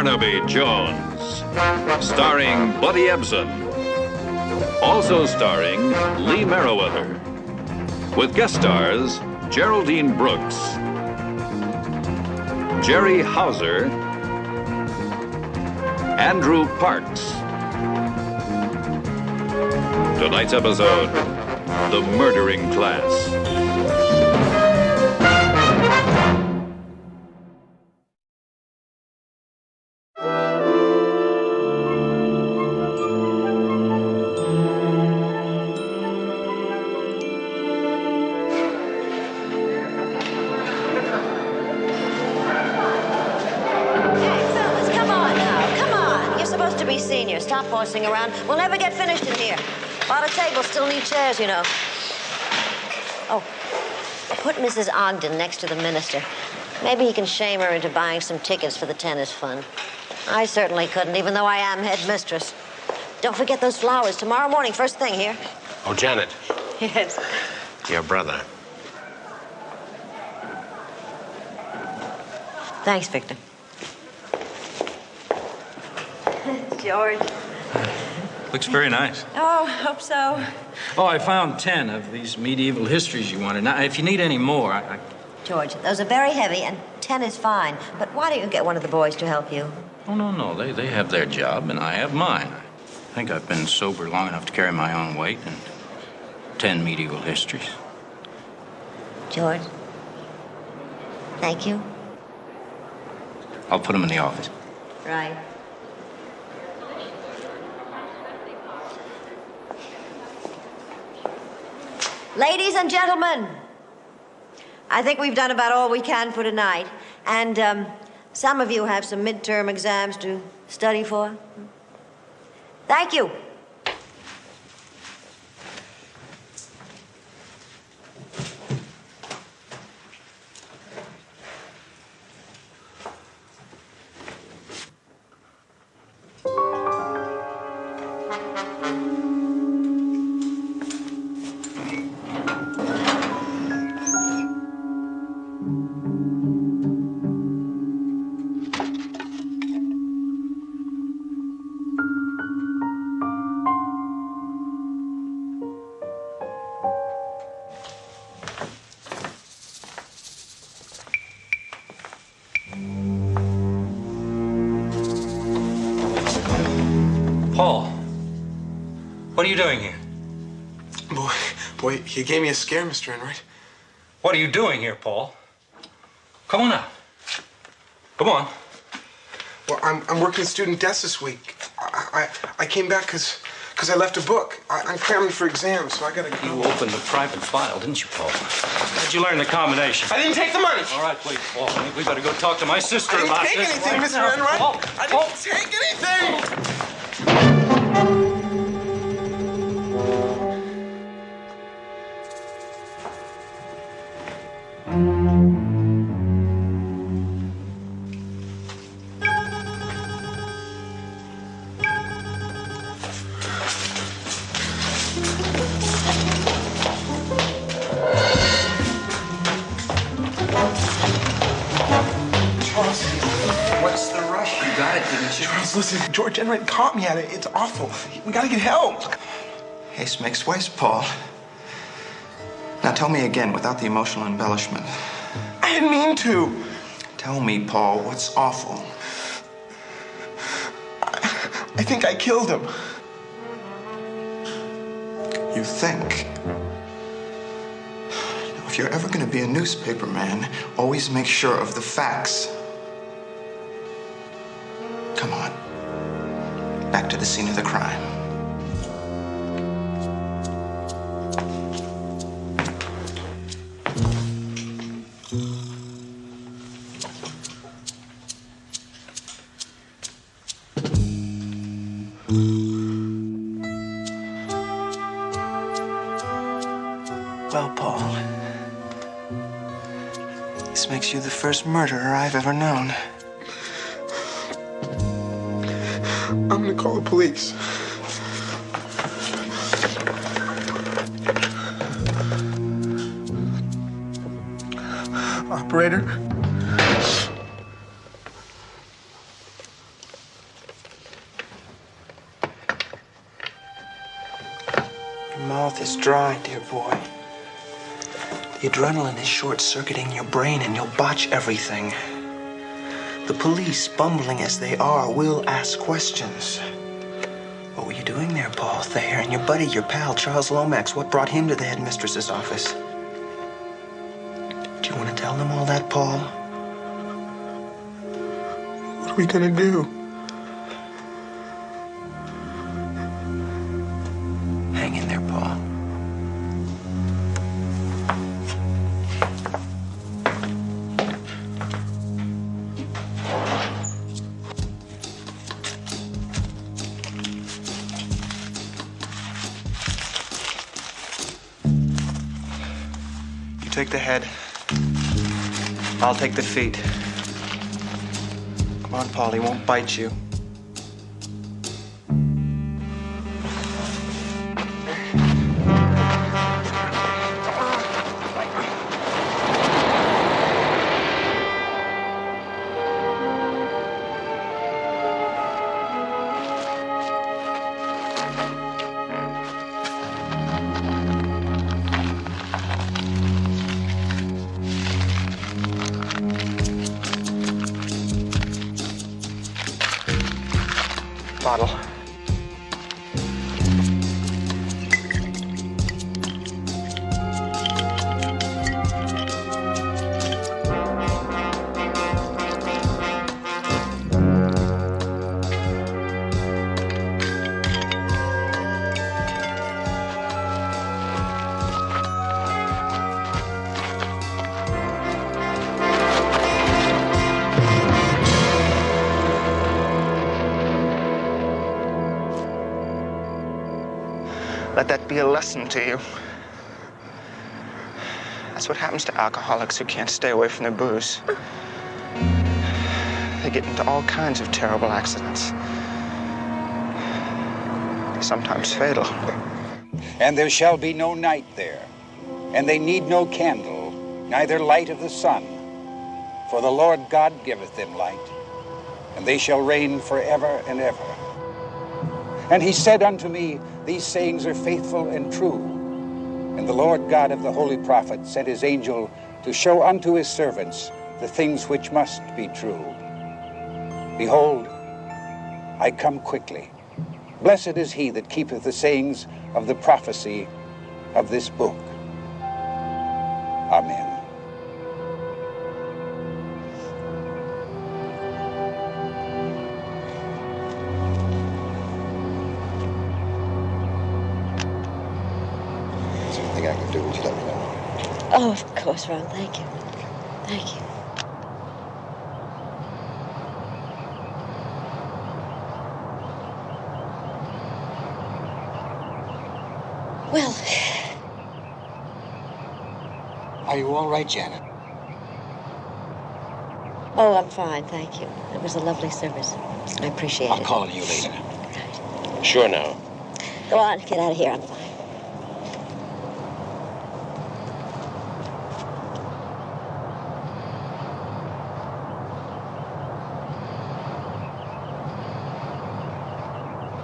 Barnaby Jones, starring Buddy Ebsen. Also starring Lee Merriweather, with guest stars Geraldine Brooks, Jerry Hauser, Andrew Parks. Tonight's episode, The Murdering Class. Stop horsing around. We'll never get finished in here. A lot of tables still need chairs, you know. Oh, put Mrs. Ogden next to the minister. Maybe he can shame her into buying some tickets for the tennis fund. I certainly couldn't, even though I am headmistress. Don't forget those flowers. Tomorrow morning, first thing here. Oh, Janet. Yes. Your brother. Thanks, Victor. George. Looks very nice. Oh, hope so. Oh, I found 10 of these medieval histories you wanted. Now, if you need any more, I... George, those are very heavy, and 10 is fine. But why don't you get one of the boys to help you? Oh, no. They have their job, and I have mine. I think I've been sober long enough to carry my own weight, and 10 medieval histories. George, thank you. I'll put them in the office. Right. Ladies and gentlemen, I think we've done about all we can for tonight. And some of you have some midterm exams to study for. Thank you. Paul, what are you doing here? Boy, you gave me a scare, Mr. Enright. What are you doing here, Paul? Come on out. Come on. Well, I'm working student desk this week. I came back because I left a book. I'm cramming for exams, so I gotta go. You opened a private file, didn't you, Paul? How'd you learn the combination? I didn't take the money. All right, please, Paul. I think we better go talk to my sister about this. I didn't take anything, right Mr. now. Enright. Paul, I didn't take anything. What's the rush? You got it, didn't you? Charles, listen, George Enright caught me at it. It's awful. We gotta get help. Haste makes waste, Paul. Now tell me again, without the emotional embellishment. I didn't mean to. Tell me, Paul, what's awful? I think I killed him. You think? Now, if you're ever going to be a newspaper man, always make sure of the facts. Come on. Back to the scene of the crime. Well, Paul, this makes you the first murderer I've ever known. I'm gonna call the police. Operator? mouth is dry, dear boy. The adrenaline is short-circuiting your brain and you'll botch everything. The police, bumbling as they are, will ask questions. What were you doing there, Paul Thayer? And your buddy, your pal, Charles Lomax, what brought him to the headmistress's office? Do you want to tell them all that, Paul? What are we gonna do? Hang in there, Paul. You take the head. I'll take the feet. Come on, Paul, he won't bite you. Bottle. Let that be a lesson to you. That's what happens to alcoholics who can't stay away from their booze. They get into all kinds of terrible accidents. Sometimes fatal. And there shall be no night there, and they need no candle, neither light of the sun. For the Lord God giveth them light, and they shall reign forever and ever. And he said unto me, these sayings are faithful and true. And the Lord God of the holy prophet sent his angel to show unto his servants the things which must be true. Behold, I come quickly. Blessed is he that keepeth the sayings of the prophecy of this book. Amen. I can do, would you let me know? Oh, of course, Ron. Thank you. Thank you. Well. Are you all right, Janet? Oh, I'm fine, thank you. It was a lovely service. I appreciate it. I'll call on you later. Right. Sure now. Go on, get out of here. I'm fine.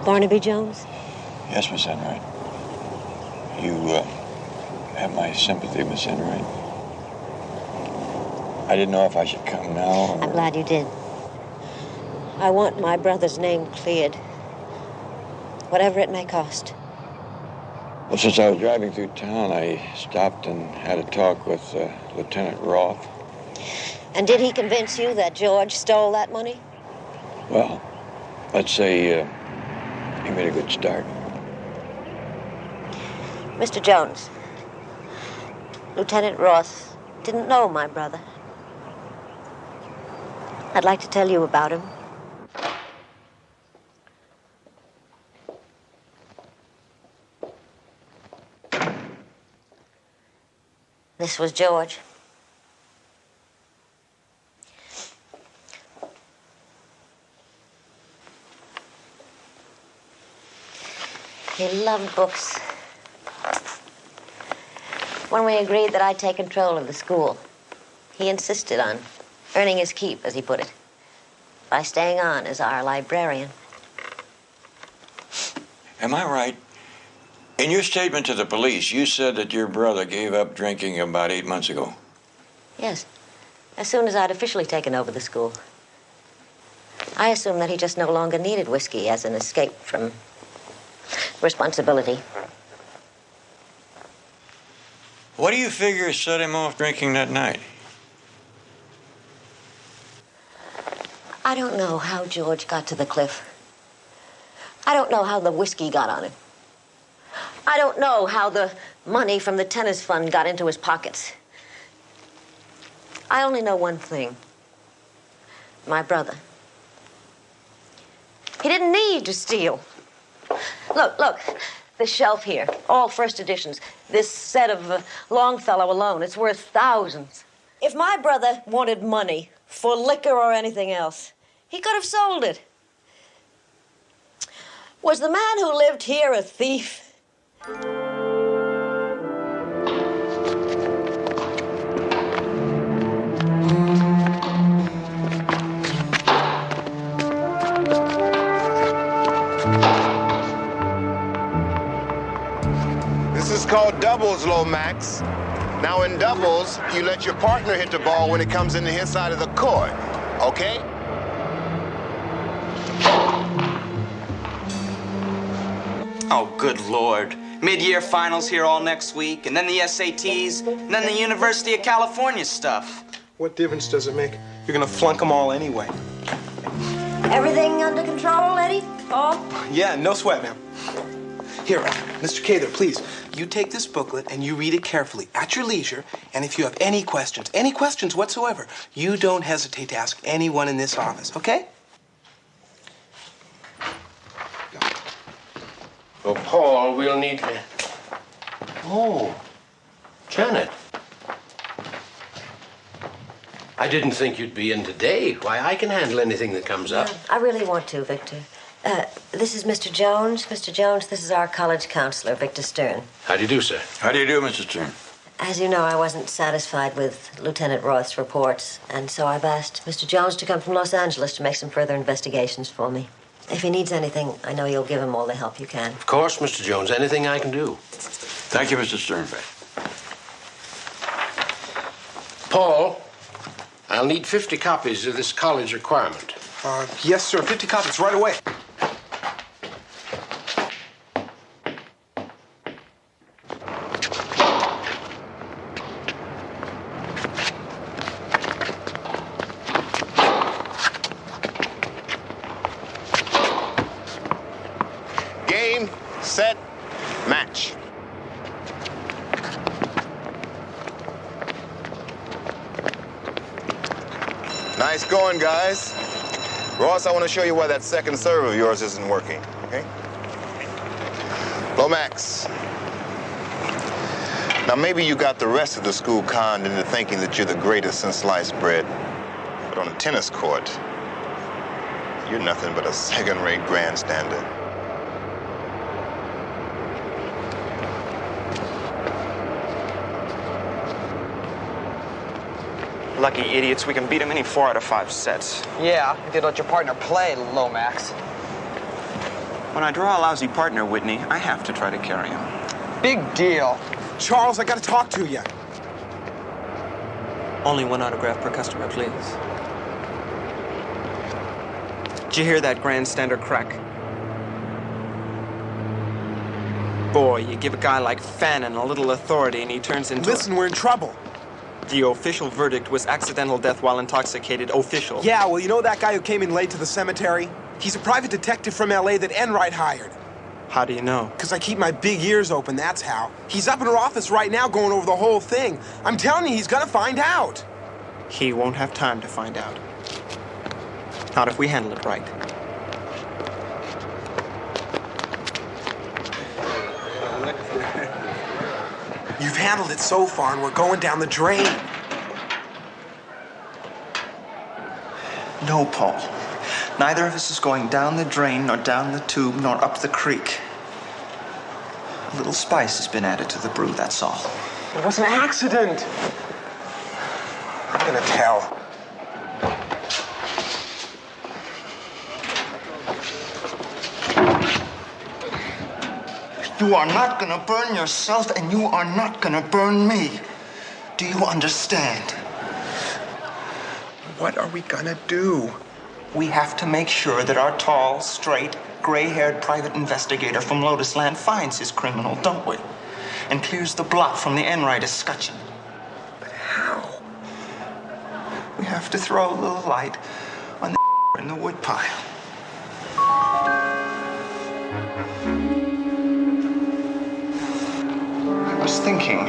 Barnaby Jones? Yes, Miss Enright. You have my sympathy, Miss Enright. I didn't know if I should come now or... I'm glad you did. I want my brother's name cleared. Whatever it may cost. Well, since I was driving through town, I stopped and had a talk with Lieutenant Roth. And did he convince you that George stole that money? Well, let's say he made a good start. Mr. Jones, Lieutenant Roth didn't know my brother. I'd like to tell you about him. This was George. He loved books. When we agreed that I'd take control of the school, he insisted on earning his keep, as he put it, by staying on as our librarian. Am I right In your statement to the police, you said that your brother gave up drinking about 8 months ago. Yes, as soon as I'd officially taken over the school. I assumed that he just no longer needed whiskey as an escape from responsibility. What do you figure set him off drinking that night? I don't know how George got to the cliff. I don't know how the whiskey got on him. I don't know how the money from the tennis fund got into his pockets. I only know one thing. My brother. He didn't need to steal. Look, this shelf here, all first editions. This set of Longfellow alone, it's worth thousands. If my brother wanted money for liquor or anything else, he could have sold it. Was the man who lived here a thief? This is called doubles, Lomax. Now in doubles, you let your partner hit the ball when it comes into his side of the court, okay? Oh, good Lord. Mid-year finals here all next week, and then the SATs, and then the University of California stuff. What difference does it make? You're gonna flunk them all anyway. Everything under control, Eddie? Paul? Yeah, no sweat, ma'am. Here, Mr. Cather, please. You take this booklet and you read it carefully at your leisure, and if you have any questions whatsoever, you don't hesitate to ask anyone in this office, okay? Well, Paul, we'll need to... Oh, Janet. I didn't think you'd be in today. Why, I can handle anything that comes up. I really want to, Victor. This is Mr. Jones. Mr. Jones, this is our college counselor, Victor Stern. How do you do, sir? How do you do, Mr. Stern? As you know, I wasn't satisfied with Lieutenant Roth's reports, and so I've asked Mr. Jones to come from Los Angeles to make some further investigations for me. If he needs anything, I know you'll give him all the help you can. Of course, Mr. Jones. Anything I can do. Thank you, Mr. Stern. Paul, I'll need 50 copies of this college requirement. Yes, sir. 50 copies right away. Game, set, match. Nice going, guys. Ross, I want to show you why that second serve of yours isn't working, okay? Lomax. Now, maybe you got the rest of the school conned into thinking that you're the greatest since sliced bread. But on a tennis court, you're nothing but a second-rate grandstander. Lucky idiots, we can beat them any 4 out of 5 sets. Yeah, if you'd let your partner play, Lomax. When I draw a lousy partner, Whitney, I have to try to carry him. Big deal. Charles, I gotta talk to you. Only 1 autograph per customer, please. Did you hear that grandstander crack? Boy, you give a guy like Fannin a little authority and he turns into... Listen, we're in trouble. The official verdict was accidental death while intoxicated. Official. Yeah, well, you know that guy who came in late to the cemetery? He's a private detective from L.A. that Enright hired. How do you know? Because I keep my big ears open, that's how. He's up in her office right now going over the whole thing. I'm telling you, he's gonna find out. He won't have time to find out. Not if we handle it right. You've handled it so far, and we're going down the drain. No, Paul. Neither of us is going down the drain, nor down the tube, nor up the creek. A little spice has been added to the brew, that's all. It was an accident. I'm gonna tell. You are not gonna burn yourself, and you are not gonna burn me. Do you understand? What are we gonna do? We have to make sure that our tall, straight, gray-haired private investigator from Lotus Land finds his criminal, don't we? And clears the blot from the Enright escutcheon. But how? We have to throw a little light on the in the woodpile. I was thinking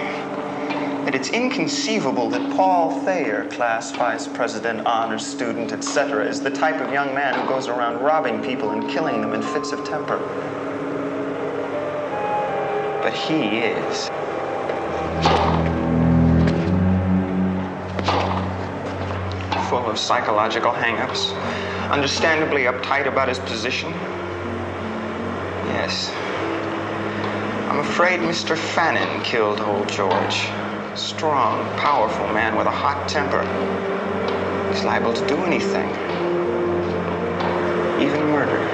that it's inconceivable that Paul Thayer, class vice president, honors student, etc., is the type of young man who goes around robbing people and killing them in fits of temper. But he is. Full of psychological hang-ups, understandably uptight about his position. Yes. I'm afraid Mr. Fannin killed old George. Strong, powerful man with a hot temper. He's liable to do anything. Even murder.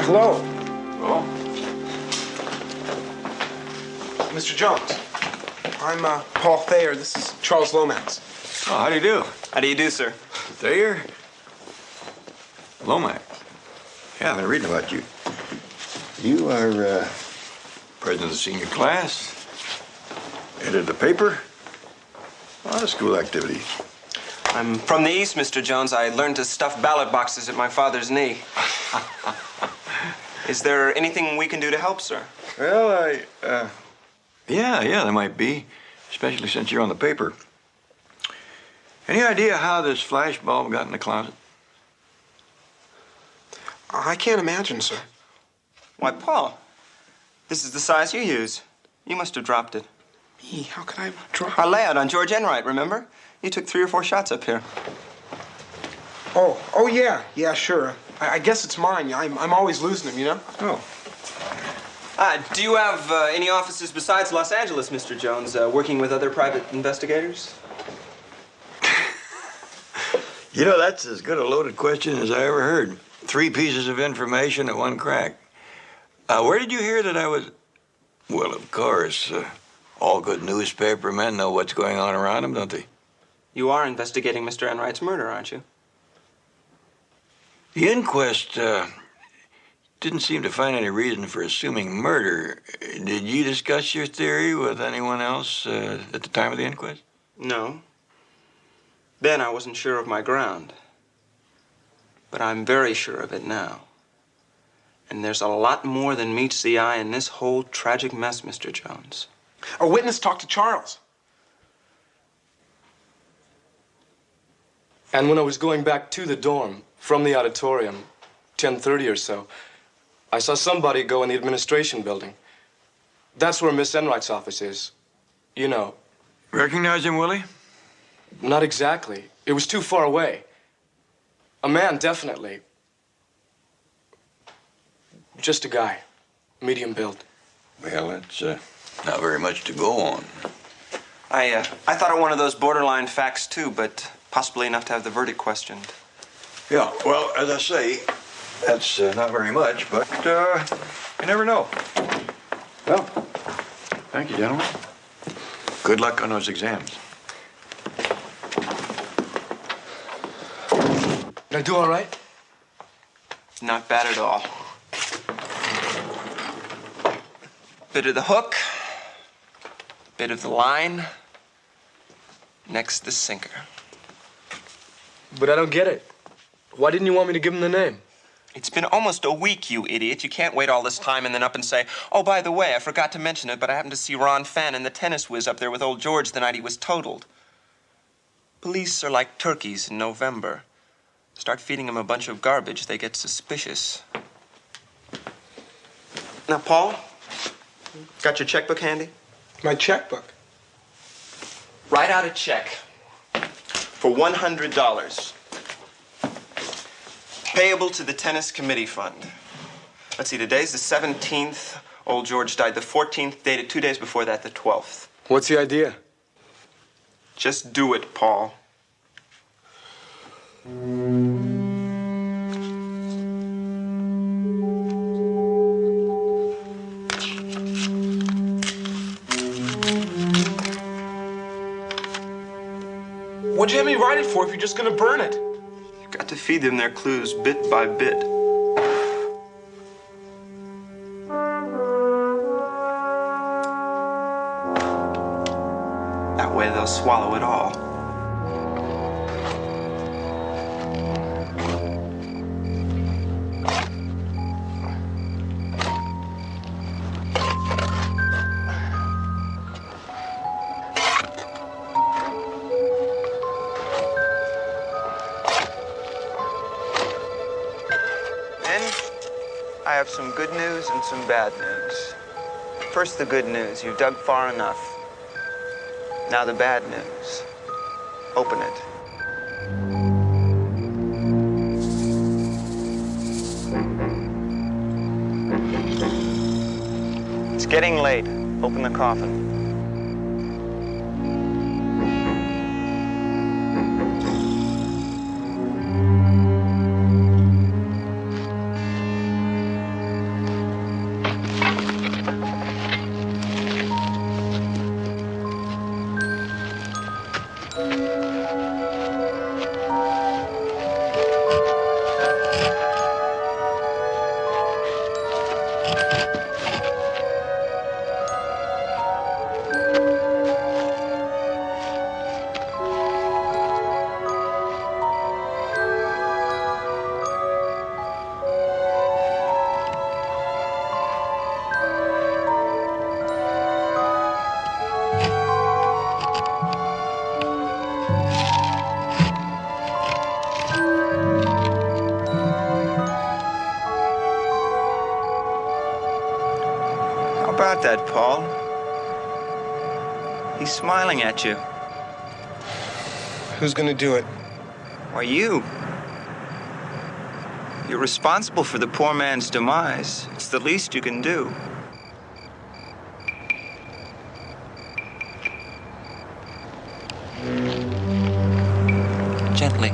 Hello. Oh. Mr. Jones. I'm Paul Thayer. This is Charles Lomax. Oh, how do you do? How do you do, sir? Thayer? Lomax. Yeah, I've been reading about you. You are president of the senior class, edited the paper. A lot of school activity. I'm from the East, Mr. Jones. I learned to stuff ballot boxes at my father's knee. Is there anything we can do to help, sir? Well, yeah, there might be, especially since you're on the paper. Any idea how this flash bulb got in the closet? I can't imagine, sir. Why, Paul, this is the size you use. You must have dropped it. Me? How could I have dropped Our layout on George Enright, remember? You took 3 or 4 shots up here. Oh, yeah. Yeah, sure. I guess it's mine. I'm always losing them, you know? Oh. Do you have any offices besides Los Angeles, Mr. Jones, working with other private investigators? You know, that's as good a loaded question as I ever heard. 3 pieces of information at 1 crack. Where did you hear that I was... Well, of course, all good newspaper men know what's going on around them, don't they? You are investigating Mr. Enright's murder, aren't you? The inquest didn't seem to find any reason for assuming murder. Did you discuss your theory with anyone else at the time of the inquest? No. Then I wasn't sure of my ground. But I'm very sure of it now. And there's a lot more than meets the eye in this whole tragic mess, Mr. Jones. A witness talked to Charles. And when I was going back to the dorm from the auditorium, 10:30 or so, I saw somebody go in the administration building. That's where Miss Enright's office is. You know. Recognize him, Willie? Not exactly. It was too far away. A man, definitely. Just a guy. Medium build. Well, that's not very much to go on. I thought of one of those borderline facts, too, but possibly enough to have the verdict questioned. Yeah, well, as I say, that's not very much, but you never know. Well, thank you, gentlemen. Good luck on those exams. Did I do all right? Not bad at all. Bit of the hook, bit of the line, next the sinker. But I don't get it. Why didn't you want me to give him the name? It's been almost a week, you idiot. You can't wait all this time and then up and say, oh, by the way, I forgot to mention it, but I happened to see Ron Fannin, the tennis whiz, up there with old George the night he was totaled. Police are like turkeys in November. Start feeding them a bunch of garbage, they get suspicious. Now, Paul, got your checkbook handy? My checkbook? Write out a check for $100. Payable to the tennis committee fund. Let's see, today's the 17th. Old George died the 14th, dated 2 days before that, the 12th. What's the idea? Just do it, Paul. What'd you have me write it for if you're just gonna burn it? You've got to feed them their clues bit by bit. That way they'll swallow it all. I have some good news and some bad news. First, the good news. You've dug far enough. Now the bad news. Open it. It's getting late. Open the coffin. How about that, Paul? He's smiling at you. Who's gonna do it? Why, you. You're responsible for the poor man's demise. It's the least you can do. Gently.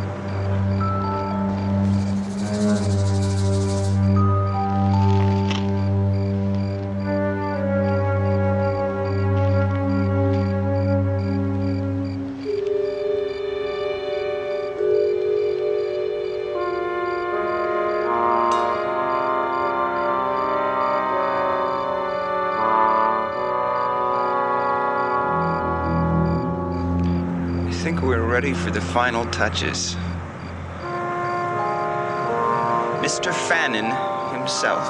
I think we're ready for the final touches. Mr. Fannin himself.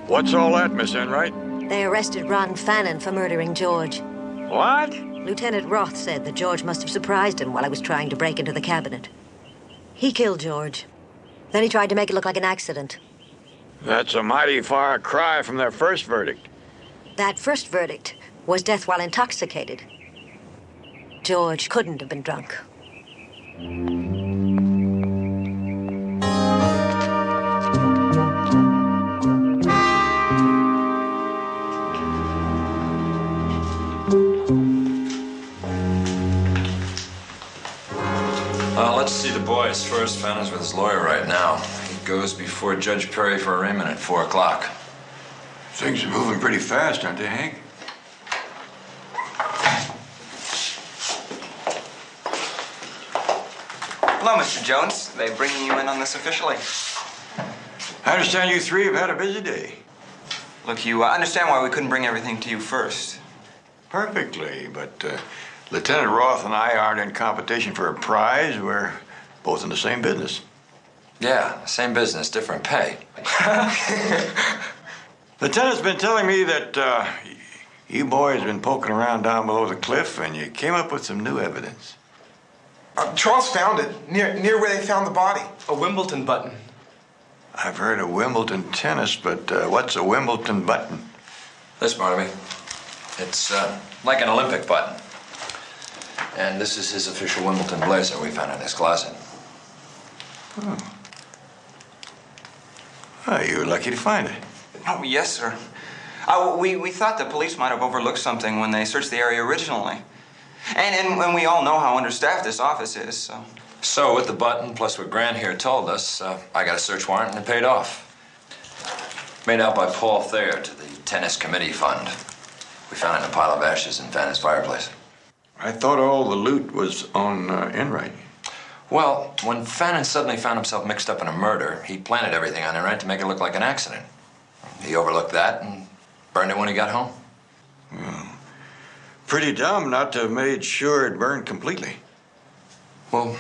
What's all that, Miss Enright? They arrested Ron Fannin for murdering George. What? Lieutenant Roth said that George must have surprised him while I was trying to break into the cabinet. He killed George. Then he tried to make it look like an accident. That's a mighty far cry from their first verdict. That first verdict was death while intoxicated. George couldn't have been drunk. Let's see the boys first. Fannon's with his lawyer right now. He goes before Judge Perry for arraignment at 4 o'clock. Things are moving pretty fast, aren't they, Hank? Hello, Mr. Jones. They bringing you in on this officially? I understand you three have had a busy day. Look, you understand why we couldn't bring everything to you first. Perfectly, but Lieutenant Roth and I aren't in competition for a prize. We're both in the same business. Yeah, same business, different pay. Lieutenant's been telling me that you boys been poking around down below the cliff and you came up with some new evidence. Charles found it near where they found the body. A Wimbledon button. I've heard of Wimbledon tennis, but what's a Wimbledon button? This, Barnaby. It's like an Olympic button. And this is his official Wimbledon blazer we found in his closet. Oh. Well, you were lucky to find it. Oh, yes, sir. We thought the police might have overlooked something when they searched the area originally. And we all know how understaffed this office is, so... So, with the button, plus what Grant here told us, I got a search warrant and it paid off. Made out by Paul Thayer to the tennis committee fund. We found it in a pile of ashes in Fannon's fireplace. I thought all the loot was on Enright. Well, when Fannin suddenly found himself mixed up in a murder, he planted everything on Enright to make it look like an accident. He overlooked that and burned it when he got home. Well, pretty dumb not to have made sure it burned completely. Well,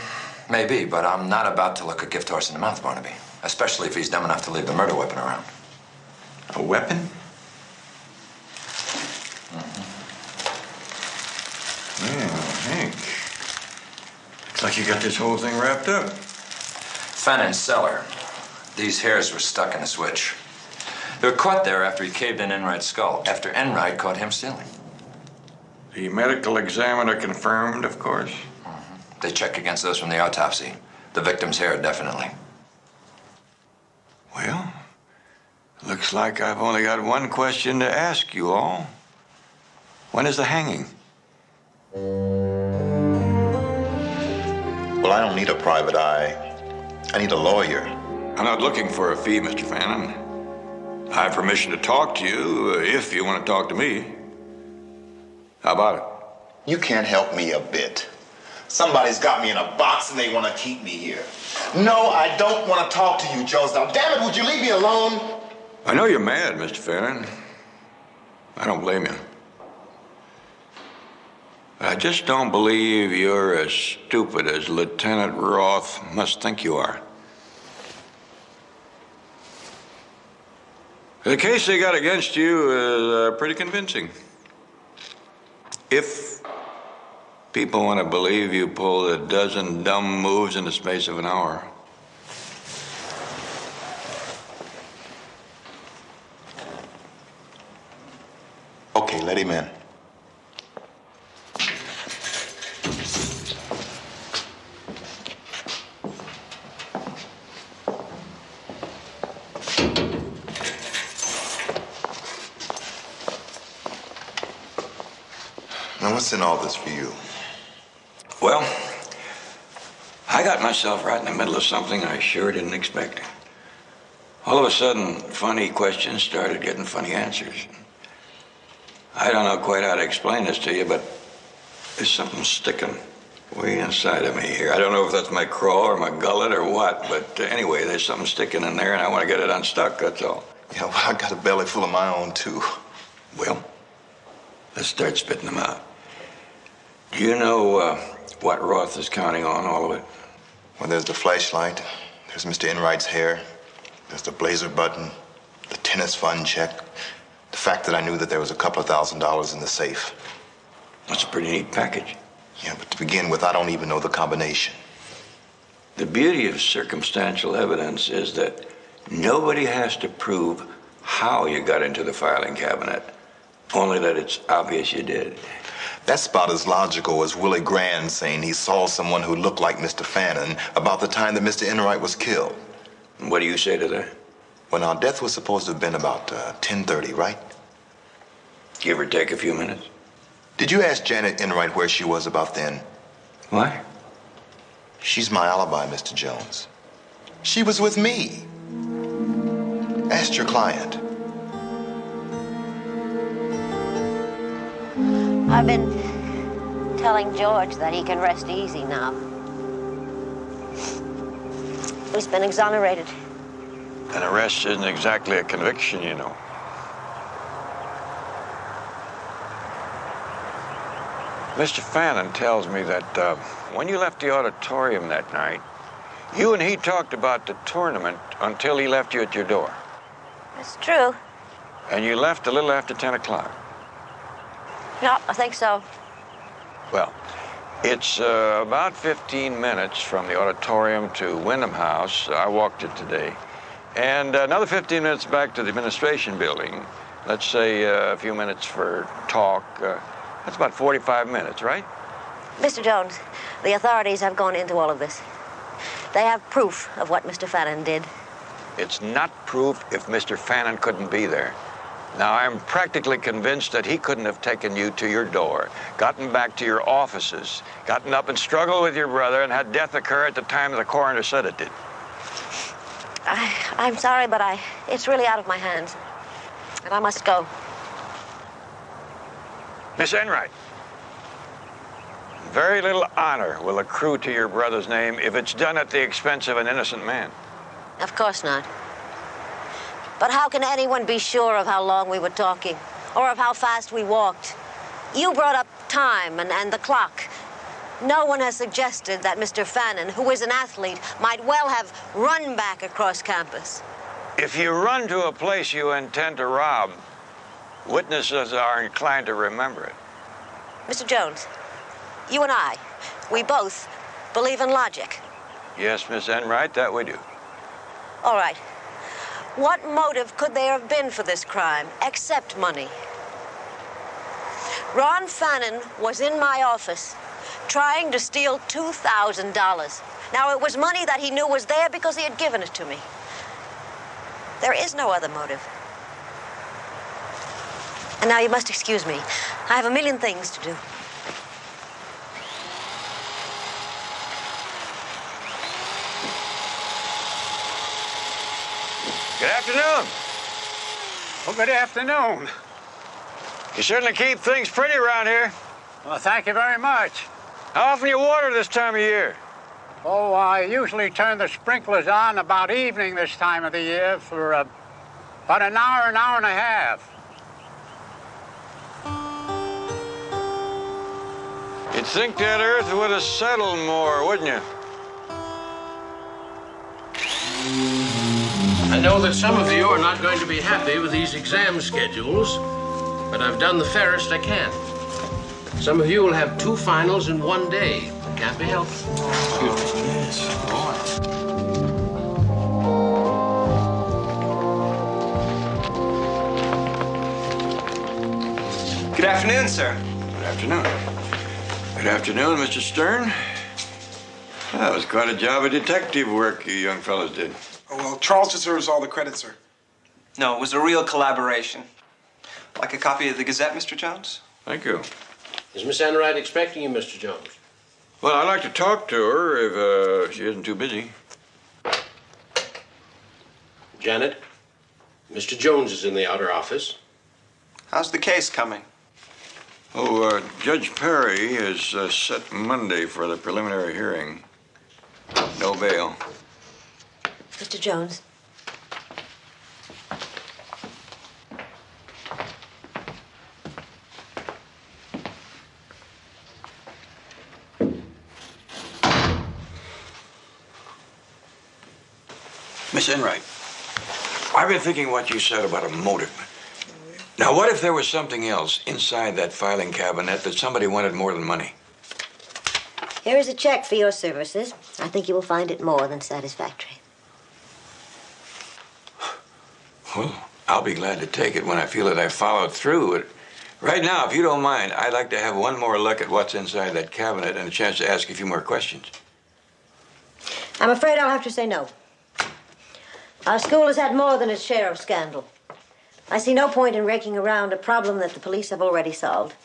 maybe, but I'm not about to look a gift horse in the mouth, Barnaby. Especially if he's dumb enough to leave the murder weapon around. A weapon? Yeah, Hank. Looks like you got this whole thing wrapped up. Fannon's cellar. These hairs were stuck in a switch. They were caught there after he caved in Enright's skull, after Enright caught him stealing. The medical examiner confirmed, of course. They checked against those from the autopsy. The victim's hair, definitely. Well, looks like I've only got one question to ask you all. When is the hanging? Well, I don't need a private eye. I need a lawyer. I'm not looking for a fee, Mr. Fannin. I have permission to talk to you if you want to talk to me. How about it? You can't help me a bit. Somebody's got me in a box and they want to keep me here. No, I don't want to talk to you, Jones. Now, damn it, would you leave me alone? I know you're mad, Mr. Fannin. I don't blame you. But I just don't believe you're as stupid as Lieutenant Roth must think you are. The case they got against you is pretty convincing. If people want to believe you pulled a dozen dumb moves in the space of an hour. Okay, let him in. Now, what's in all this for you? Well, I got myself right in the middle of something I sure didn't expect. All of a sudden, funny questions started getting funny answers. I don't know quite how to explain this to you, but there's something sticking way inside of me here. I don't know if that's my craw or my gullet or what, but anyway, there's something sticking in there, and I want to get it unstuck, that's all. Yeah, well, I got a belly full of my own, too. Well, let's start spitting them out. Do you know what Roth is counting on, all of it? Well, there's the flashlight, there's Mr. Enright's hair, there's the blazer button, the tennis fund check, the fact that I knew that there was a couple of $1,000s in the safe. That's a pretty neat package. Yeah, but to begin with, I don't even know the combination. The beauty of circumstantial evidence is that nobody has to prove how you got into the filing cabinet, only that it's obvious you did. That's about as logical as Willie Grand saying he saw someone who looked like Mr. Fannin about the time that Mr. Enright was killed. And what do you say to that? When our death was supposed to have been about 10:30, right? Give or take a few minutes. Did you ask Janet Enright where she was about then? What? She's my alibi, Mr. Jones. She was with me. Ask your client. I've been telling George that he can rest easy now. He's been exonerated. An arrest isn't exactly a conviction, you know. Mr. Fannin tells me that when you left the auditorium that night, you and he talked about the tournament until he left you at your door. It's true. And you left a little after 10 o'clock. No, I think so. Well, it's about 15 minutes from the auditorium to Wyndham House. I walked it today. And another 15 minutes back to the administration building. Let's say a few minutes for talk. That's about 45 minutes, right? Mr. Jones, the authorities have gone into all of this. They have proof of what Mr. Fannin did. It's not proof if Mr. Fannin couldn't be there. Now, I'm practically convinced that he couldn't have taken you to your door, gotten back to your offices, gotten up and struggled with your brother, and had death occur at the time the coroner said it did. I'm sorry, but it's really out of my hands. And I must go. Miss Enright, very little honor will accrue to your brother's name if it's done at the expense of an innocent man. Of course not. But how can anyone be sure of how long we were talking, or of how fast we walked? You brought up time and the clock. No one has suggested that Mr. Fannin, who is an athlete, might well have run back across campus. If you run to a place you intend to rob, witnesses are inclined to remember it. Mr. Jones, you and I, we both believe in logic. Yes, Miss Enright, that we do. All right. What motive could there have been for this crime, except money? Ron Fannin was in my office trying to steal $2,000. Now, it was money that he knew was there because he had given it to me. There is no other motive. And now you must excuse me. I have a million things to do. Good afternoon. Well, good afternoon. You certainly keep things pretty around here. Well, thank you very much. How often you water this time of year? Oh, I usually turn the sprinklers on about evening this time of the year for about an hour and a half. You'd think that earth would have settled more, wouldn't you? I know that some of you are not going to be happy with these exam schedules, but I've done the fairest I can. Some of you will have 2 finals in 1 day. It can't be helped. Yes, boy. Good afternoon, sir. Good afternoon. Good afternoon, Mr. Stern. That was quite a job of detective work you young fellows did. Oh, well, Charles deserves all the credit, sir. No, it was a real collaboration. Like a copy of the Gazette, Mr. Jones? Thank you. Is Miss Enright expecting you, Mr. Jones? Well, I'd like to talk to her if she isn't too busy. Janet, Mr. Jones is in the outer office. How's the case coming? Oh, Judge Perry has set Monday for the preliminary hearing. No bail. Mr. Jones. Miss Enright, I've been thinking what you said about a motive. Now, what if there was something else inside that filing cabinet that somebody wanted more than money? Here is a check for your services. I think you will find it more than satisfactory. Well, I'll be glad to take it when I feel that I followed through. But right now, if you don't mind, I'd like to have one more look at what's inside that cabinet and a chance to ask a few more questions. I'm afraid I'll have to say no. Our school has had more than its share of scandal. I see no point in raking around a problem that the police have already solved.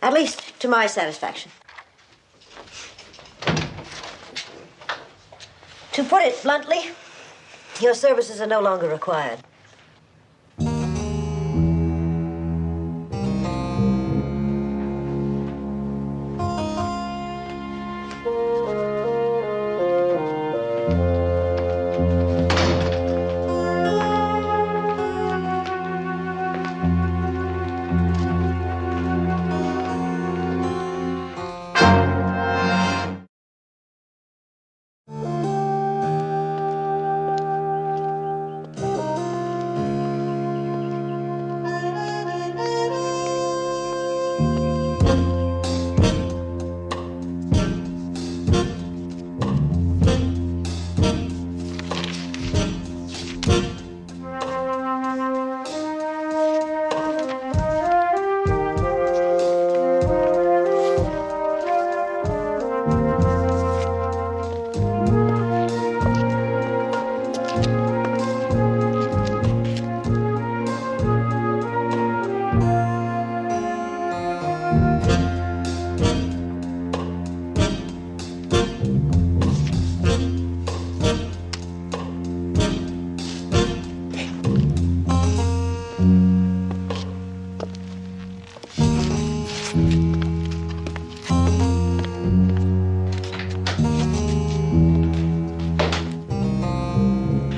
At least to my satisfaction. To put it bluntly, your services are no longer required.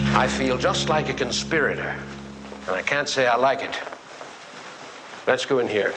I feel just like a conspirator, and I can't say I like it. Let's go in here.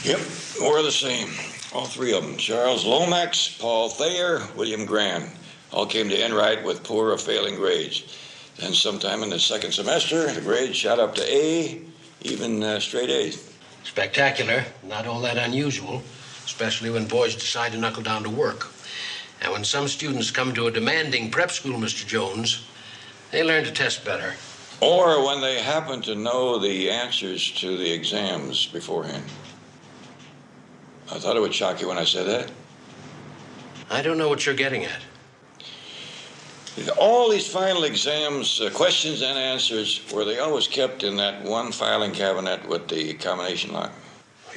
Yep, more of the same. All three of them. Charles Lomax, Paul Thayer, William Grant. All came to Enright with poor or failing grades. Then sometime in the second semester, the grades shot up to A, even straight A's. Spectacular. Not all that unusual, especially when boys decide to knuckle down to work. And when some students come to a demanding prep school, Mr. Jones, they learn to test better. Or when they happen to know the answers to the exams beforehand. I thought it would shock you when I said that. I don't know what you're getting at. All these final exams, questions and answers, were they always kept in that one filing cabinet with the combination lock?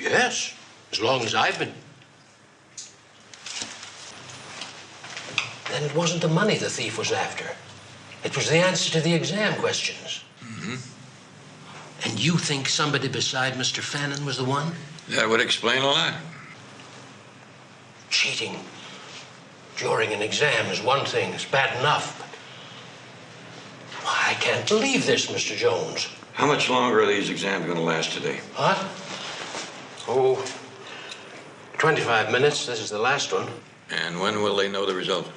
Yes, as long as I've been. Then it wasn't the money the thief was after. It was the answer to the exam questions. Mm-hmm. And you think somebody beside Mr. Fannin was the one? That would explain a lot. Cheating during an exam is one thing. It's bad enough, but I can't believe this, Mr. Jones. How much longer are these exams going to last today? What? Oh, 25 minutes. This is the last one. And when will they know the result?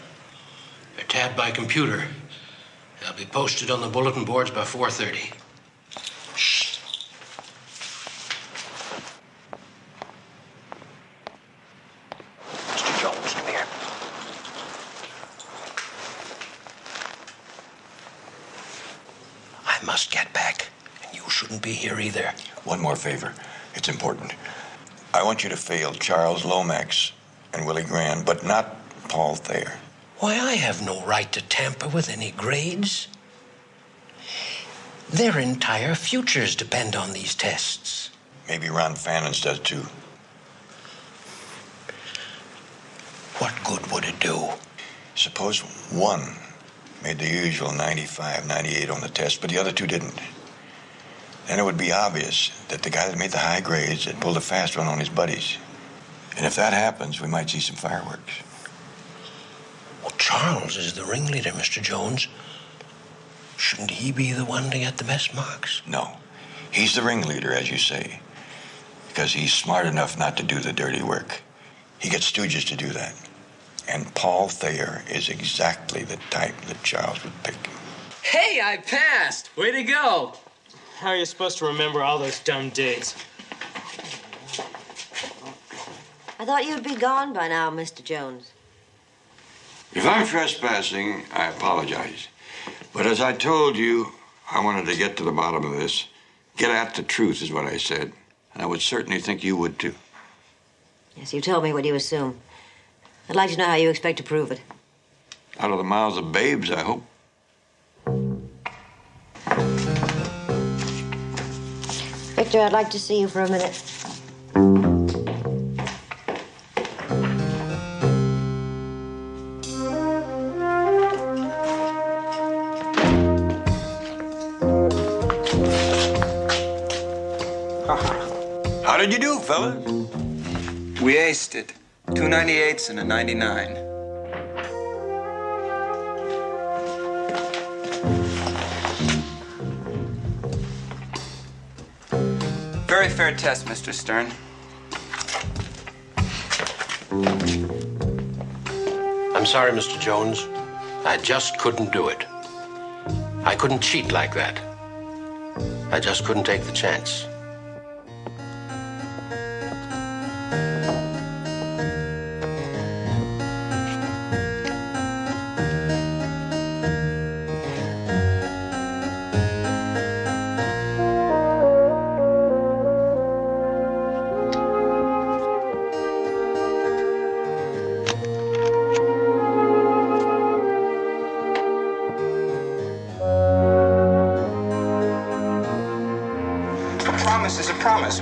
They're tabbed by computer. They'll be posted on the bulletin boards by 4:30. Shh. Mr. Jones, come here. I must get back, and you shouldn't be here either. One more favor. It's important. I want you to fail Charles Lomax and Willie Grant, but not Paul Thayer. Why, I have no right to tamper with any grades. Their entire futures depend on these tests. Maybe Ron Fannin's does too. What good would it do? Suppose one made the usual 95, 98 on the test, but the other two didn't. Then it would be obvious that the guy that made the high grades had pulled a fast one on his buddies. And if that happens, we might see some fireworks. Charles is the ringleader, Mr. Jones. Shouldn't he be the one to get the best marks? No. He's the ringleader, as you say, because he's smart enough not to do the dirty work. He gets stooges to do that. And Paul Thayer is exactly the type that Charles would pick. Hey, I passed! Way to go! How are you supposed to remember all those dumb dates? I thought you'd be gone by now, Mr. Jones. If I'm trespassing, I apologize. But as I told you, I wanted to get to the bottom of this. Get at the truth is what I said. And I would certainly think you would, too. Yes, you told me what you assume. I'd like to know how you expect to prove it. Out of the mouths of babes, I hope. Victor, I'd like to see you for a minute. How did you do, fellas? We aced it. 2 98s and a 99. Very fair test, Mr. Stern. I'm sorry, Mr. Jones. I just couldn't do it. I couldn't cheat like that. I just couldn't take the chance.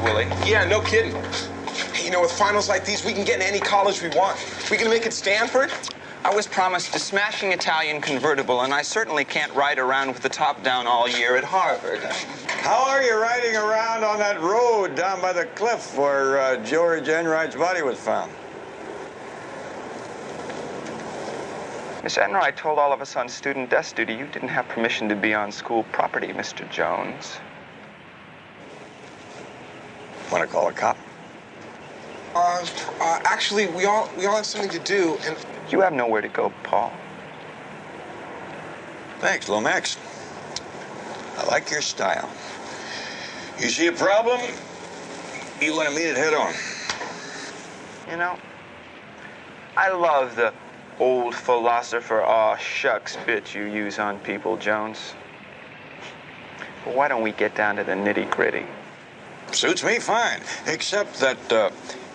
Willie. Yeah, no kidding. Hey, you know, with finals like these, we can get in any college we want. We gonna make it Stanford? I was promised a smashing Italian convertible, and I certainly can't ride around with the top down all year at Harvard. How are you riding around on that road down by the cliff where George Enright's body was found? Miss Enright told all of us on student desk duty you didn't have permission to be on school property, Mr. Jones. Want to call a cop? Actually, we all have something to do, and... You have nowhere to go, Paul. Thanks, Lomax. I like your style. You see a problem, you want to meet it head on. You know, I love the old philosopher, aw shucks bit you use on people, Jones. But why don't we get down to the nitty-gritty? Suits me fine, except that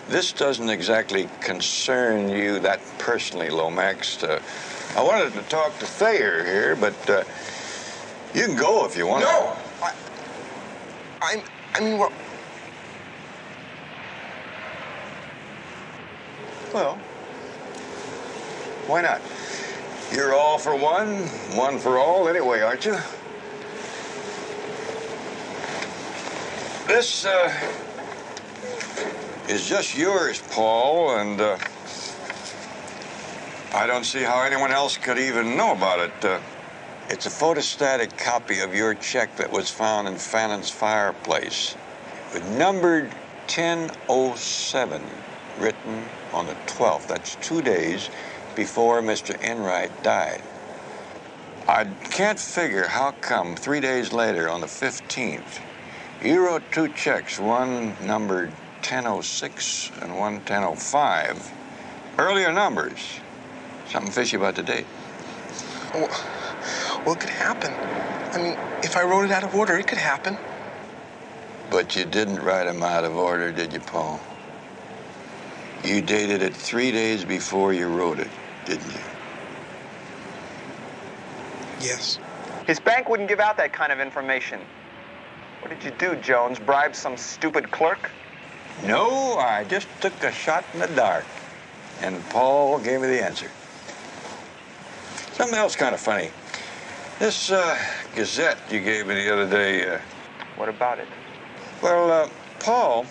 this doesn't exactly concern you that personally, Lomax. I wanted to talk to Thayer here, but you can go if you want. No! I mean, well, why not? You're all for one for all anyway, aren't you? This is just yours, Paul, and I don't see how anyone else could even know about it. It's a photostatic copy of your check that was found in Fannon's fireplace, with numbered 1007, written on the 12th. That's 2 days before Mr. Enright died. I can't figure how come 3 days later, on the 15th, you wrote 2 checks, one numbered 1006 and one 1005. Earlier numbers. Something fishy about the date. Well, it could happen. I mean, if I wrote it out of order, it could happen. But you didn't write them out of order, did you, Paul? You dated it 3 days before you wrote it, didn't you? Yes. His bank wouldn't give out that kind of information. What did you do, Jones? Bribe some stupid clerk? No, I just took a shot in the dark. And Paul gave me the answer. Something else kind of funny. This Gazette you gave me the other day. What about it? Well, Paul,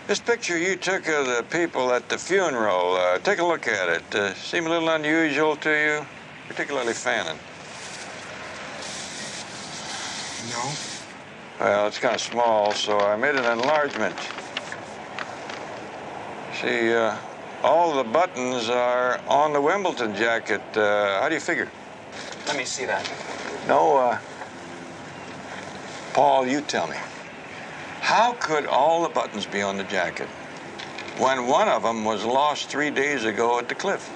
This picture you took of the people at the funeral, take a look at it. Seem a little unusual to you? Particularly Fannin. No. Well, it's kind of small, so I made an enlargement. See, all the buttons are on the Wimbledon jacket. How do you figure? Let me see that. No, Paul, you tell me. How could all the buttons be on the jacket when one of them was lost 3 days ago at the cliff?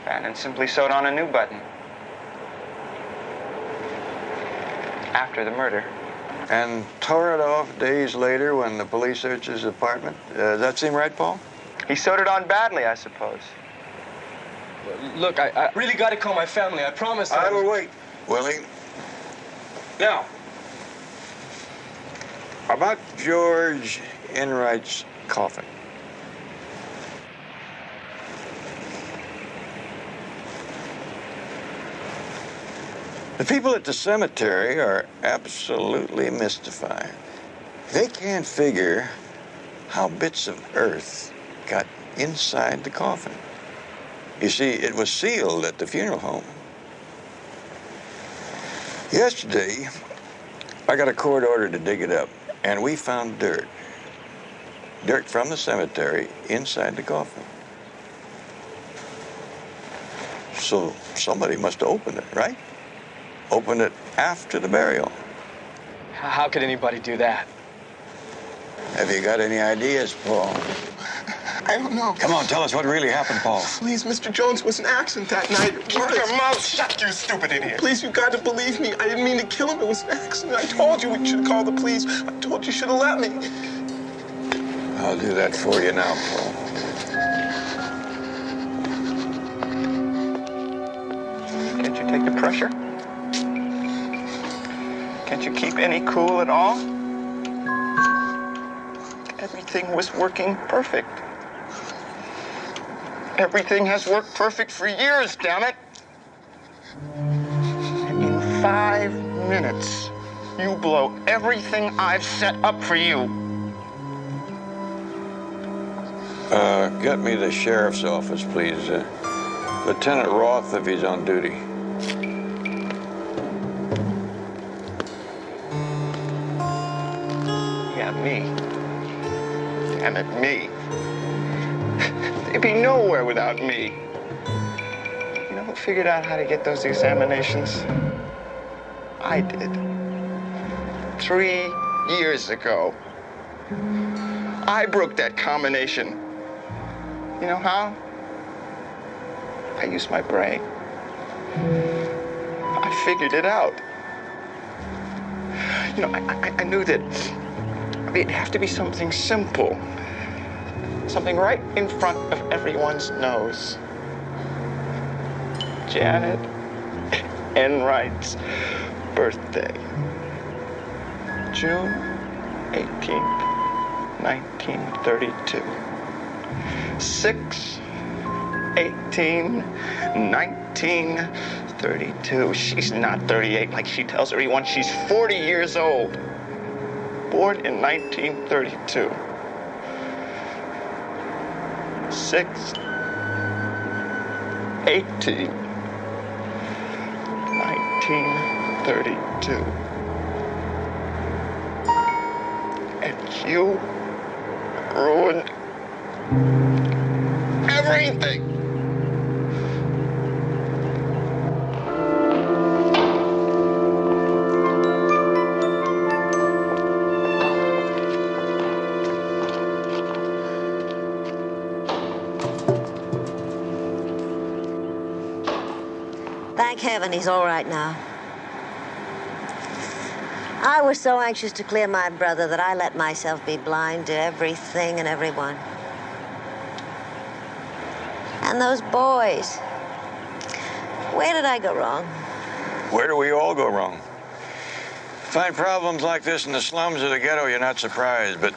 Fannin simply sewed on a new button. After the murder. And tore it off days later when the police searched his apartment? Does that seem right, Paul? He sewed it on badly, I suppose. Look, I really got to call my family. I promise. I will wait, Willie. Now, about George Enright's coffin. The people at the cemetery are absolutely mystified. They can't figure how bits of earth got inside the coffin. You see, it was sealed at the funeral home. Yesterday, I got a court order to dig it up, and we found dirt. Dirt from the cemetery inside the coffin. So somebody must have opened it, right? Opened it after the burial. How could anybody do that? Have you got any ideas, Paul? I don't know. Come on, tell us what really happened, Paul. Please, Mr. Jones, it was an accident that night. Keep your mouth shut, you stupid idiot. Please, you got to believe me. I didn't mean to kill him. It was an accident. I told you we should call the police. I told you should have let me. I'll do that for you now, Paul. Can't you take the pressure? Can't you keep any cool at all? Everything was working perfect. Everything has worked perfect for years, damn it. And in 5 minutes, you blow everything I've set up for you. Get me the sheriff's office, please. Lieutenant Roth, if he's on duty. Yeah, me. Damn it, me. They'd be nowhere without me. You know who figured out how to get those examinations? I did. 3 years ago. I broke that combination. You know how? I used my brain. I figured it out. You know, I knew that it'd have to be something simple. Something right in front of everyone's nose. Janet Enright's birthday. June 18th, 1932. 6/18/1932. She's not 38 like she tells everyone. She's 40 years old. Born in 1932. 6/18/1932. And you ruined everything. Thank heaven he's all right now. I was so anxious to clear my brother that I let myself be blind to everything and everyone. And those boys. Where did I go wrong? Where do we all go wrong? Find problems like this in the slums of the ghetto, you're not surprised, but...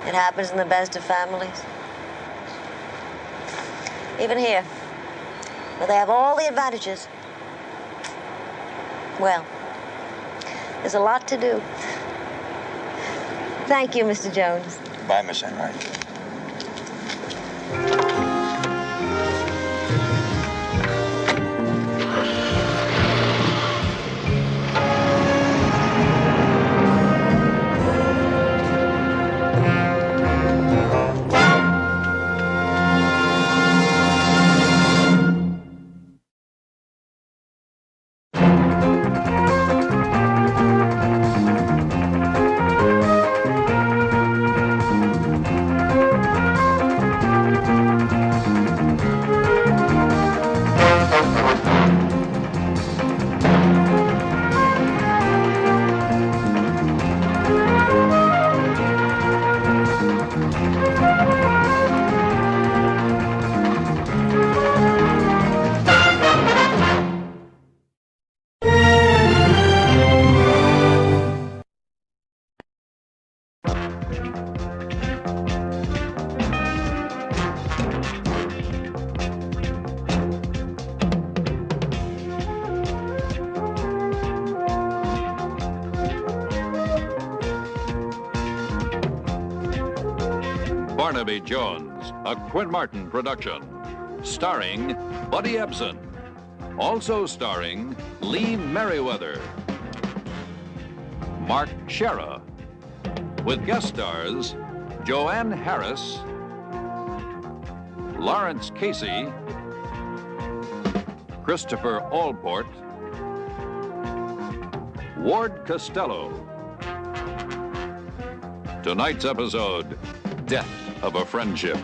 It happens in the best of families. Even here, where they have all the advantages. Well, there's a lot to do. Thank you, Mr. Jones. Bye, Miss Enright. Barnaby Jones, a Quinn Martin production, starring Buddy Ebsen, also starring Lee Merriweather, Mark Shera, with guest stars Joanne Harris, Lawrence Casey, Christopher Allport, Ward Costello. Tonight's episode, Death of a Friendship.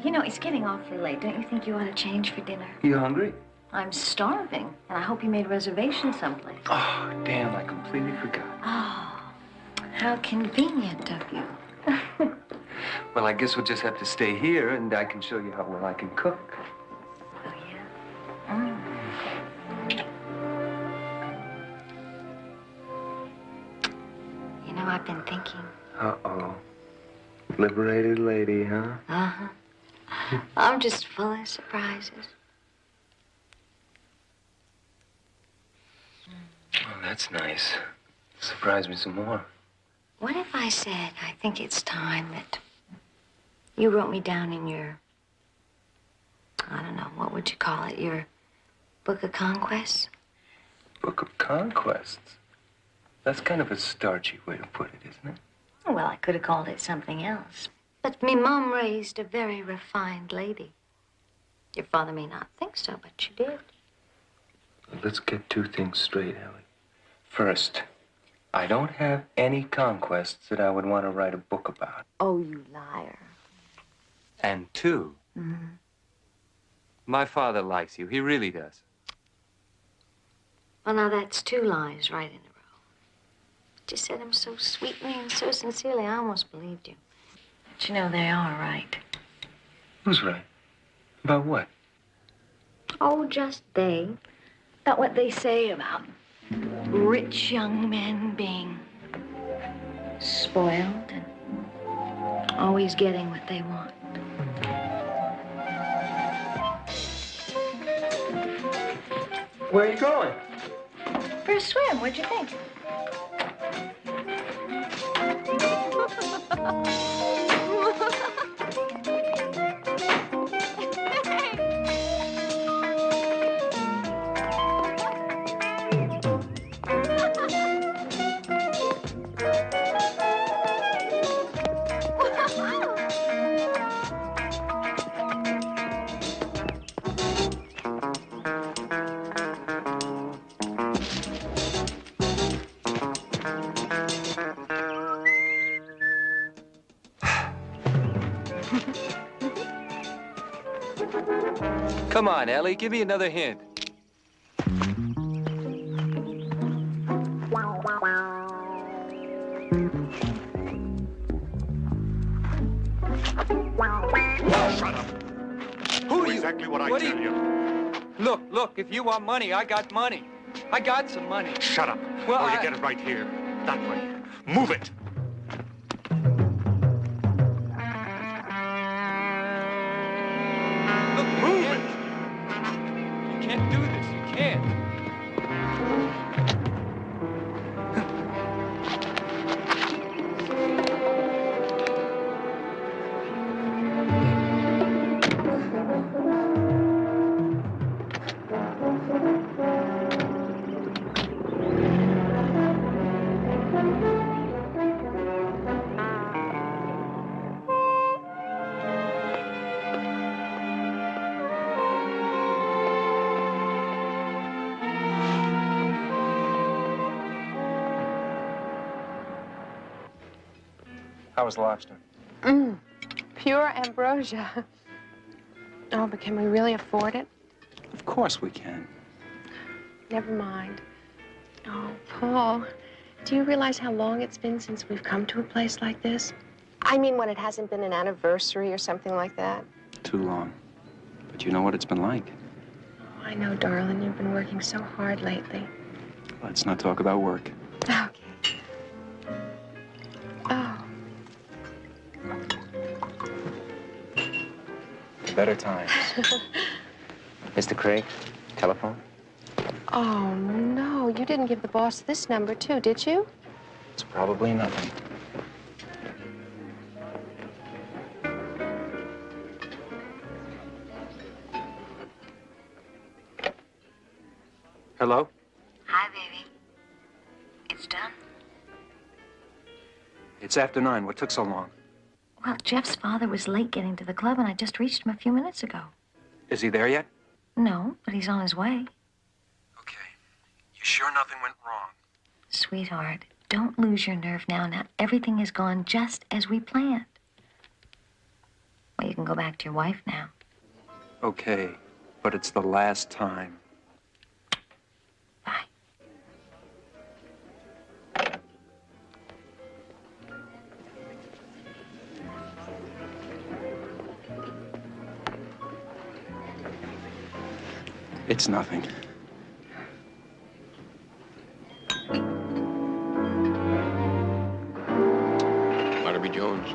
You know, it's getting awfully late. Don't you think you ought to change for dinner? You hungry? I'm starving, and I hope you made reservations someplace. Oh, damn, I completely forgot. Oh, how convenient of you. Well, I guess we'll just have to stay here, and I can show you how well I can cook. Oh, yeah? You know, I've been thinking. Uh-oh. Liberated lady, huh? Uh-huh. I'm just full of surprises. Oh, that's nice. Surprise me some more. What if I said I think it's time that you wrote me down in your, I don't know, what would you call it, your Book of Conquests? Book of Conquests? That's kind of a starchy way to put it, isn't it? Well, I could have called it something else. But me mom raised a very refined lady. Your father may not think so, but she did. Let's get two things straight, Ellie. First, I don't have any conquests that I would want to write a book about. Oh, you liar. And two, my father likes you. He really does. Well, now that's two lies right in a row. But you said them so sweetly and so sincerely, I almost believed you. But you know, they are right. Who's right? About what? Oh, just they. About what they say about rich young men being spoiled and always getting what they want. Where are you going? For a swim, what'd you think? Come on, Ellie, give me another hint. Who do exactly what I tell you. Look, if you want money, I got money. I got some money. Shut up. Well, Or you get it right here. That way. Move it. Look, move it. You can't do this. You can't. How was the lobster? Pure ambrosia. Oh, but can we really afford it? Of course we can. Never mind. Oh, Paul, do you realize how long it's been since we've come to a place like this? I mean, when it hasn't been an anniversary or something like that. Too long. But you know what it's been like. Oh, I know, darling. You've been working so hard lately. Let's not talk about work. Okay. Oh. Better times. Mr. Craig, telephone? Oh, no. You didn't give the boss this number, too, did you? It's probably nothing. Hello? Hi, baby. It's done. It's after 9. What took so long? Well, Jeff's father was late getting to the club, and I just reached him a few minutes ago. Is he there yet? No, but he's on his way. You sure nothing went wrong? Sweetheart, don't lose your nerve now. Now, everything has gone just as we planned. Well, you can go back to your wife now. Okay, but it's the last time. It's nothing. Barnaby Jones.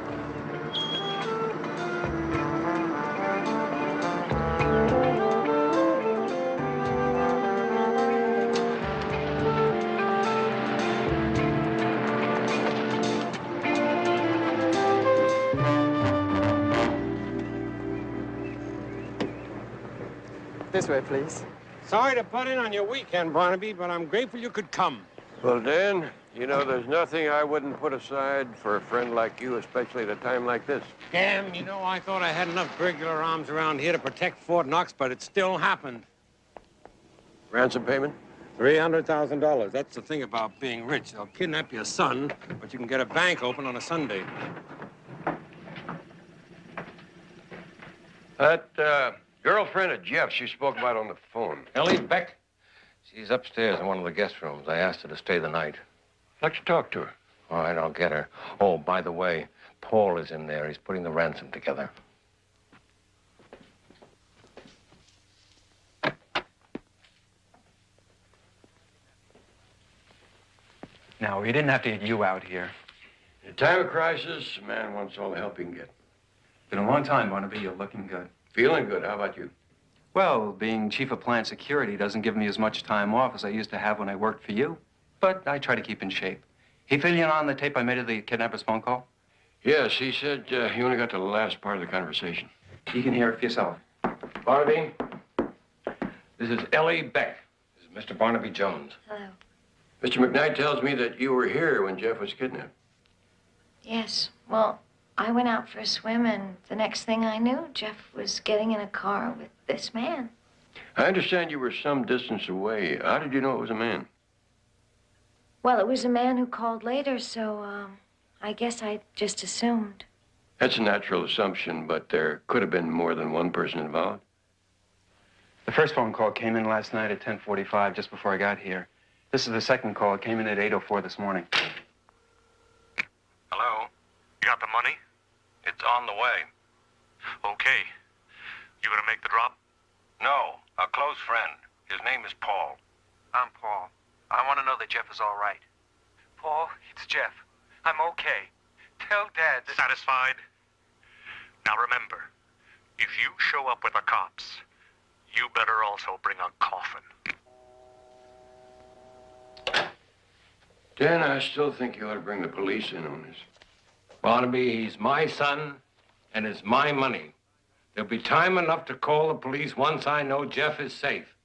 This way, please. Sorry to butt in on your weekend, Barnaby, but I'm grateful you could come. Well, Dan, you know, there's nothing I wouldn't put aside for a friend like you, especially at a time like this. Damn, you know, I thought I had enough regular arms around here to protect Fort Knox, but it still happened. Ransom payment? $300,000. That's the thing about being rich. They'll kidnap your son, but you can get a bank open on a Sunday. That, girlfriend of Jeff's you spoke about on the phone. Ellie Beck? She's upstairs in one of the guest rooms. I asked her to stay the night. Let's talk to her. All right, I'll get her. Oh, by the way, Paul is in there. He's putting the ransom together. No, we didn't have to get you out here. In a time of crisis, a man wants all the help he can get. Been a long time, Barnaby. You're looking good. Feeling good. How about you? Well, being chief of plant security doesn't give me as much time off as I used to have when I worked for you. But I try to keep in shape. He fill you in on the tape I made of the kidnapper's phone call? Yes, he said he only got to the last part of the conversation. You can hear it for yourself. Barnaby, this is Ellie Beck. This is Mr. Barnaby Jones. Hello. Mr. McKnight tells me that you were here when Jeff was kidnapped. Yes. Well, I went out for a swim, and the next thing I knew, Jeff was getting in a car with this man. I understand you were some distance away. How did you know it was a man? Well, it was a man who called later, so, I guess I just assumed. That's a natural assumption, but there could have been more than one person involved. The first phone call came in last night at 10:45, just before I got here. This is the second call. It came in at 8:04 this morning. Hello? You got the money? It's on the way. Okay. You gonna make the drop? No, a close friend. His name is Paul. I'm Paul. I want to know that Jeff is all right. Paul, it's Jeff. I'm okay. Tell Dad that... Satisfied? Now remember, if you show up with the cops, you better also bring a coffin. Dan, I still think you ought to bring the police in on this. Barnaby, he's my son, and it's my money. There'll be time enough to call the police once I know Jeff is safe.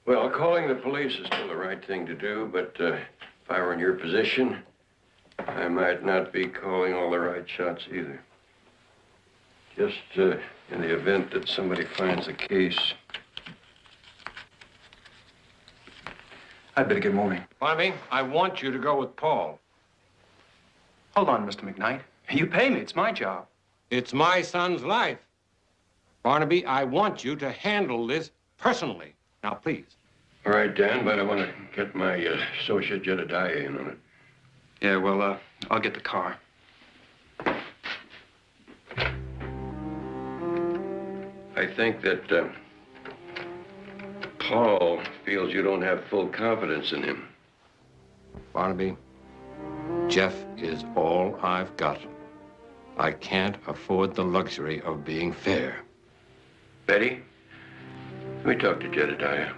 Well, calling the police is still the right thing to do, but if I were in your position, I might not be calling all the right shots either. Just in the event that somebody finds a case. I'd better get moving. Barnaby, I want you to go with Paul. Hold on, Mr. McKnight. You pay me. It's my job. It's my son's life. Barnaby, I want you to handle this personally. Now, please. All right, Dan, but I want to get my associate Jedediah in on it. Yeah, well, I'll get the car. I think that Paul feels you don't have full confidence in him. Barnaby, Jeff is all I've got. I can't afford the luxury of being fair. Betty, let me talk to Jedediah.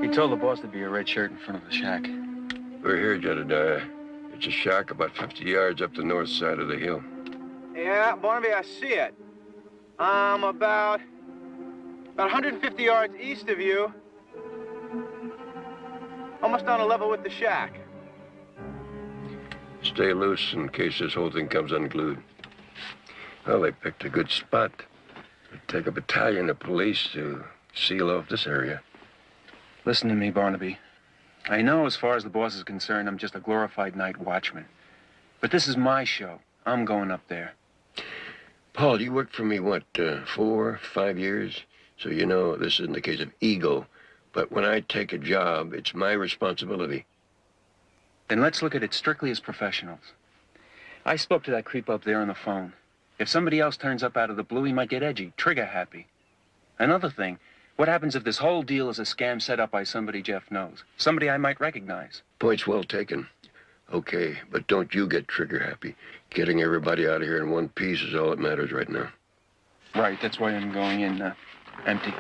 He told the boss there'd be a red shirt in front of the shack. We're here, Jedediah. It's a shack about 50 yards up the north side of the hill. Yeah, Barnaby, I see it. About 150 yards east of you. Almost on a level with the shack. Stay loose in case this whole thing comes unglued. Well, they picked a good spot. It'd take a battalion of police to seal off this area. Listen to me, Barnaby. I know as far as the boss is concerned, I'm just a glorified night watchman. But this is my show. I'm going up there. Paul, you worked for me, what, 4, 5 years? So you know this isn't a case of ego. But when I take a job, it's my responsibility. Then let's look at it strictly as professionals. I spoke to that creep up there on the phone. If somebody else turns up out of the blue, he might get edgy, trigger happy. Another thing, what happens if this whole deal is a scam set up by somebody Jeff knows? Somebody I might recognize. Point's well taken. Okay, but don't you get trigger happy. Getting everybody out of here in one piece is all that matters right now. Right, that's why I'm going in empty.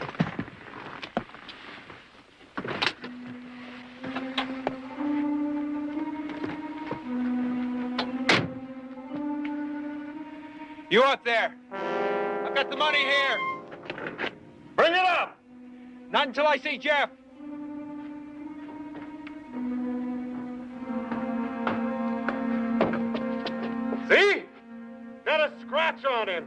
You up there? I've got the money here. Bring it up! Not until I see Jeff. See? Got a scratch on him.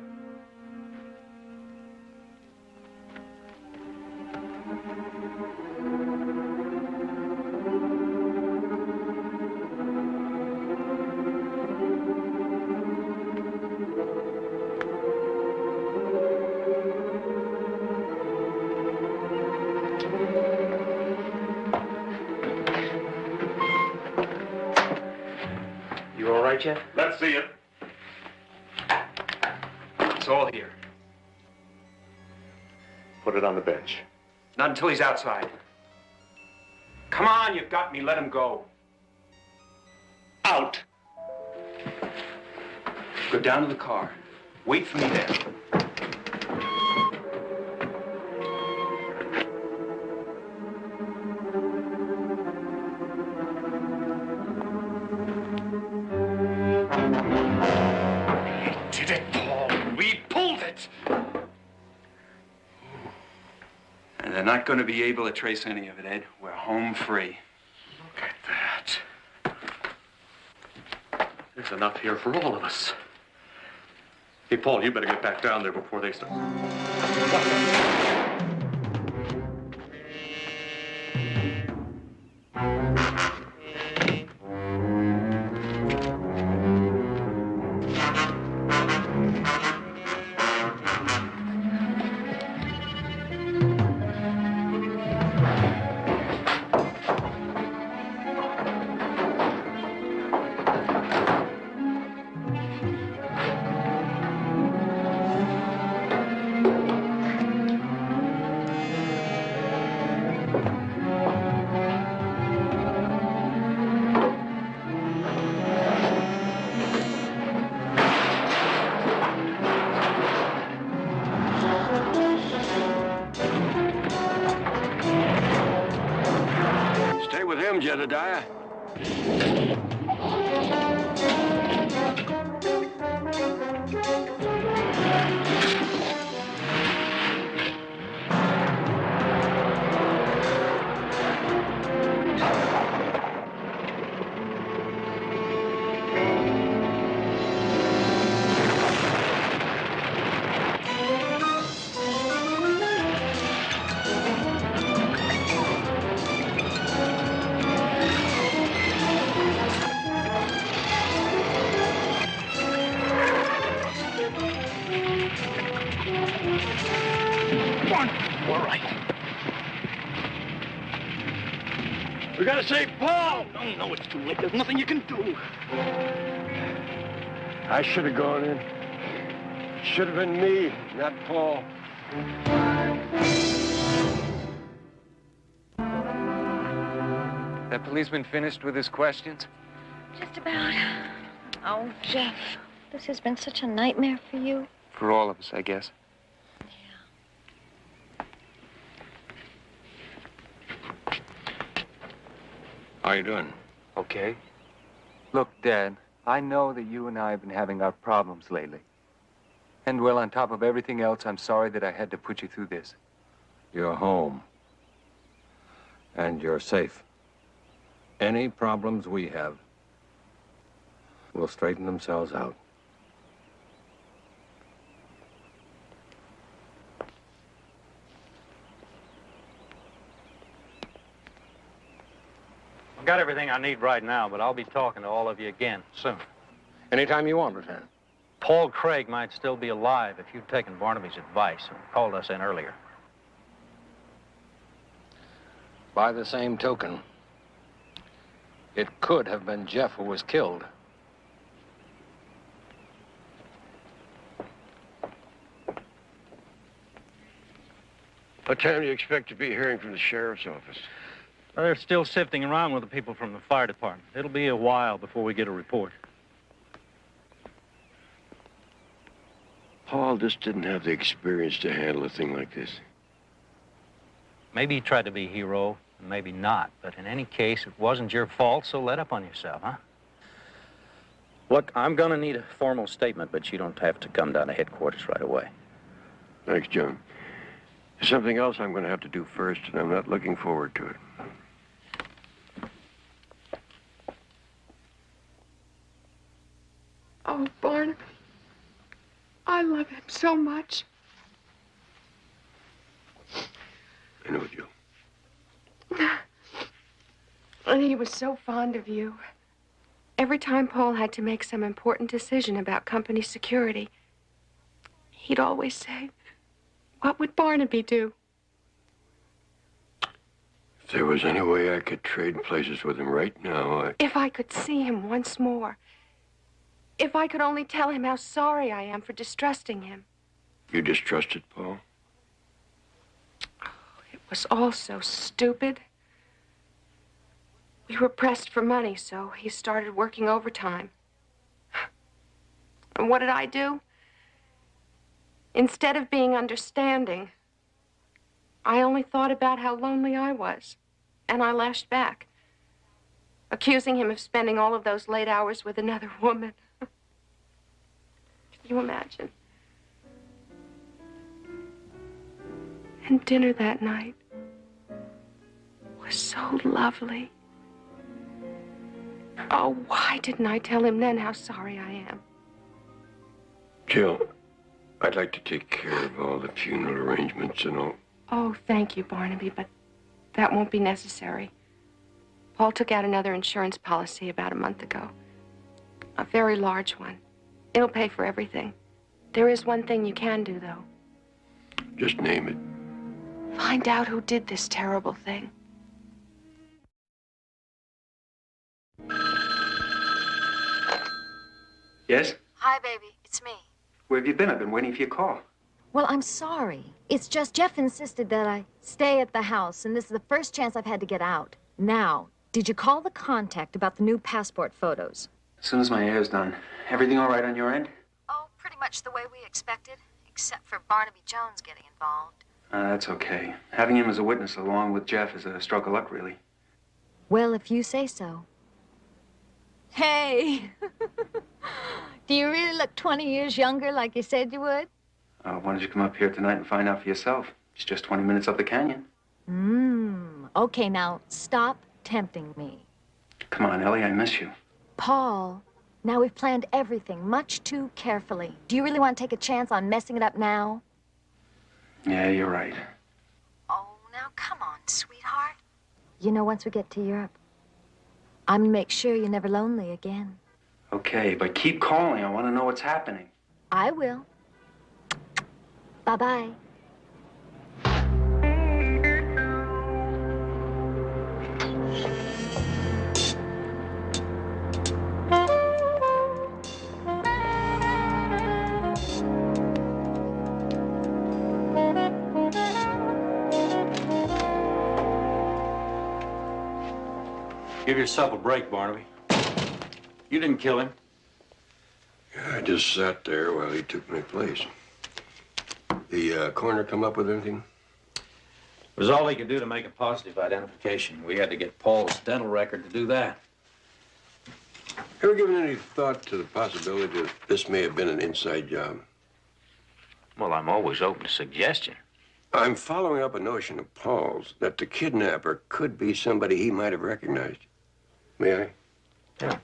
You all right, Jeff? Let's see it. It's all here. Put it on the bench. Not until he's outside. Come on, you've got me. Let him go. Out. Go down to the car. Wait for me there. Did it, Paul. We pulled it. And they're not going to be able to trace any of it, Ed. We're home free. Look at that. There's enough here for all of us. Hey, Paul, you better get back down there before they start. Jedediah. All right. We gotta save Paul! No, it's too late. There's nothing you can do. I should have gone in. Should have been me, not Paul. That policeman finished with his questions? Just about. Oh, Jeff, this has been such a nightmare for you. For all of us, I guess. How you doing? Okay. Look, Dad, I know that you and I have been having our problems lately. And, well, on top of everything else, I'm sorry that I had to put you through this. You're home. And you're safe. Any problems we have will straighten themselves out. I've got everything I need right now, but I'll be talking to all of you again soon. Anytime you want, Lieutenant. Paul Craig might still be alive if you'd taken Barnaby's advice and called us in earlier. By the same token, it could have been Jeff who was killed. What time do you expect to be hearing from the sheriff's office? They're still sifting around with the people from the fire department. It'll be a while before we get a report. Paul just didn't have the experience to handle a thing like this. Maybe he tried to be a hero, and maybe not. But in any case, it wasn't your fault, so let up on yourself, huh? Look, I'm gonna need a formal statement, but you don't have to come down to headquarters right away. Thanks, John. There's something else I'm going to have to do first, and I'm not looking forward to it. Oh, Barnaby. I love him so much. I know, Joe. And he was so fond of you. Every time Paul had to make some important decision about company security, he'd always say, "What would Barnaby do?" If there was any way I could trade places with him right now, If I could see him once more. If I could only tell him how sorry I am for distrusting him. You distrusted Paul? It was all so stupid. We were pressed for money, so he started working overtime. And what did I do? Instead of being understanding, I only thought about how lonely I was, and I lashed back, accusing him of spending all of those late hours with another woman. Can you imagine? And dinner that night was so lovely. Oh, why didn't I tell him then how sorry I am? Jill, I'd like to take care of all the funeral arrangements and all. Oh, thank you, Barnaby, but that won't be necessary. Paul took out another insurance policy about a month ago. A very large one. It'll pay for everything. There is one thing you can do, though. Just name it. Find out who did this terrible thing. Yes? Hi, baby. It's me. Where have you been? I've been waiting for your call. Well, I'm sorry. It's just Jeff insisted that I stay at the house, and this is the first chance I've had to get out. Now, did you call the contact about the new passport photos? As soon as my hair's done. Everything all right on your end? Oh, pretty much the way we expected, except for Barnaby Jones getting involved. That's okay. Having him as a witness along with Jeff is a stroke of luck, really. Well, if you say so. Hey! Do you really look 20 years younger like you said you would? Why don't you come up here tonight and find out for yourself? It's just 20 minutes up the canyon. Okay, now stop tempting me. Come on, Ellie, I miss you. Paul, now we've planned everything much too carefully. Do you really want to take a chance on messing it up now? Yeah, you're right. Oh, now come on, sweetheart. You know, once we get to Europe, I'm gonna make sure you're never lonely again. Okay, but keep calling. I want to know what's happening. I will. Bye-bye. Give yourself a break, Barnaby. You didn't kill him. I just sat there while he took my place. The coroner come up with anything? It was all he could do to make a positive identification. We had to get Paul's dental record to do that. Ever given any thought to the possibility that this may have been an inside job? Well, I'm always open to suggestion. I'm following up a notion of Paul's that the kidnapper could be somebody he might have recognized. May I? Yeah.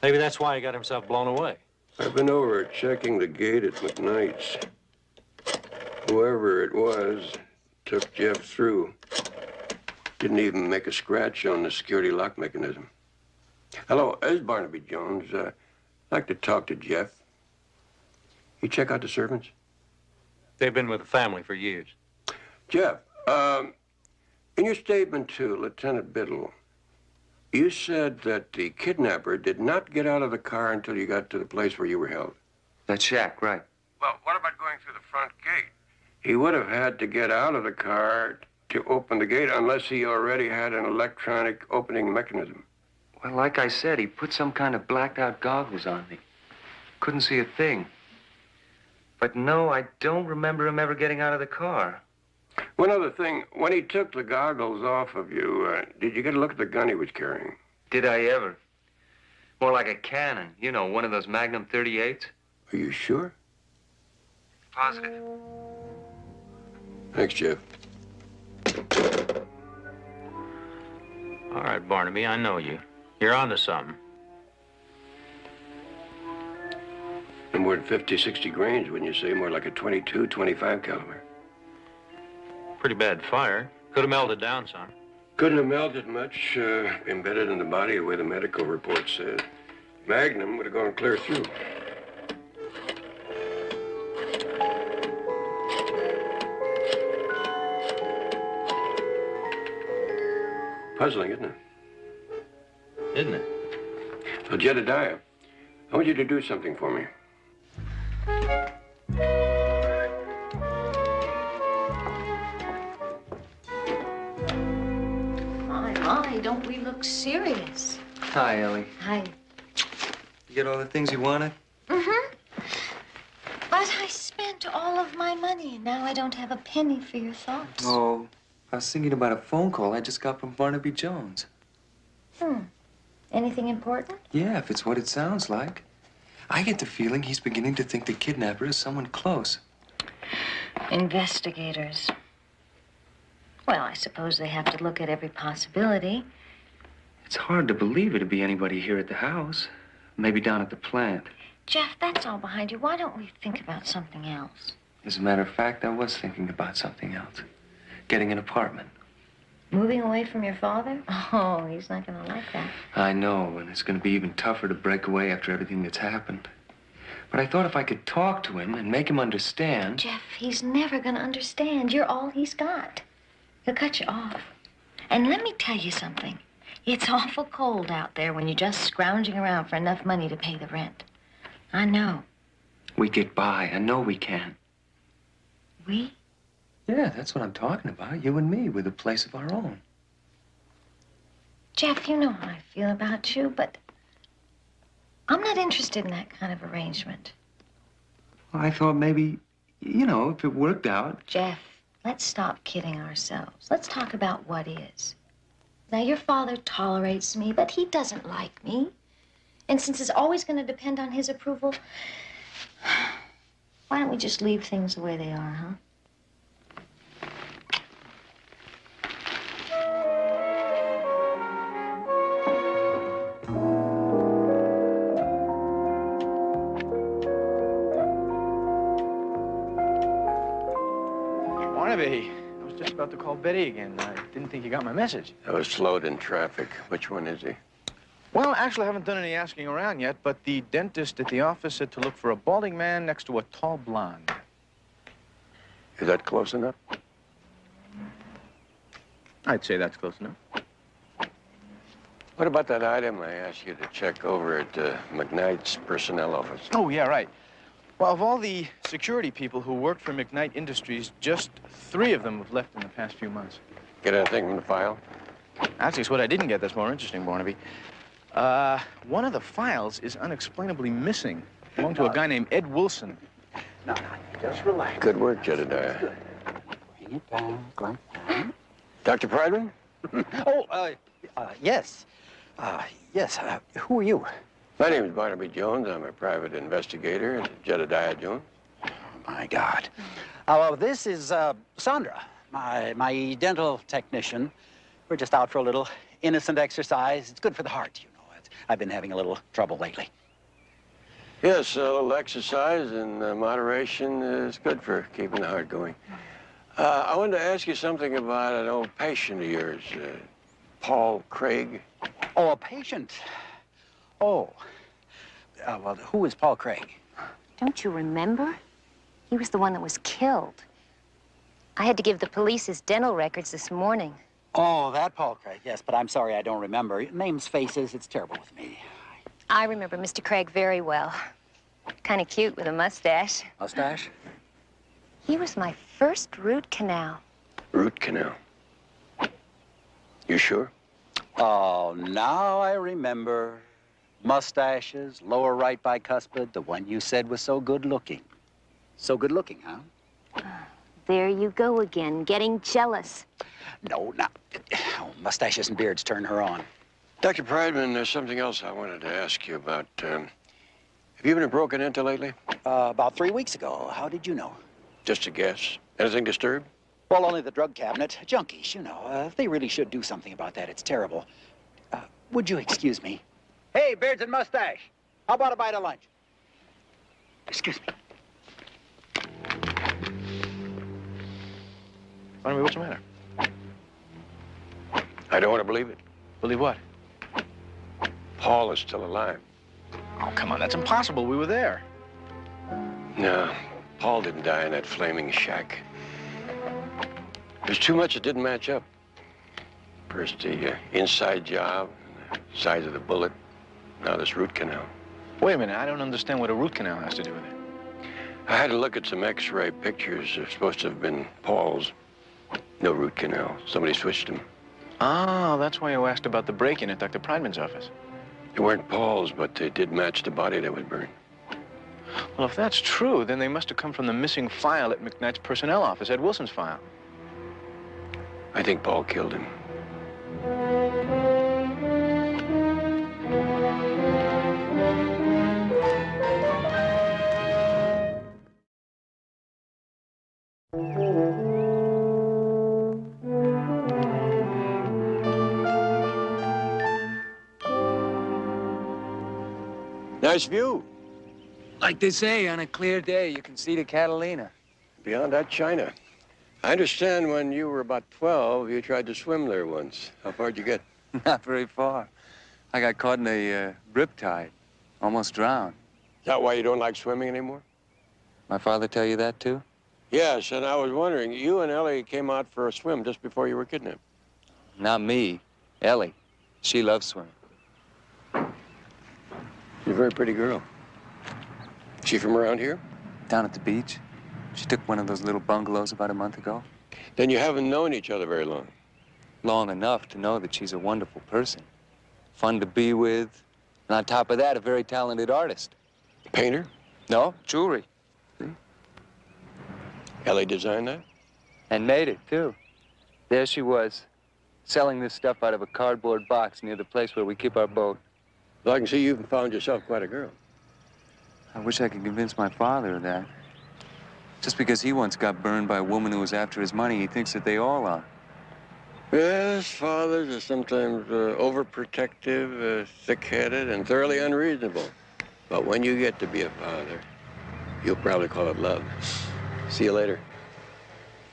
Maybe that's why he got himself blown away. I've been over checking the gate at McKnight's. Whoever it was took Jeff through. Didn't even make a scratch on the security lock mechanism. Hello, this is Barnaby Jones. I'd like to talk to Jeff. You check out the servants? They've been with the family for years. Jeff, in your statement to Lieutenant Biddle, you said that the kidnapper did not get out of the car until you got to the place where you were held. That shack, right. Well, what about going through the front gate? He would have had to get out of the car to open the gate unless he already had an electronic opening mechanism. Well, like I said, he put some kind of blacked-out goggles on me. Couldn't see a thing. But no, I don't remember him ever getting out of the car. One other thing, when he took the goggles off of you, did you get a look at the gun he was carrying? Did I ever? More like a cannon. You know, one of those Magnum 38s. Are you sure? Positive. Thanks, Jeff. All right, Barnaby, I know you. You're onto something. No more than 50, 60 grains, wouldn't you say? More like a 22, 25 caliber. Pretty bad fire. Could have melted down some. Couldn't have melted much, embedded in the body the way the medical report said. Magnum would have gone clear through. Puzzling, isn't it? Isn't it? Well, Jedediah, I want you to do something for me. My, don't we look serious? Hi, Ellie. Hi. You get all the things you wanted? Mm-hmm. But I spent all of my money, and now I don't have a penny for your thoughts. Oh, I was thinking about a phone call I just got from Barnaby Jones. Anything important? Yeah, if it's what it sounds like. I get the feeling he's beginning to think the kidnapper is someone close. Investigators. Well, I suppose they have to look at every possibility. It's hard to believe it'd be anybody here at the house. Maybe down at the plant. Jeff, that's all behind you. Why don't we think about something else? As a matter of fact, I was thinking about something else. Getting an apartment. Moving away from your father? Oh, he's not going to like that. I know, and it's going to be even tougher to break away after everything that's happened. But I thought if I could talk to him and make him understand... Jeff, he's never going to understand. You're all he's got. He'll cut you off. And let me tell you something. It's awful cold out there when you're just scrounging around for enough money to pay the rent. I know. We get by. I know we can. We? Yeah, that's what I'm talking about. You and me with a place of our own. Jeff, you know how I feel about you, but I'm not interested in that kind of arrangement. Well, I thought maybe, you know, if it worked out. Jeff, let's stop kidding ourselves. Let's talk about what is. Now, your father tolerates me, but he doesn't like me. And since it's always going to depend on his approval, why don't we just leave things the way they are, huh? Barnaby, I was just about to call Betty again. I didn't think you got my message. I was slowed in traffic. Which one is he? Well, actually, I haven't done any asking around yet, but the dentist at the office said to look for a balding man next to a tall blonde. Is that close enough? I'd say that's close enough. What about that item I asked you to check over at McKnight's personnel office? Oh, yeah, right. Well, of all the security people who worked for McKnight Industries, just 3 of them have left in the past few months. Get anything from the file? Actually, it's what I didn't get that's more interesting, Barnaby. One of the files is unexplainably missing. Belonged to a guy named Ed Wilson. No, just relax. Good work, Jedediah. Bring it back like that. Dr. Prideman? Yes. Yes, who are you? My name is Barnaby Jones. I'm a private investigator at Jedediah Jones. Oh, my God. Well, this is Sandra, my dental technician. We're just out for a little innocent exercise. It's good for the heart, you know. I've been having a little trouble lately. Yes, a little exercise in moderation is good for keeping the heart going. I wanted to ask you something about an old patient of yours, Paul Craig. Oh, a patient? Oh. Well, who is Paul Craig? Don't you remember? He was the one that was killed. I had to give the police his dental records this morning. Oh, that Paul Craig, yes, but I'm sorry I don't remember. Names, faces, it's terrible with me. I remember Mr. Craig very well. Kind of cute with a mustache. Mustache? He was my first root canal. Root canal? You sure? Oh, now I remember. Mustaches, lower right bicuspid, the one you said was so good looking. So good looking, huh? There you go again, getting jealous. No, no. Oh, mustaches and beards turn her on. Dr. Prideman, there's something else I wanted to ask you about. Have you been broken into lately? About 3 weeks ago. How did you know? Just a guess. Anything disturbed? Well, only the drug cabinet. Junkies, you know. They really should do something about that. It's terrible. Would you excuse me? Hey, beards and mustache. How about a bite of lunch? Excuse me. Barnaby, what's the matter? I don't want to believe it. Believe what? Paul is still alive. Oh, come on, that's impossible. We were there. No, Paul didn't die in that flaming shack. There's too much that didn't match up. First the inside job, the size of the bullet, now this root canal. Wait a minute, I don't understand what a root canal has to do with it. I had to look at some x-ray pictures. They're supposed to have been Paul's. No root canal. Somebody switched them. Oh, that's why you asked about the break-in at Dr. Prideman's office. They weren't Paul's, but they did match the body that was burned. Well, if that's true, then they must have come from the missing file at McKnight's personnel office, Ed Wilson's file. I think Paul killed him. Nice view. Like they say, on a clear day, you can see the Catalina. Beyond that, China. I understand when you were about 12, you tried to swim there once. How far'd you get? Not very far. I got caught in a riptide. Almost drowned. Is that why you don't like swimming anymore? My father tell you that, too? Yes, and I was wondering, you and Ellie came out for a swim just before you were kidnapped. Not me. Ellie. She loves swimming. She's a very pretty girl. She from around here? Down at the beach. She took one of those little bungalows about a month ago. Then you haven't known each other very long. Long enough to know that she's a wonderful person. Fun to be with. And on top of that, a very talented artist. Painter? No, jewelry. See? Ellie designed that? And made it, too. There she was, selling this stuff out of a cardboard box near the place where we keep our boat. Well, I can see you've found yourself quite a girl. I wish I could convince my father of that. Just because he once got burned by a woman who was after his money, he thinks that they all are. Yes, fathers are sometimes overprotective, thick-headed, and thoroughly unreasonable. But when you get to be a father, you'll probably call it love. See you later.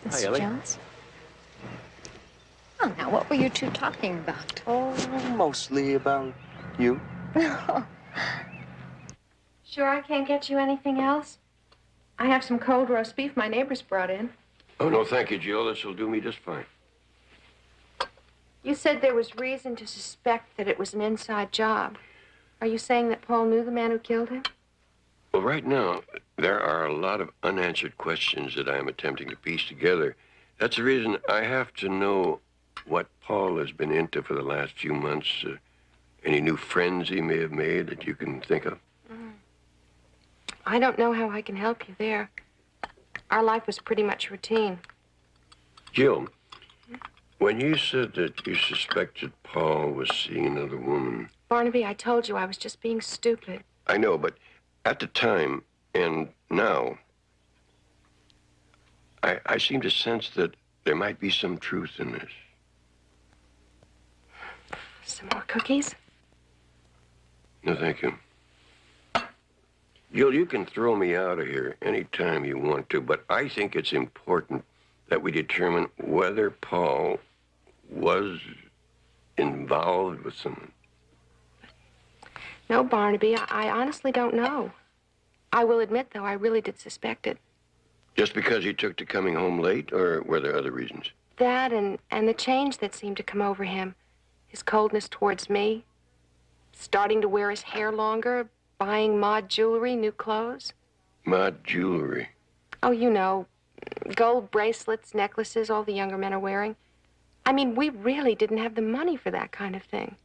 Mr. Hi, Ellie. Jones? Oh, now, what were you two talking about? Oh, mostly about you. Sure I can't get you anything else? I have some cold roast beef my neighbors brought in. Oh, no, thank you, Jill. This will do me just fine. You said there was reason to suspect that it was an inside job. Are you saying that Paul knew the man who killed him? Well, right now, there are a lot of unanswered questions that I am attempting to piece together. That's the reason I have to know what Paul has been into for the last few months. Any new friends he may have made that you can think of? I don't know how I can help you there. Our life was pretty much routine. Jill, when you said that you suspected Paul was seeing another woman... Barnaby, I told you I was just being stupid. I know, but at the time and now, I seem to sense that there might be some truth in this. Some more cookies? No, thank you. Jill, you can throw me out of here anytime you want to, but I think it's important that we determine whether Paul was involved with someone. No, Barnaby, I honestly don't know. I will admit, though, I really did suspect it. Just because he took to coming home late, or were there other reasons? That and the change that seemed to come over him. His coldness towards me. Starting to wear his hair longer. Buying mod jewelry, new clothes. Mod jewelry? Oh, you know, gold bracelets, necklaces, all the younger men are wearing. I mean, we really didn't have the money for that kind of thing.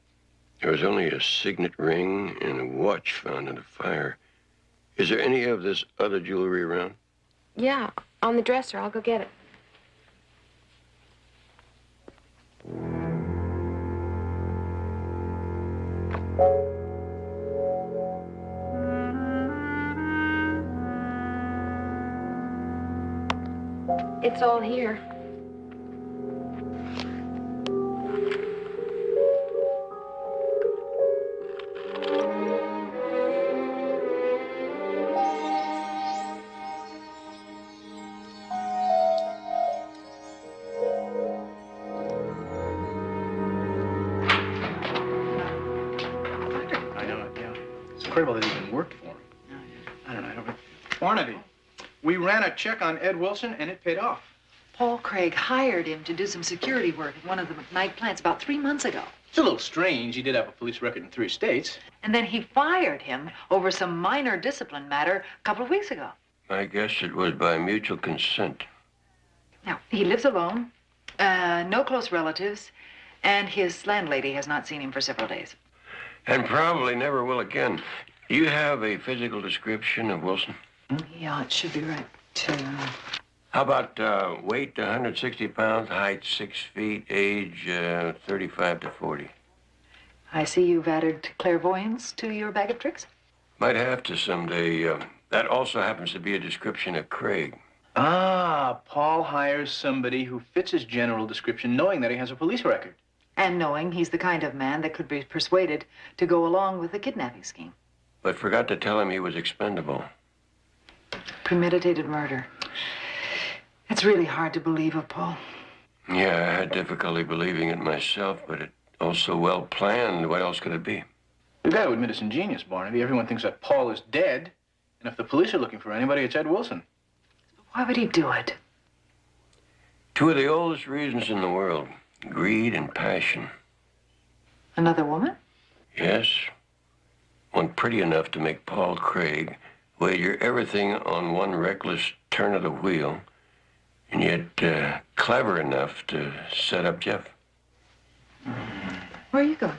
There was only a signet ring and a watch found in the fire. Is there any of this other jewelry around? Yeah, on the dresser. I'll go get it. It's all here. I know, yeah. It's incredible that he even worked for him. I don't know. Barnaby, we ran a check on Ed Wilson, and it paid off. Paul Craig hired him to do some security work at one of the McKnight plants about 3 months ago. It's a little strange. He did have a police record in 3 states. And then he fired him over some minor discipline matter a couple of weeks ago. I guess it was by mutual consent. Now, he lives alone, no close relatives, and his landlady has not seen him for several days. And probably never will again. You have a physical description of Wilson? Yeah, it should be right. How about weight, 160 pounds, height 6 feet, age 35 to 40? I see you've added clairvoyance to your bag of tricks. Might have to someday. That also happens to be a description of Craig. Ah, Paul hires somebody who fits his general description, knowing that he has a police record. And knowing he's the kind of man that could be persuaded to go along with the kidnapping scheme. But forgot to tell him he was expendable. Premeditated murder. It's really hard to believe of Paul. Yeah, I had difficulty believing it myself, but it also well planned. What else could it be? You got to admit it's ingenious, Barnaby. Everyone thinks that Paul is dead, and if the police are looking for anybody, it's Ed Wilson. Why would he do it? 2 of the oldest reasons in the world, greed and passion. Another woman? Yes. One pretty enough to make Paul Craig wager everything on one reckless turn of the wheel, and yet clever enough to set up Jeff. Where are you going?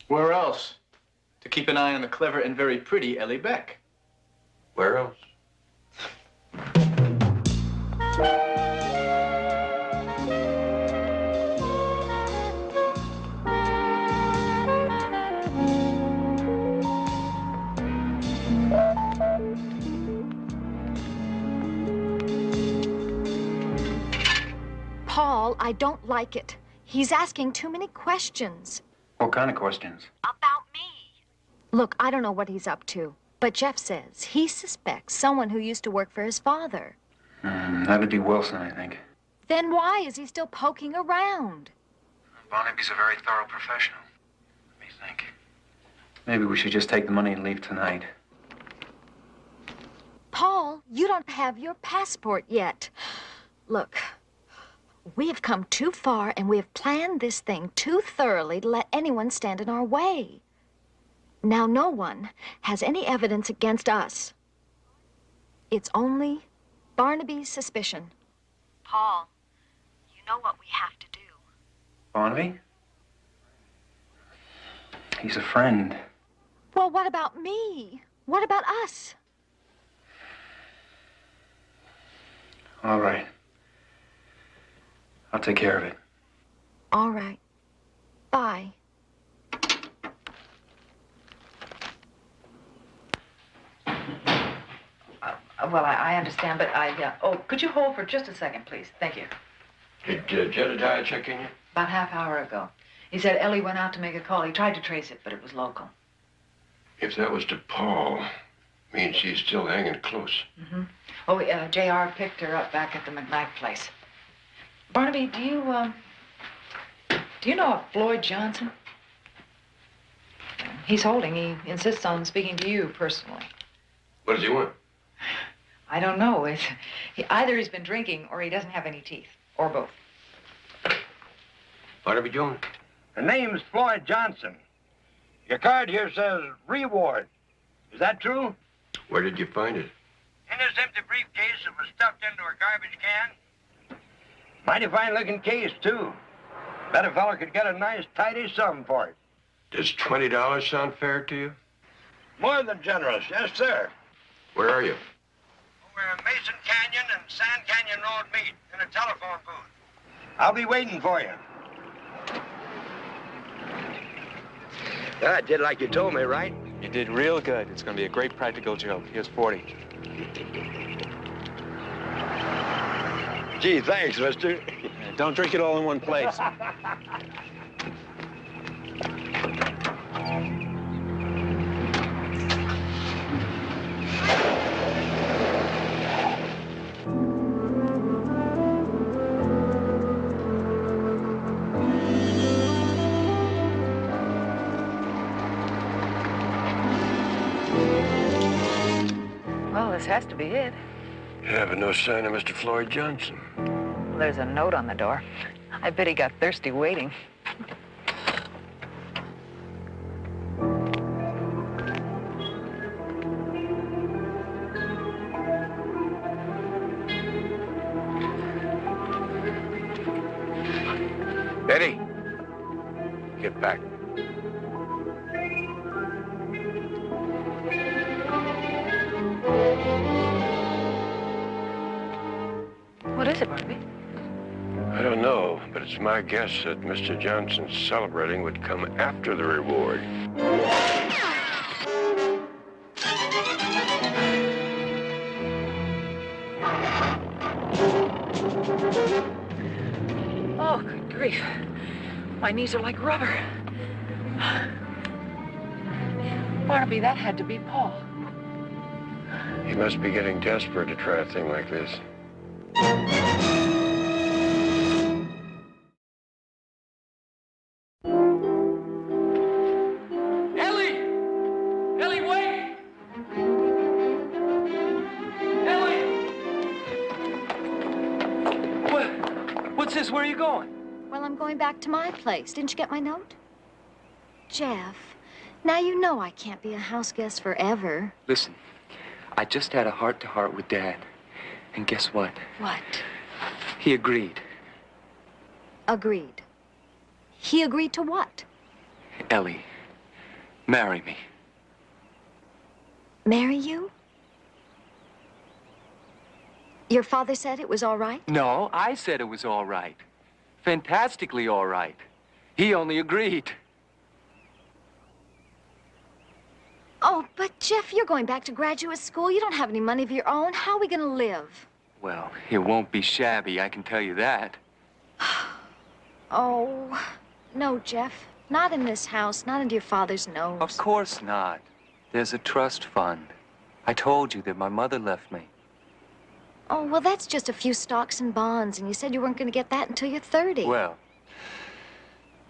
Where else? To keep an eye on the clever and very pretty Ellie Beck. Where else? Paul, I don't like it. He's asking too many questions. What kind of questions? About me. Look, I don't know what he's up to, but Jeff says he suspects someone who used to work for his father. That'd be Wilson, I think. Then why is he still poking around? Barnaby's a very thorough professional. Let me think. Maybe we should just take the money and leave tonight. Paul, you don't have your passport yet. Look, we have come too far and we have planned this thing too thoroughly to let anyone stand in our way. Now, no one has any evidence against us. It's only Barnaby's suspicion. Paul, you know what we have to do. Barnaby? He's a friend. Well, what about me? What about us? All right. I'll take care of it. All right. Bye. Well, I understand, but oh, could you hold for just a second, please? Thank you. Did Jedediah check in yet? About half hour ago. He said Ellie went out to make a call. He tried to trace it, but it was local. If that was to Paul, means she's still hanging close. Mm-hmm. Oh, J.R. picked her up back at the McKnight place. Barnaby, do you know a Floyd Johnson? He's holding. He insists on speaking to you personally. What does he want? I don't know. Either he's been drinking or he doesn't have any teeth. Or both. Barnaby Jones. The name's Floyd Johnson. Your card here says reward. Is that true? Where did you find it? In this empty briefcase that was stuffed into a garbage can. Mighty fine-looking case, too. Bet a fella could get a nice, tidy sum for it. Does $20 sound fair to you? More than generous, yes, sir. Where are you? Over in Mason Canyon and Sand Canyon Road meet in a telephone booth. I'll be waiting for you. I did like you told me, right? You did real good. It's going to be a great practical joke. Here's 40. Gee, thanks, mister. Don't drink it all in one place. Well, this has to be it. Yeah, but no sign of Mr. Floyd Johnson. Well, there's a note on the door. I bet he got thirsty waiting. Eddie, get back. What is it, Barnaby? I don't know, but it's my guess that Mr. Johnson's celebrating would come after the reward. Oh, good grief. My knees are like rubber. Barnaby, that had to be Paul. He must be getting desperate to try a thing like this. Ellie! Ellie, wait! Ellie! What's this? Where are you going? Well, I'm going back to my place. Didn't you get my note? Jeff, now you know I can't be a house guest forever. Listen, I just had a heart-to-heart with Dad. And guess what? What? He agreed. Agreed. He agreed to what? Ellie, marry me. Marry you? Your father said it was all right? No, I said it was all right. Fantastically all right. He only agreed. Oh, but Jeff, you're going back to graduate school. You don't have any money of your own. How are we going to live? Well, it won't be shabby, I can tell you that. Oh, no, Jeff. Not in this house, not under your father's nose. Of course not. There's a trust fund. I told you that my mother left me. Oh, well, that's just a few stocks and bonds, and you said you weren't going to get that until you're 30. Well,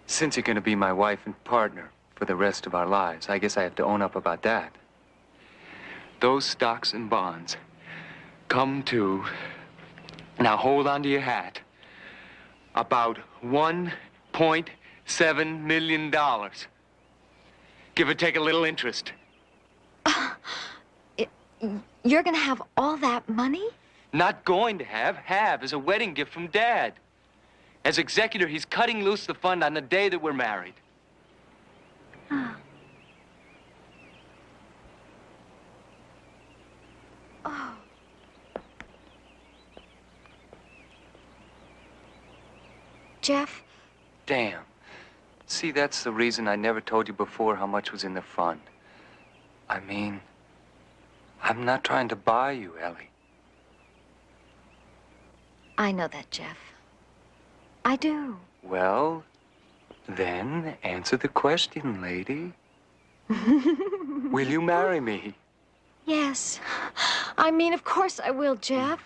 since you're going to be my wife and partner for the rest of our lives, I guess I have to own up about that. Those stocks and bonds come to, now hold on to your hat, about $1.7 million. Give or take a little interest. You're going to have all that money? Not going to have as a wedding gift from Dad. As executor, he's cutting loose the fund on the day that we're married. Oh. Jeff? Damn. See, that's the reason I never told you before how much was in the fund. I mean, I'm not trying to buy you, Ellie. I know that, Jeff. I do. Well, then answer the question, lady. Will you marry me? Yes. I mean, of course I will, Jeff.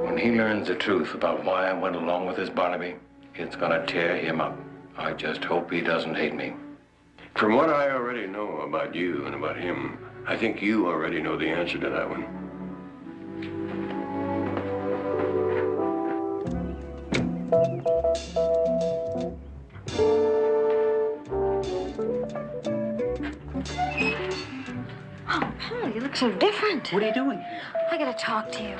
When he learns the truth about why I went along with this Barnaby, it's gonna tear him up. I just hope he doesn't hate me. From what I already know about you and about him, I think you already know the answer to that one. Oh, Paul, you look so different. What are you doing? I gotta talk to you.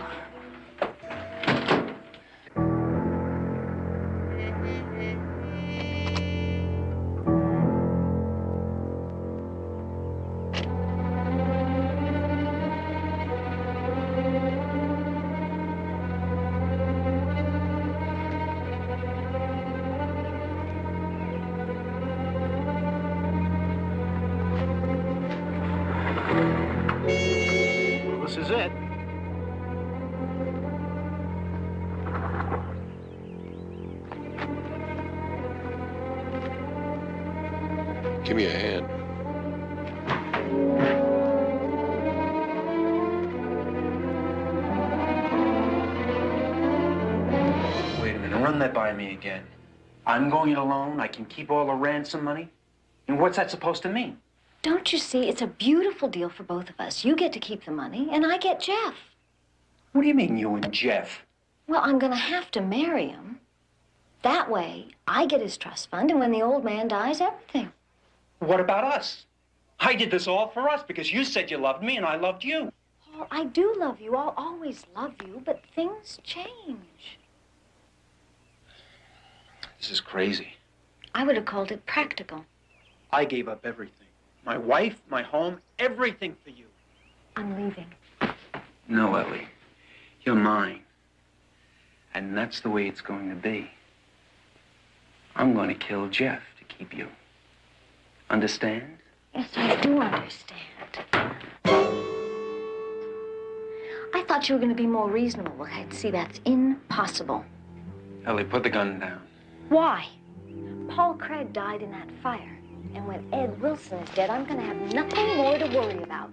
Well, this is it. Give me a hand. Wait a minute, run that by me again. I'm going it alone, I can keep all the ransom money? And what's that supposed to mean? Don't you see? It's a beautiful deal for both of us. You get to keep the money, and I get Jeff. What do you mean, you and Jeff? Well, I'm gonna have to marry him. That way, I get his trust fund, and when the old man dies, everything. What about us? I did this all for us because you said you loved me and I loved you. Paul, I do love you. I'll always love you, but things change. This is crazy. I would have called it practical. I gave up everything. My wife, my home, everything for you. I'm leaving. No, Ellie. You're mine. And that's the way it's going to be. I'm going to kill Jeff to keep you. Understand? Yes, I do understand. I thought you were going to be more reasonable. I'd see that's impossible. Ellie, put the gun down. Why? Paul Craig died in that fire. And when Ed Wilson is dead, I'm going to have nothing more to worry about.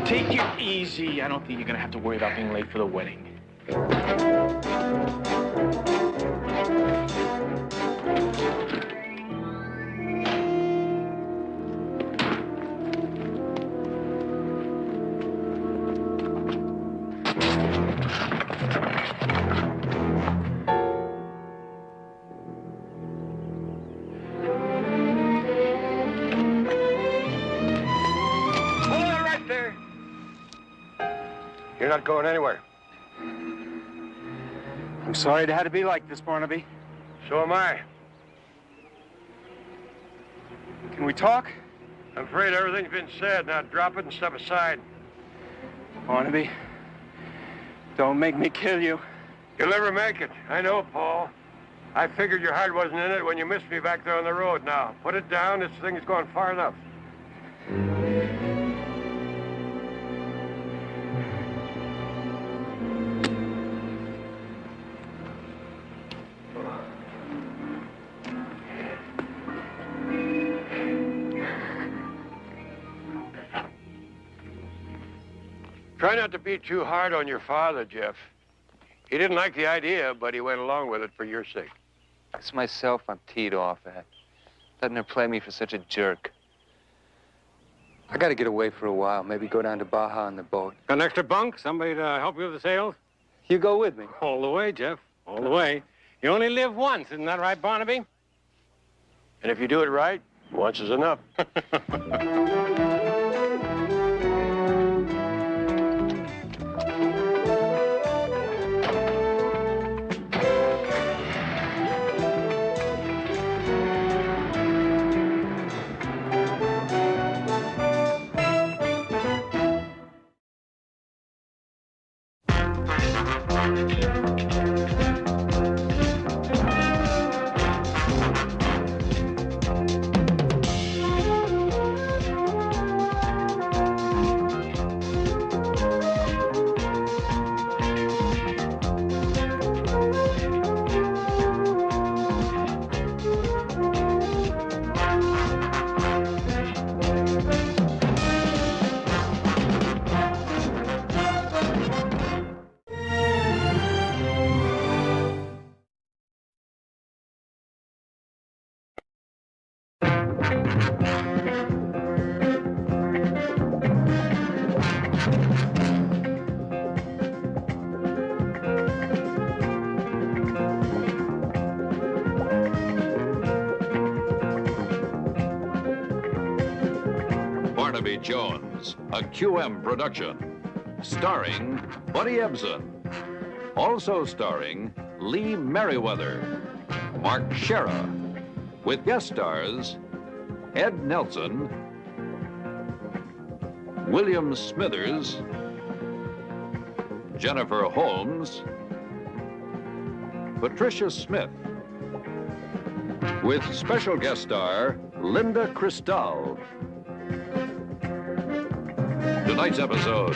Take it easy. I don't think you're going to have to worry about being late for the wedding. You're not going anywhere. I'm sorry it had to be like this, Barnaby. So am I. Can we talk? I'm afraid everything's been said. Now drop it and step aside. Barnaby, don't make me kill you. You'll never make it. I know, Paul. I figured your heart wasn't in it when you missed me back there on the road. Now, put it down. This thing's gone far enough. Try not to be too hard on your father, Jeff. He didn't like the idea, but he went along with it for your sake. It's myself I'm teed off at. Letting her play me for such a jerk. I gotta get away for a while. Maybe go down to Baja on the boat. Got an extra bunk? Somebody to help you with the sales? You go with me. All the way, Jeff. All the way. You only live once, isn't that right, Barnaby? And if you do it right, once is enough. Barnaby Jones, a QM production, starring Buddy Ebsen. Also starring Lee Merriweather, Mark Shera, with guest stars Ed Nelson, William Smithers, Jennifer Holmes, Patricia Smith, with special guest star Linda Cristal. Tonight's episode,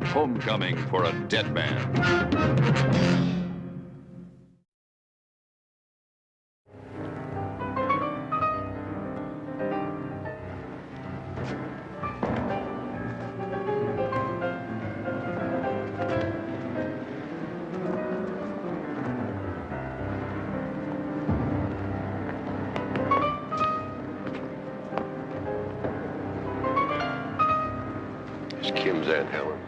Homecoming for a Dead Man. Kim's Aunt Helen.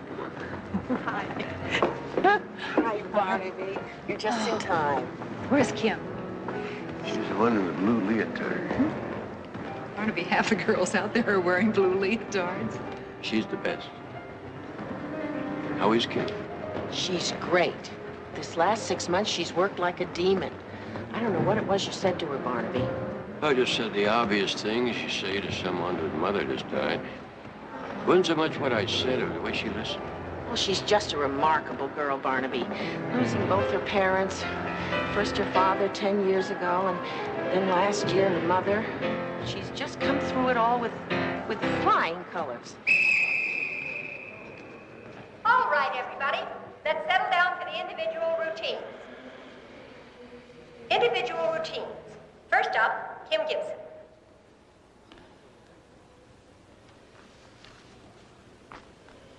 Hi. Hi, Barnaby. You're just in time. Where's Kim? She's the one in the blue leotard. Barnaby, half the girls out there are wearing blue leotards. She's the best. How is Kim? She's great. This last 6 months, she's worked like a demon. I don't know what it was you said to her, Barnaby. I just said the obvious things you say to someone whose mother just died. Wasn't so much what I said or the way she listened. Well, she's just a remarkable girl, Barnaby. Losing both her parents. First her father 10 years ago, and then last year her mother. She's just come through it all with flying colors. All right, everybody. Let's settle down for the individual routines. Individual routines. First up, Kim Gibson.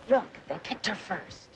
Look, they picked her first.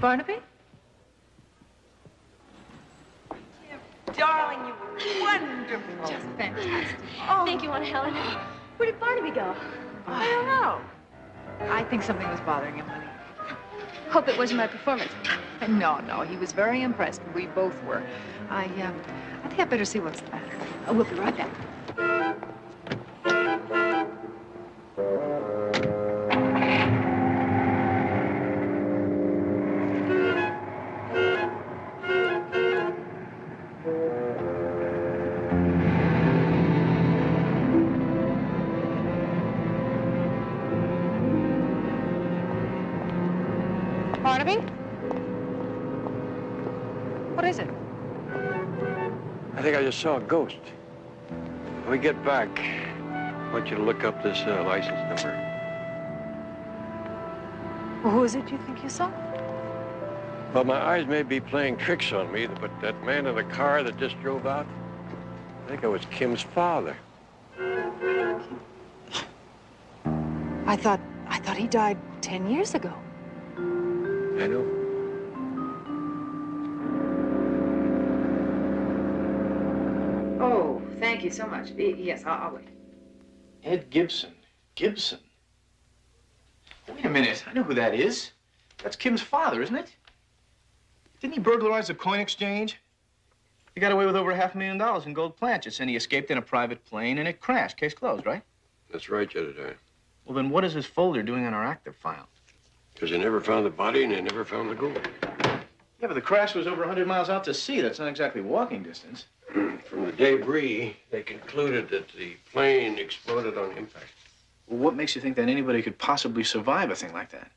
Barnaby? Darling, you were wonderful. Just fantastic. Thank you, Aunt Helen. Where did Barnaby go? I don't know. I think something was bothering him, honey. Hope it wasn't my performance. No, he was very impressed. We both were. I think I'd better see what's the matter. We'll be right back. Barnaby? What is it? I think I just saw a ghost. When we get back, I want you to look up this license number. Well, who is it you think you saw? Well, my eyes may be playing tricks on me, but that man in the car that just drove out, I think it was Kim's father. I thought he died 10 years ago. I know. Oh, thank you so much. Yes, I'll wait. Ed Gibson. Gibson? Wait a minute. I know who that is. That's Kim's father, isn't it? Didn't he burglarize the coin exchange? He got away with over $500,000 in gold planchets, and he escaped in a private plane, and it crashed. Case closed, right? That's right, Jedediah. Well, then what is his folder doing on our active file? Because they never found the body and they never found the gold. Yeah, but the crash was over 100 miles out to sea. That's not exactly walking distance. From the debris, they concluded that the plane exploded on impact. Well, what makes you think that anybody could possibly survive a thing like that?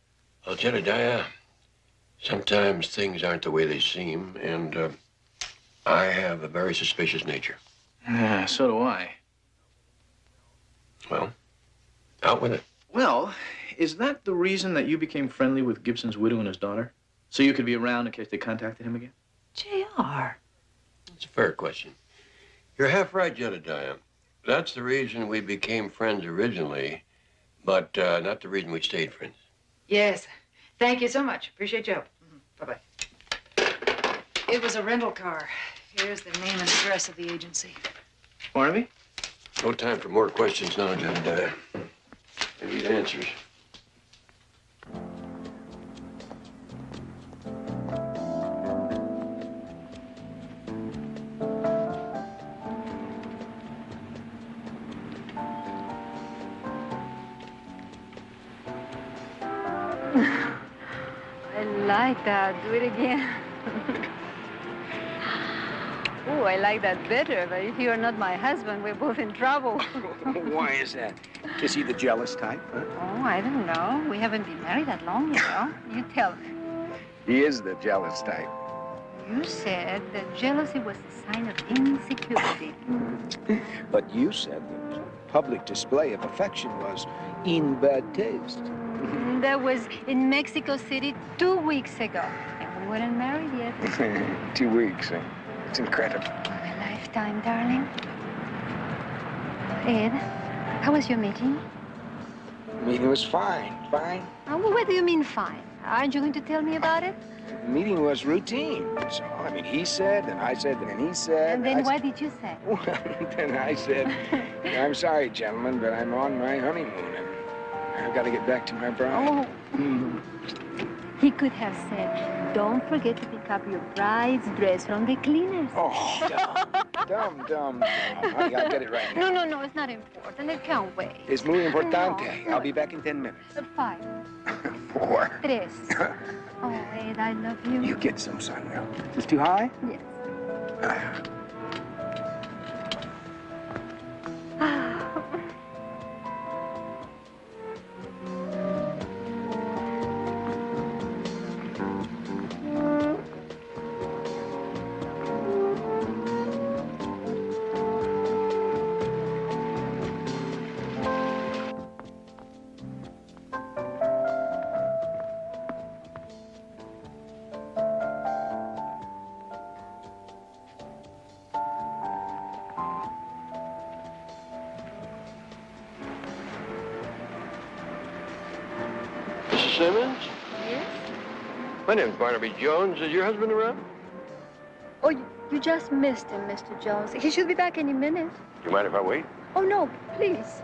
Well, Jedediah, sometimes things aren't the way they seem, and I have a very suspicious nature. Yeah, so do I. Well, out with it. Well, is that the reason that you became friendly with Gibson's widow and his daughter? So you could be around in case they contacted him again? JR. It's a fair question. You're half right, Jedediah. That's the reason we became friends originally, but not the reason we stayed friends. Yes. Thank you so much. Appreciate your help. Bye-bye. It was a rental car. Here's the name and address of the agency. Barnaby? No time for more questions now, Jedediah. I need answers. I like that. Do it again. Oh, I like that better, but if you're not my husband, we're both in trouble. Why is that? Is he the jealous type? Huh? Oh, I don't know. We haven't been married that long, you know. You tell me. He is the jealous type. You said that jealousy was a sign of insecurity. But you said that public display of affection was in bad taste. That was in Mexico City 2 weeks ago, and we weren't married yet. 2 weeks. It's incredible. A lifetime, darling. Ed, how was your meeting? The meeting was fine. Oh, well, what do you mean fine? Aren't you going to tell me about it? The meeting was routine. So, I mean, he said, and I said, and he said. And then what did you say? Well, then I said, I'm sorry, gentlemen, but I'm on my honeymoon, and I've got to get back to my bride. Oh. He could have said, don't forget to pick up your bride's dress from the cleaners. Oh, dumb. Honey, I'll get it right now. No, it's not important. It can't wait. Es muy importante. No. I'll be back in 10 minutes. 5. 4. 3. Oh, Ed, I love you. You get some sun now. Is this too high? Yes. Mrs. Simmons? Yes? My name's Barnaby Jones. Is your husband around? Oh, you just missed him, Mr. Jones. He should be back any minute. Do you mind if I wait? Oh, no, please.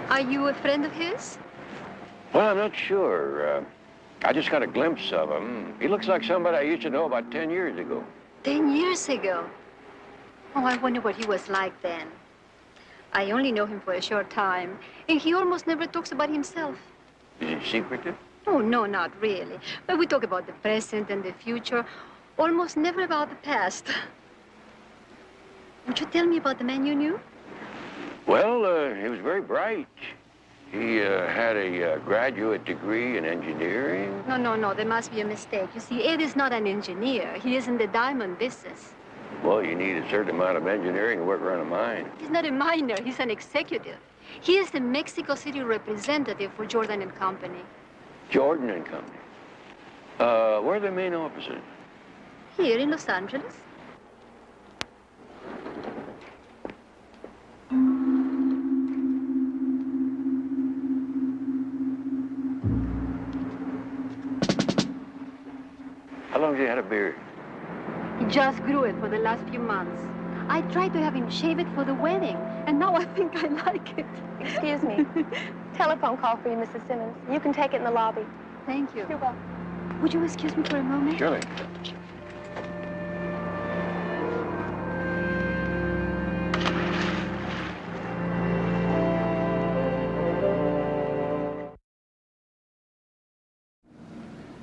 Are you a friend of his? Well, I'm not sure. I just got a glimpse of him. He looks like somebody I used to know about 10 years ago. 10 years ago? Oh, I wonder what he was like then. I only know him for a short time, and he almost never talks about himself. Is he secretive? Oh, no, not really. But we talk about the present and the future, almost never about the past. Would you tell me about the man you knew? Well, he was very bright. He had a graduate degree in engineering. No, there must be a mistake. You see, Ed is not an engineer. He is in the diamond business. Well, you need a certain amount of engineering to work around a mine. He's not a miner. He's an executive. He is the Mexico City representative for Jordan and Company. Jordan and Company. Where are their main offices? Here in Los Angeles. How long have you had a beard? He just grew it for the last few months. I tried to have him shave it for the wedding, and now I think I like it. Excuse me. Telephone call for you, Mrs. Simmons. You can take it in the lobby. Thank you. You're welcome. Would you excuse me for a moment? Surely.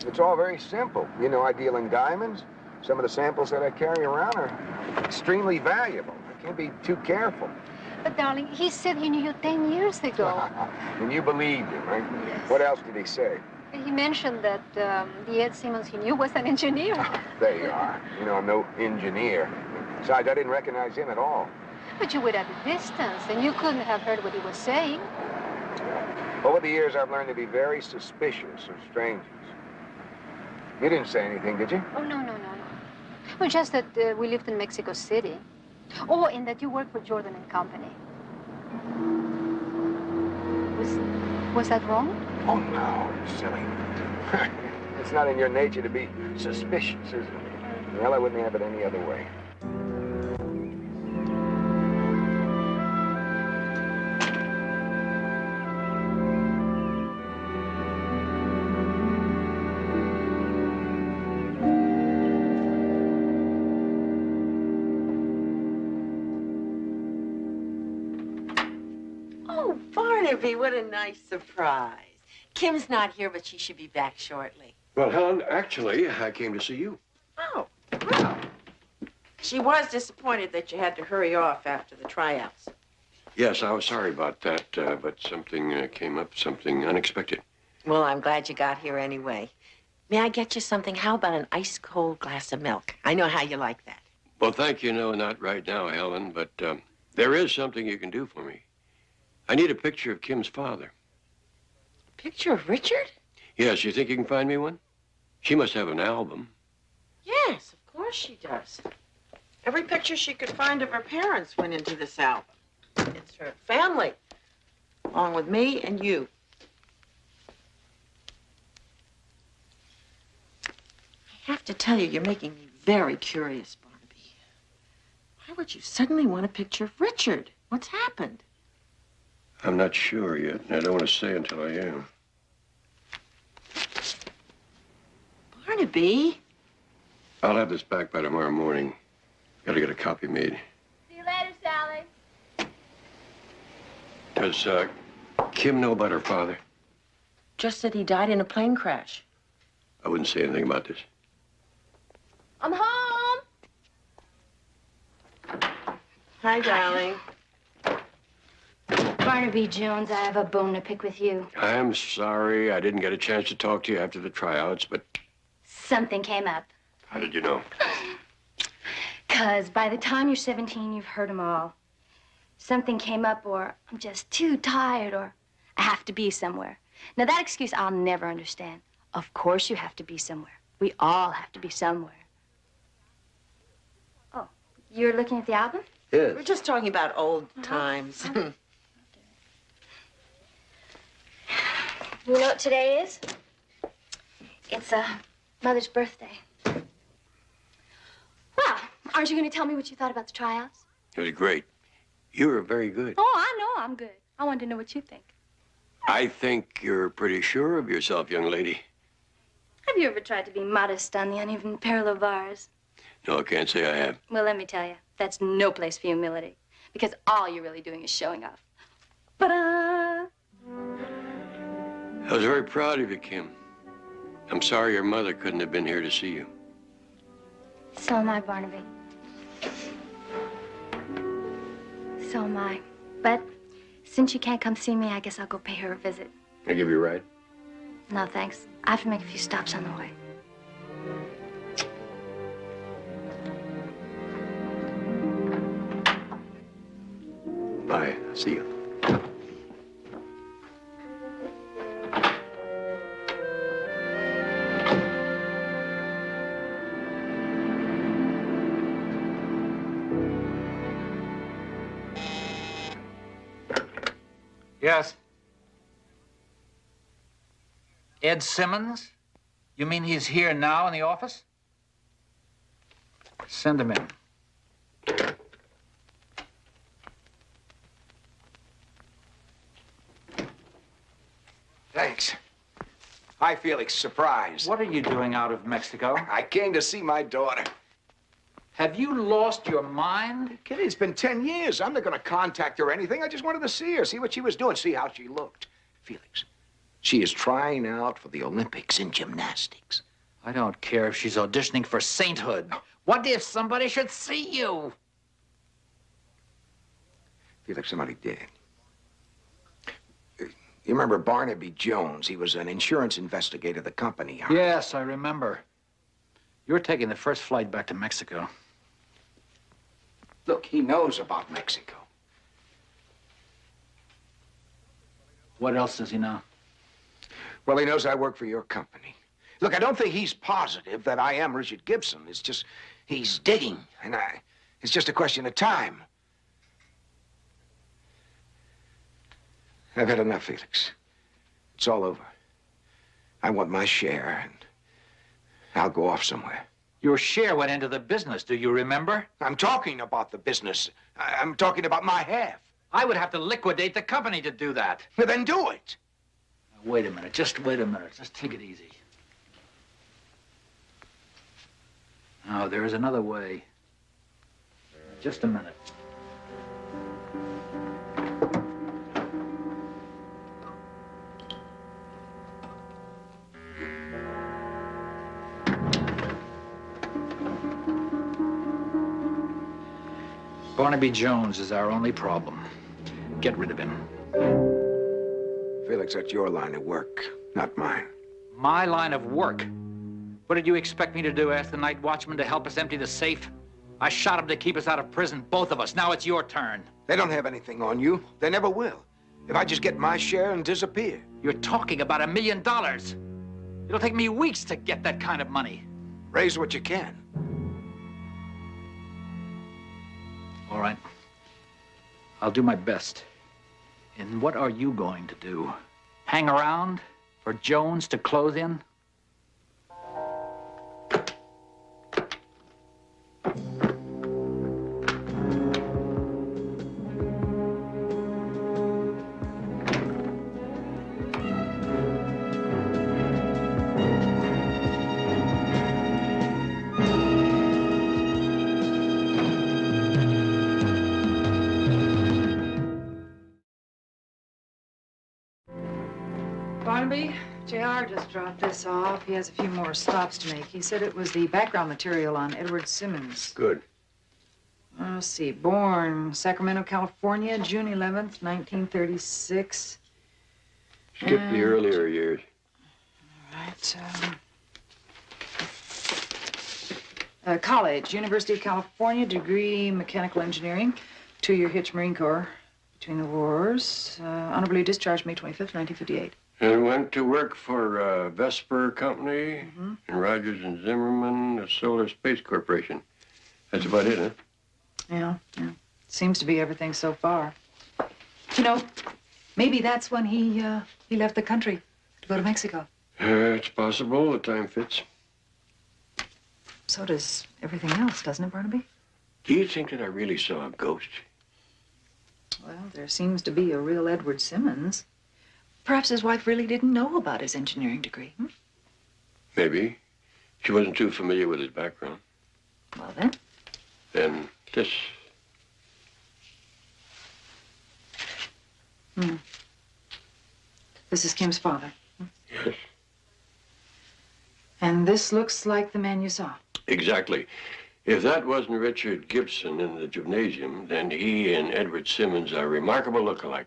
It's all very simple. You know, I deal in diamonds. Some of the samples that I carry around are extremely valuable. I can't be too careful. But, darling, he said he knew you 10 years ago. And you believed him, right? Yes. What else did he say? He mentioned that the Ed Simmons he knew was an engineer. There you are. You know, I'm no engineer. Besides, I didn't recognize him at all. But you were at a distance, and you couldn't have heard what he was saying. Over the years, I've learned to be very suspicious of strangers. You didn't say anything, did you? Oh, no. Well, just that we lived in Mexico City. Oh, and that you worked for Jordan and Company. Was that wrong? Oh, no, you silly. It's not in your nature to be suspicious, is it? Well, I wouldn't have it any other way. Oh, Barnaby, what a nice surprise. Kim's not here, but she should be back shortly. Well, Helen, actually, I came to see you. Oh, well. She was disappointed that you had to hurry off after the tryouts. Yes, I was sorry about that, but something came up, something unexpected. Well, I'm glad you got here anyway. May I get you something? How about an ice-cold glass of milk? I know how you like that. Well, thank you. No, not right now, Helen, but there is something you can do for me. I need a picture of Kim's father. Picture of Richard? Yes, you think you can find me one? She must have an album. Yes, of course she does. Every picture she could find of her parents went into this album. It's her family, along with me and you. I have to tell you, you're making me very curious, Barnaby. Why would you suddenly want a picture of Richard? What's happened? I'm not sure yet, and I don't want to say until I am. Barnaby? I'll have this back by tomorrow morning. Gotta get a copy made. See you later, Sally. Does Kim know about her father? Just that he died in a plane crash. I wouldn't say anything about this. I'm home. Hi, darling. Barnaby Jones, I have a bone to pick with you. I'm sorry I didn't get a chance to talk to you after the tryouts, but Something came up. how did you know? 'Cause by the time you're 17, you've heard them all. Something came up, or I'm just too tired, or I have to be somewhere. Now, that excuse I'll never understand. Of course you have to be somewhere. We all have to be somewhere. Oh, you're looking at the album? Yes. We're just talking about old times. You know what today is? It's Mother's birthday. Well, aren't you going to tell me what you thought about the tryouts? It was great. You were very good. Oh, I know I'm good. I wanted to know what you think. I think you're pretty sure of yourself, young lady. Have you ever tried to be modest on the uneven parallel bars? No, I can't say I have. Well, let me tell you, that's no place for humility. Because all you're really doing is showing off. Ta-da! I was very proud of you, Kim. I'm sorry your mother couldn't have been here to see you. So am I, Barnaby. So am I. But since you can't come see me, I guess I'll go pay her a visit. I give you a ride? No, thanks. I have to make a few stops on the way. Bye. See you. Yes. Ed Simmons? You mean he's here now in the office? Send him in. Thanks. Hi, Felix. Surprise. What are you doing out of Mexico? I came to see my daughter. Have you lost your mind? Kitty, it's been 10 years. I'm not going to contact her or anything. I just wanted to see her, see what she was doing, see how she looked. Felix, she is trying out for the Olympics in gymnastics. I don't care if she's auditioning for sainthood. What if somebody should see you? Felix, somebody did. You remember Barnaby Jones? He was an insurance investigator the company hired. Yes, I remember. You're taking the first flight back to Mexico. Look, he knows about Mexico. What else does he know? Well, he knows I work for your company. Look, I don't think he's positive that I am Richard Gibson. It's just, he's digging, and it's just a question of time. I've had enough, Felix. It's all over. I want my share, and I'll go off somewhere. Your share went into the business, do you remember? I'm talking about the business. I'm talking about my half. I would have to liquidate the company to do that. Well, then do it. Now, wait a minute. Just wait a minute. Just take it easy. Now, there is another way. Just a minute. Barnaby Jones is our only problem. Get rid of him. Felix, that's your line of work, not mine. My line of work? What did you expect me to do? Ask the night watchman to help us empty the safe? I shot him to keep us out of prison, both of us. Now it's your turn. They don't have anything on you. They never will. If I just get my share and disappear. You're talking about $1 million. It'll take me weeks to get that kind of money. Raise what you can. All right. I'll do my best. And what are you going to do? Hang around for Jones to close in? Barnaby, JR just dropped this off. He has a few more stops to make. He said it was the background material on Edward Simmons. Good. Let's see. Born Sacramento, California, June 11th, 1936. Skip the earlier years. All right. College, University of California, degree mechanical engineering, 2-year hitch Marine Corps between the wars. Honorably discharged May 25th, 1958. And went to work for Vesper Company and Rogers and Zimmerman, the Solar Space Corporation. That's about it, huh? Yeah. Seems to be everything so far. You know, maybe that's when he left the country to go to Mexico. It's possible. The time fits. So does everything else, doesn't it, Barnaby? Do you think that I really saw a ghost? Well, there seems to be a real Edward Simmons. Perhaps his wife really didn't know about his engineering degree. Maybe. She wasn't too familiar with his background. Well, then. Then this. This is Kim's father. Yes. And this looks like the man you saw. Exactly. If that wasn't Richard Gibson in the gymnasium, then he and Edward Simmons are remarkable lookalikes.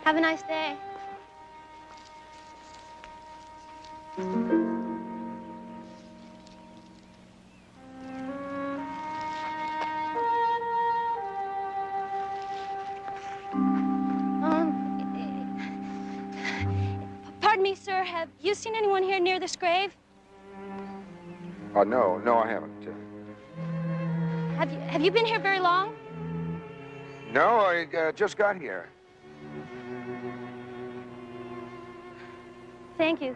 Have a nice day. Pardon me, sir. Have you seen anyone here near this grave? Oh, no, I haven't. Have you been here very long? No, I just got here. Thank you.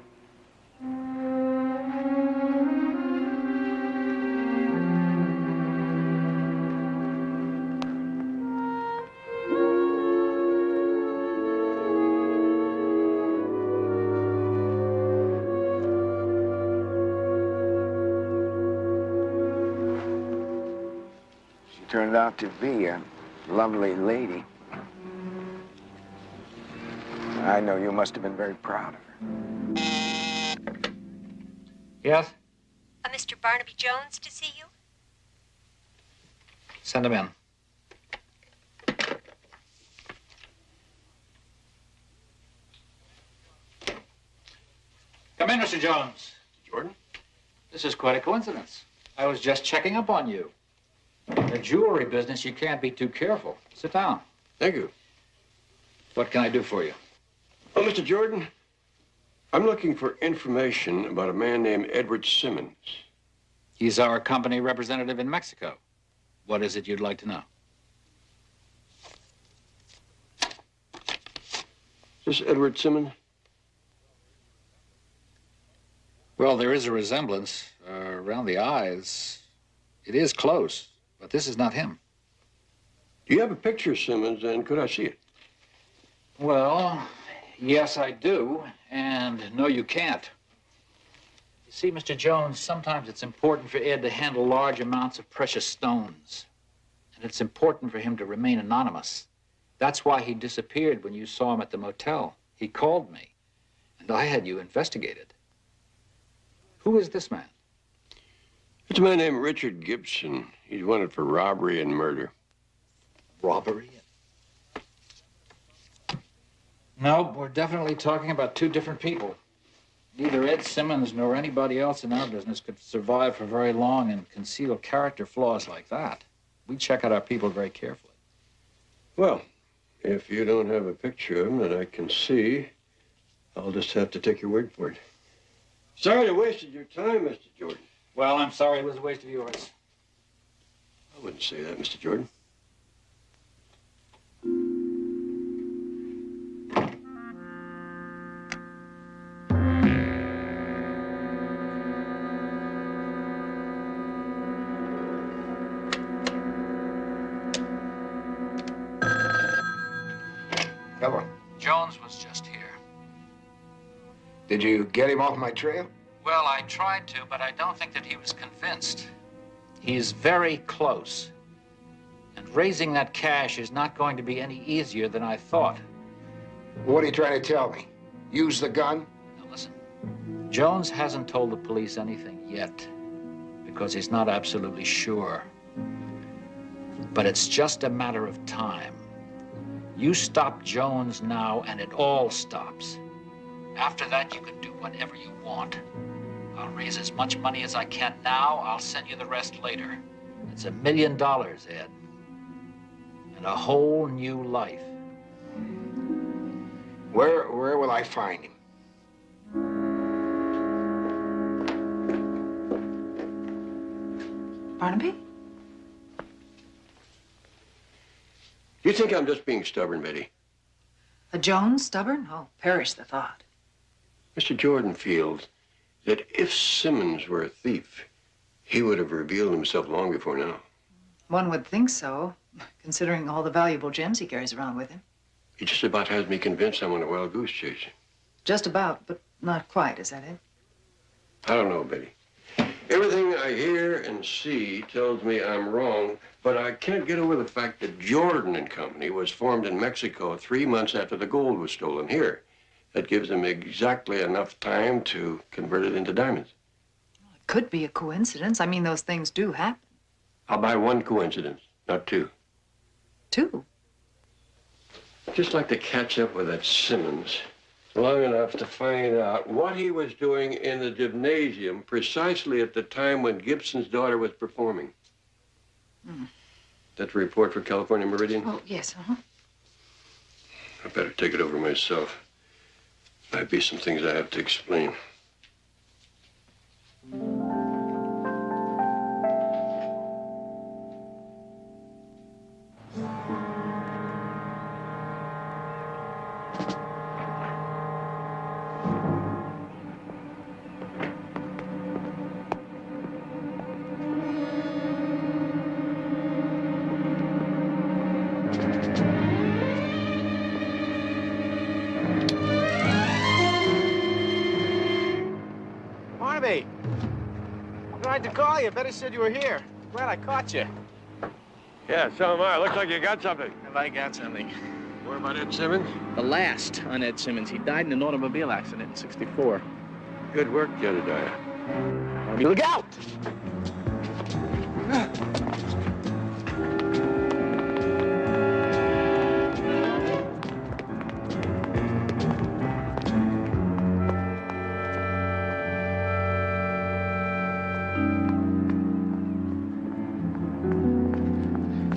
She turned out to be a lovely lady. I know you must have been very proud of her. Yes? Mr. Barnaby Jones to see you? Send him in. Come in, Mr. Jones. Jordan? This is quite a coincidence. I was just checking up on you. In the jewelry business, you can't be too careful. Sit down. Thank you. What can I do for you? Oh, Mr. Jordan, I'm looking for information about a man named Edward Simmons. He's our company representative in Mexico. What is it you'd like to know? Is this Edward Simmons? Well, there is a resemblance around the eyes. It is close, but this is not him. Do you have a picture of Simmons, and could I see it? Well, yes, I do, and no, you can't. You see, Mr. Jones, sometimes it's important for Ed to handle large amounts of precious stones, and it's important for him to remain anonymous. That's why he disappeared when you saw him at the motel. He called me, and I had you investigated. Who is this man? It's a man named Richard Gibson. He's wanted for robbery and murder. Robbery? No, we're definitely talking about two different people. Neither Ed Simmons nor anybody else in our business could survive for very long and conceal character flaws like that. We check out our people very carefully. Well, if you don't have a picture of him that I can see, I'll just have to take your word for it. Sorry to wasted your time, Mr. Jordan. Well, I'm sorry it was a waste of yours. I wouldn't say that, Mr. Jordan. Come on. Jones was just here. Did you get him off my trail? Well, I tried to, but I don't think that he was convinced. He's very close. And raising that cash is not going to be any easier than I thought. What are you trying to tell me? Use the gun? Now, listen. Jones hasn't told the police anything yet because he's not absolutely sure. But it's just a matter of time. You stop Jones now, and it all stops. After that, you can do whatever you want. I'll raise as much money as I can now. I'll send you the rest later. It's $1 million, Ed. And a whole new life. Where will I find him? Barnaby? You think I'm just being stubborn, Betty? A Jones stubborn? Oh, perish the thought. Mr. Jordan feels that if Simmons were a thief, he would have revealed himself long before now. One would think so, considering all the valuable gems he carries around with him. He just about has me convinced I'm on a wild goose chase. Just about, but not quite, is that it? I don't know, Betty. Everything I hear and see tells me I'm wrong, but I can't get over the fact that Jordan and Company was formed in Mexico 3 months after the gold was stolen here. That gives them exactly enough time to convert it into diamonds. It could be a coincidence. I mean, those things do happen. I'll buy one coincidence, not two. Two? I'd just like to catch up with that Simmons long enough to find out what he was doing in the gymnasium precisely at the time when Gibson's daughter was performing. That report for California Meridian? Oh, yes, uh-huh. I better take it over myself. Might be some things I have to explain. Barnaby! I tried to call you. Betty said you were here. Glad I caught you. Yeah, so am I. Looks like you got something. Have I got something? What about Ed Simmons? The last on Ed Simmons. He died in an automobile accident in '64. Good work, Jedediah. Barnaby, look out!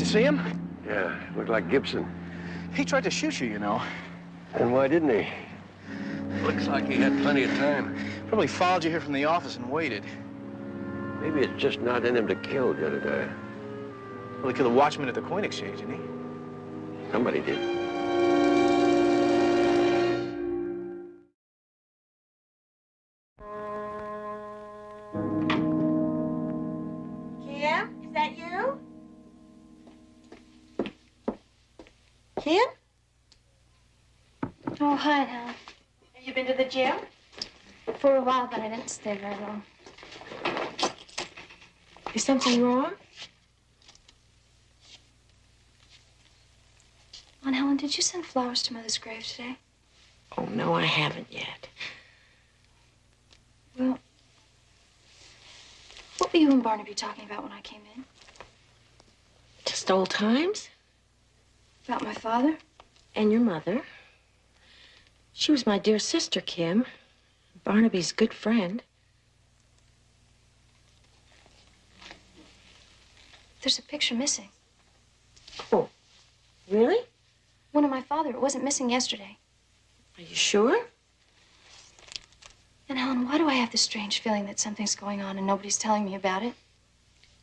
See him? Yeah, looked like Gibson. He tried to shoot you, you know. And why didn't he? Looks like he had plenty of time. Probably followed you here from the office and waited. Maybe it's just not in him to kill, Jedediah. Well, he killed a watchman at the coin exchange, didn't he? Somebody did. Kim, is that you? Kim? Oh, hi, Helen. Have you been to the gym? For a while, but I didn't stay very long. Is something wrong? Aunt Helen, did you send flowers to Mother's grave today? Oh, no, I haven't yet. Well, what were you and Barnaby talking about when I came in? Just old times? About my father? And your mother. She was my dear sister, Kim. Barnaby's good friend. There's a picture missing. Oh, really? One of my father. It wasn't missing yesterday. Are you sure? And Helen, why do I have this strange feeling that something's going on and nobody's telling me about it?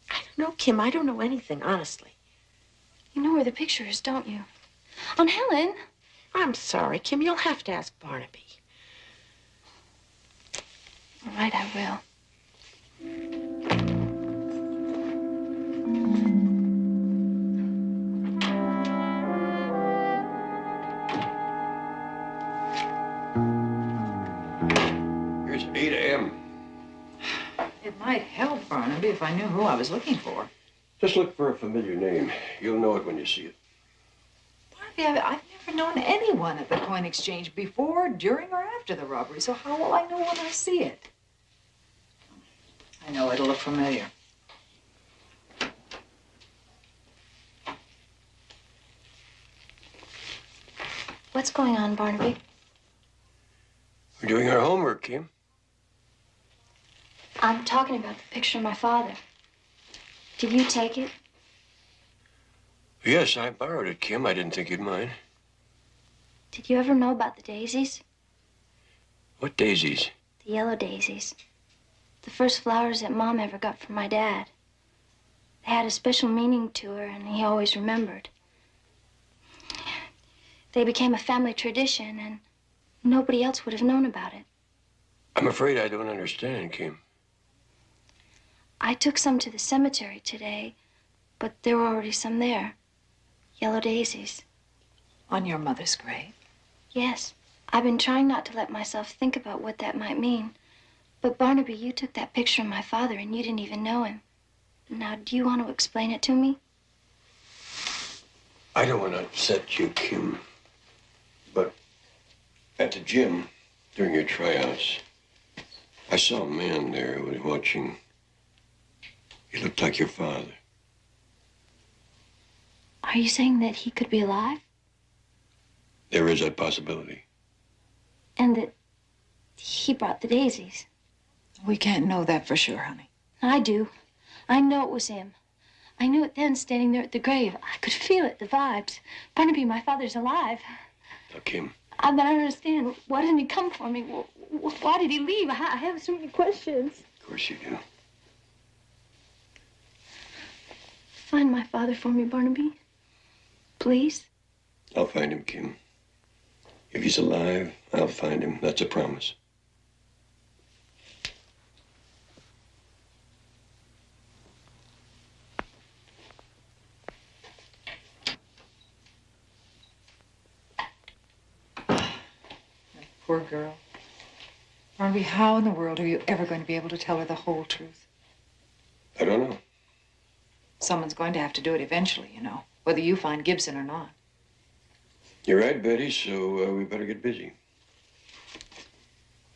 I don't know, Kim. I don't know anything, honestly. You know where the picture is, don't you? Aunt Helen! I'm sorry, Kim. You'll have to ask Barnaby. All right, I will. Here's 8 a.m. It might help, Barnaby, if I knew who I was looking for. Just look for a familiar name. You'll know it when you see it. Barnaby, I've never known anyone at the coin exchange before, during, or after the robbery, so how will I know when I see it? I know it'll look familiar. What's going on, Barnaby? We're doing our homework, Kim. I'm talking about the picture of my father. Did you take it? Yes, I borrowed it, Kim. I didn't think you'd mind. Did you ever know about the daisies? What daisies? The yellow daisies. The first flowers that Mom ever got from my dad. They had a special meaning to her, and he always remembered. They became a family tradition, and nobody else would have known about it. I'm afraid I don't understand, Kim. I took some to the cemetery today, but there were already some there. Yellow daisies. On your mother's grave? Yes. I've been trying not to let myself think about what that might mean. But Barnaby, you took that picture of my father and you didn't even know him. Now, do you want to explain it to me? I don't want to upset you, Kim, but at the gym, during your tryouts, I saw a man there who was watching. He looked like your father. Are you saying that he could be alive? There is that possibility. And that he brought the daisies? We can't know that for sure, honey. I do. I know it was him. I knew it then, standing there at the grave. I could feel it, the vibes. Barnaby, my father's alive. Now, Kim. But I don't understand. Why didn't he come for me? Why did he leave? I have so many questions. Of course you do. Find my father for me, Barnaby. Please. I'll find him, Kim. If he's alive, I'll find him. That's a promise. Poor girl. Barnaby, how in the world are you ever going to be able to tell her the whole truth? I don't know. Someone's going to have to do it eventually, you know, whether you find Gibson or not. You're right, Betty, so we better get busy.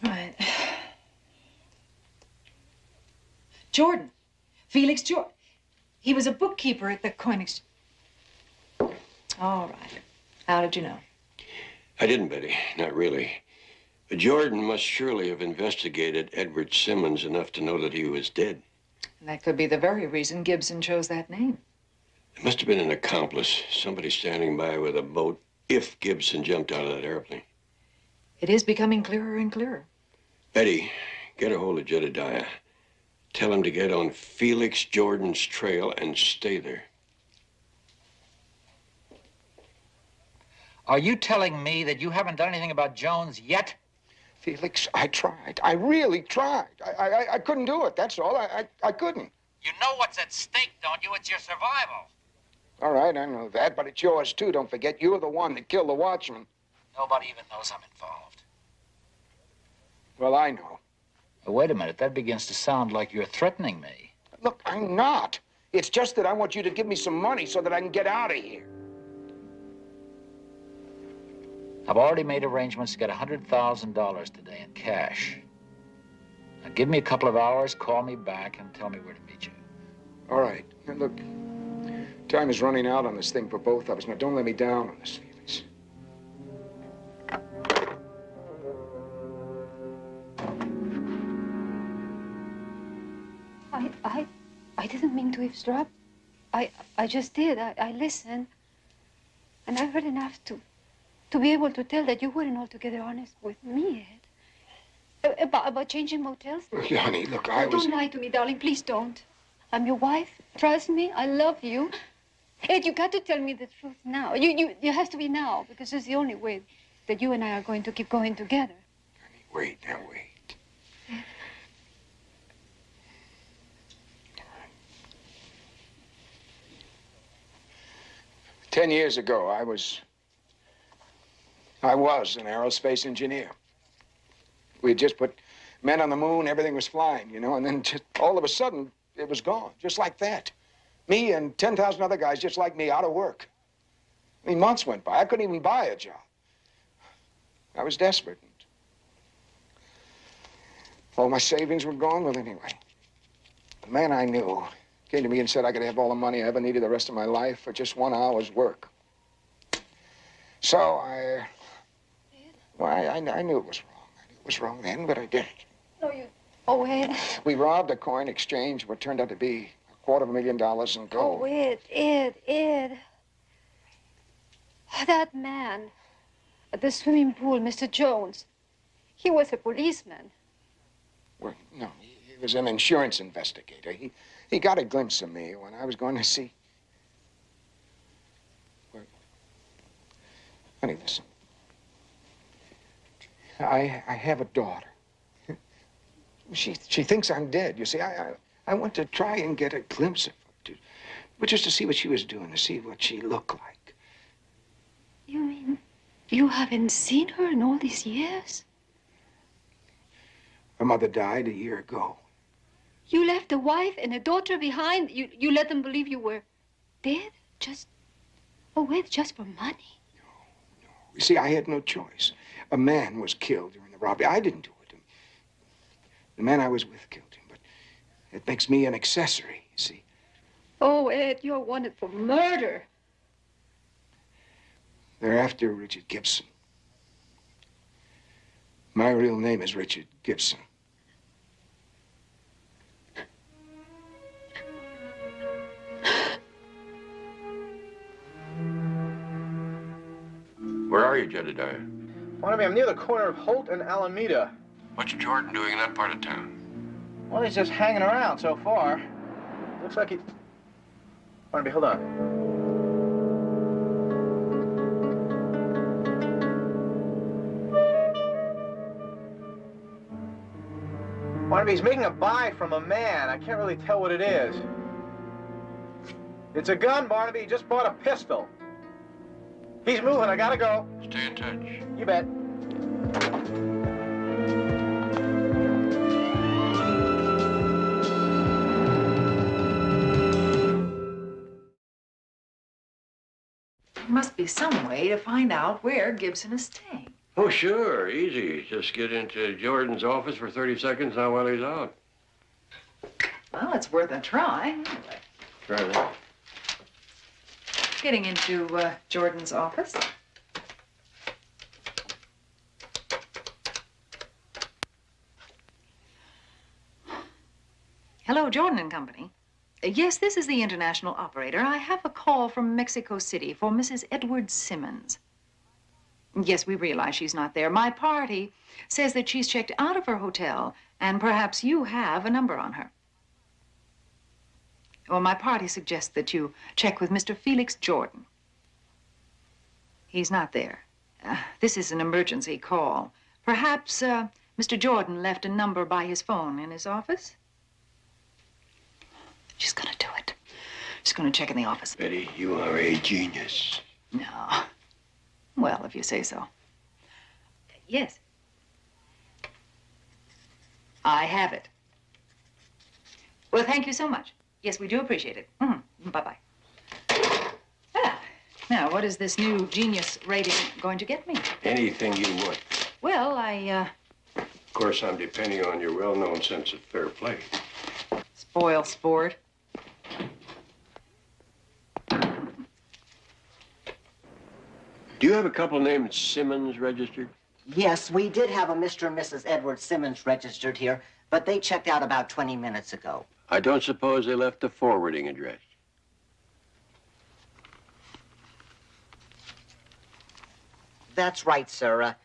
Right. Jordan. Felix Jordan. He was a bookkeeper at the coin exchange. All right. How did you know? I didn't, Betty. Not really. But Jordan must surely have investigated Edward Simmons enough to know that he was dead. And that could be the very reason Gibson chose that name. It must have been an accomplice, somebody standing by with a boat, if Gibson jumped out of that airplane. It is becoming clearer and clearer. Betty, get a hold of Jedediah. Tell him to get on Felix Jordan's trail and stay there. Are you telling me that you haven't done anything about Jones yet? Felix, I tried. I really tried. I couldn't do it, that's all. I couldn't. You know what's at stake, don't you? It's your survival. All right, I know that, but it's yours, too. Don't forget, you're the one that killed the watchman. Nobody even knows I'm involved. Well, I know. Wait a minute. That begins to sound like you're threatening me. Look, I'm not. It's just that I want you to give me some money so that I can get out of here. I've already made arrangements to get $100,000 today in cash. Now, give me a couple of hours, call me back, and tell me where to meet you. All right. Now, look, time is running out on this thing for both of us. Now, don't let me down on this, Felix. I didn't mean to eavesdrop. I just did. I listened. And I heard enough to be able to tell that you weren't altogether honest with me, Ed. About changing motels? Honey, look, I was... Don't lie to me, darling. Please don't. I'm your wife. Trust me. I love you. Ed, you got to tell me the truth now. You has to be now, because it's the only way that you and I are going to keep going together. Honey, wait, now wait. 10 years ago, I was an aerospace engineer. We had just put men on the moon, everything was flying, you know, and then just all of a sudden, it was gone, just like that. Me and 10,000 other guys just like me, out of work. I mean, months went by. I couldn't even buy a job. I was desperate. All my savings were gone. Well, anyway, the man I knew came to me and said I could have all the money I ever needed the rest of my life for just 1 hour's work. So I knew it was wrong. I knew it was wrong then, but I did it. No, you... Oh, Ed. We robbed a coin exchange, what turned out to be $250,000 in gold. Oh, Ed. That man. At the swimming pool, Mr. Jones. He was a policeman. Well, no, he was an insurance investigator. He got a glimpse of me when I was going to see. Well, honey, listen. I have a daughter. She thinks I'm dead. You see, I want to try and get a glimpse of her, but just to see what she was doing, to see what she looked like. You mean you haven't seen her in all these years? Her mother died a year ago. You left a wife and a daughter behind? You let them believe you were dead? Just for money? You see, I had no choice. A man was killed during the robbery. I didn't do it. The man I was with killed him, but it makes me an accessory, you see. Oh, Ed, you're wanted for murder. They're after Richard Gibson. My real name is Richard Gibson. Where are you, Jedediah? Barnaby, I'm near the corner of Holt and Alameda. What's Jordan doing in that part of town? Well, he's just hanging around so far. Looks like he... Barnaby, hold on. Barnaby, he's making a buy from a man. I can't really tell what it is. It's a gun, Barnaby. He just bought a pistol. He's moving. I gotta go. Stay in touch. You bet. There must be some way to find out where Gibson is staying. Oh, sure. Easy. Just get into Jordan's office for 30 seconds now while he's out. Well, it's worth a try. Try that. Getting into Jordan's office. Hello, Jordan and Company. Yes, this is the international operator. I have a call from Mexico City for Mrs. Edward Simmons. Yes, we realize she's not there. My party says that she's checked out of her hotel, and perhaps you have a number on her. Well, my party suggests that you check with Mr. Felix Jordan. He's not there. This is an emergency call. Perhaps Mr. Jordan left a number by his phone in his office? She's gonna do it. She's gonna check in the office. Betty, you are a genius. No. Well, if you say so. Yes. I have it. Well, thank you so much. Yes, we do appreciate it. Bye-bye. Ah, now, what is this new genius rating going to get me? Anything you want. Well, I, Of course, I'm depending on your well-known sense of fair play. spoil sport. Do you have a couple named Simmons registered? Yes, we did have a Mr. and Mrs. Edward Simmons registered here, but they checked out about 20 minutes ago. I don't suppose they left a forwarding address. That's right, sir.